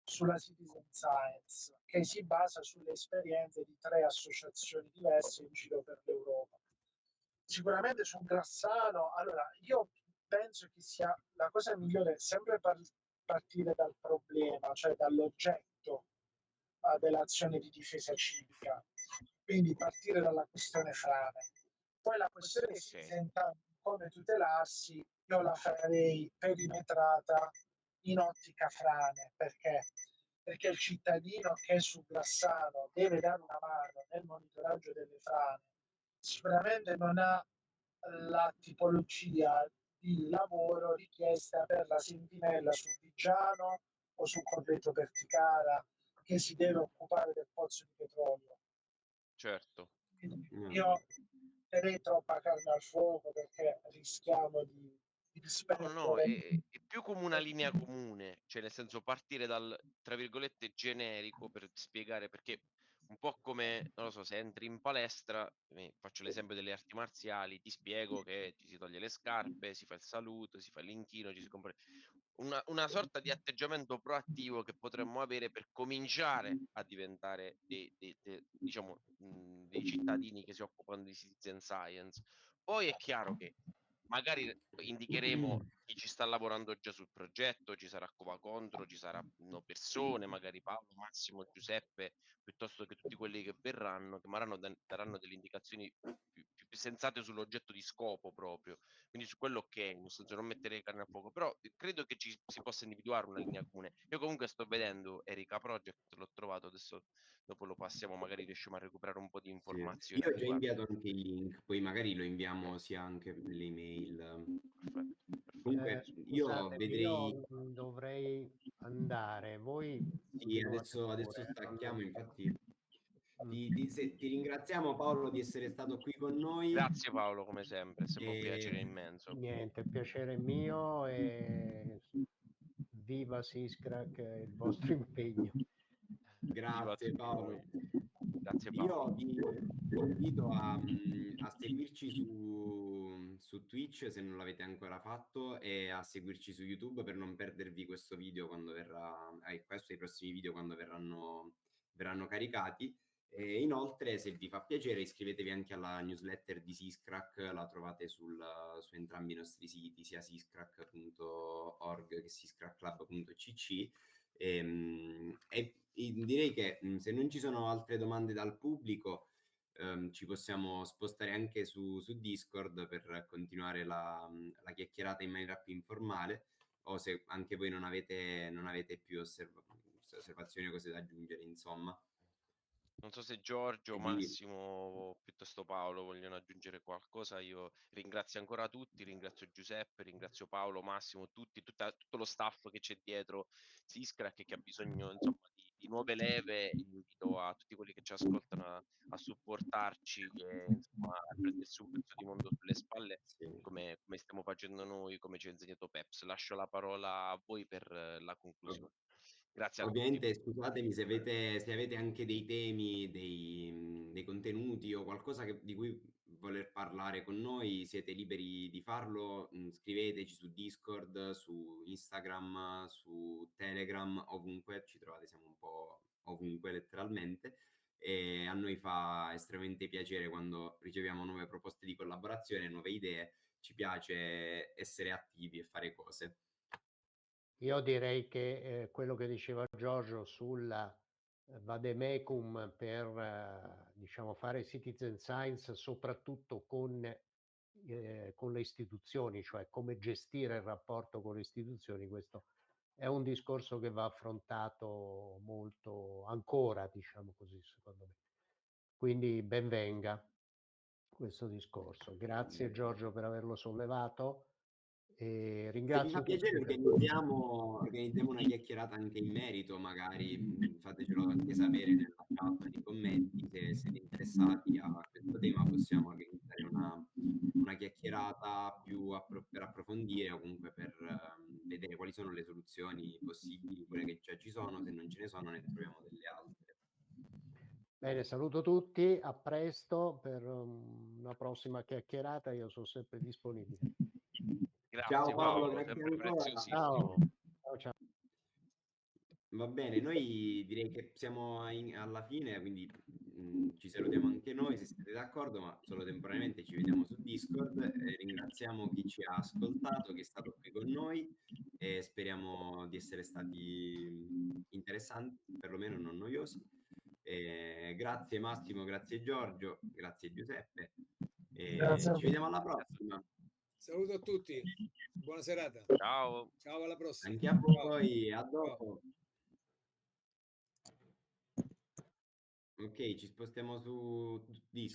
sulla citizen science che si basa sulle esperienze di 3 associazioni diverse in giro per l'Europa. Sicuramente su Grassano, allora io penso che sia la cosa migliore sempre partire dal problema, cioè dall'oggetto dell'azione di difesa civica, quindi partire dalla questione frane. Poi la questione Ok. citizen, come tutelarsi, io la farei perimetrata in ottica frane, perché il cittadino che su Grassano deve dare una mano nel monitoraggio delle frane sicuramente non ha la tipologia di lavoro richiesta per la sentinella sul Viggiano o sul Corvetto Perticara che si deve occupare del pozzo di petrolio. Certo. Quindi io terrei troppa carne al fuoco perché rischiamo di No, disperdere. è più come una linea comune, cioè nel senso partire dal, tra virgolette, generico per spiegare, perché un po' come, non lo so, se entri in palestra, faccio l'esempio delle arti marziali, ti spiego che ci si toglie le scarpe, si fa il saluto, si fa l'inchino, ci si compra una sorta di atteggiamento proattivo che potremmo avere per cominciare a diventare diciamo, dei cittadini che si occupano di citizen science. Poi è chiaro che magari indicheremo chi ci sta lavorando già sul progetto, ci sarà Cova Contro, ci saranno persone, magari Paolo, Massimo, Giuseppe, piuttosto che tutti quelli che verranno, che daranno delle indicazioni più sensate sull'oggetto di scopo proprio. Quindi su quello ok, nel senso non mettere carne a fuoco, però credo che si possa individuare una linea comune. Io comunque sto vedendo Erika Project, l'ho trovato, adesso dopo lo passiamo, magari riusciamo a recuperare un po' di Sì. informazioni Io al ho già riguardo. inviato anche il link, poi magari lo inviamo sia anche per l'email. Perfetto. Comunque io Scusatemi, vedrei... io dovrei andare. Voi Sì, continuate adesso pure, stacchiamo, non- infatti Mm. ti ringraziamo Paolo di essere stato qui con noi. Grazie Paolo, come sempre, è sempre un piacere E immenso. Niente, il piacere è mio e viva Siscrack e il vostro impegno. Viva grazie tutti Paolo. noi. Grazie Io Paolo. vi invito a seguirci su Twitch se non l'avete ancora fatto e a seguirci su YouTube per non perdervi questo video quando verrà, questo e i prossimi video quando verranno caricati. E inoltre, se vi fa piacere, iscrivetevi anche alla newsletter di Siscrack, la trovate su entrambi i nostri siti, sia siscrack.org che siscrackclub.cc. E direi che se non ci sono altre domande dal pubblico, ci possiamo spostare anche su Discord per continuare la chiacchierata in maniera più informale, o se anche voi non avete più osservazioni o cose da aggiungere, insomma. Non so se Giorgio, Quindi, Massimo o piuttosto Paolo vogliono aggiungere qualcosa. Io ringrazio ancora tutti, ringrazio Giuseppe, ringrazio Paolo, Massimo, tutto lo staff che c'è dietro Siscrack, che ha bisogno insomma di nuove leve. Invito a tutti quelli che ci ascoltano a supportarci e insomma a prendersi un pezzo di mondo sulle spalle, sì. come stiamo facendo noi, come ci ha insegnato Peps. Lascio la parola a voi per la conclusione. Grazie a tutti. Ovviamente, scusatemi se avete anche dei temi, dei contenuti o qualcosa di cui voler parlare con noi, siete liberi di farlo. Scriveteci su Discord, su Instagram, su Telegram, ovunque ci trovate, siamo un po' ovunque letteralmente. E a noi fa estremamente piacere quando riceviamo nuove proposte di collaborazione, nuove idee. Ci piace essere attivi e fare cose. Io direi che quello che diceva Giorgio sulla vademecum per diciamo, fare citizen science soprattutto con le istituzioni, cioè come gestire il rapporto con le istituzioni, questo è un discorso che va affrontato molto ancora, diciamo così, secondo me. Quindi ben venga questo discorso. Grazie Giorgio per averlo sollevato. E Se vi ringrazio fa tutti piacere per... organizziamo una chiacchierata anche in merito, magari fatecelo anche sapere nella chat, nei commenti, se siete interessati a questo tema possiamo organizzare una chiacchierata per approfondire o comunque per vedere quali sono le soluzioni possibili, quelle che già ci sono, se non ce ne sono ne troviamo delle altre. Bene, saluto tutti, a presto per una prossima chiacchierata, io sono sempre disponibile. Grazie Ciao Paolo, Paolo, grazie sempre ancora. preziosissimo. Ciao. Ciao, ciao. Va bene, noi direi che siamo alla fine, quindi ci salutiamo anche noi se siete d'accordo, ma solo temporaneamente ci vediamo su Discord. Ringraziamo chi ci ha ascoltato, chi è stato qui con noi e speriamo di essere stati interessanti, perlomeno non noiosi. Grazie Massimo, grazie Giorgio, grazie Giuseppe. Grazie a Ci voi. vediamo alla prossima. Saluto a tutti, buona serata. Ciao. Ciao, alla prossima. Anche a voi, a dopo. Ok, ci spostiamo su Discord.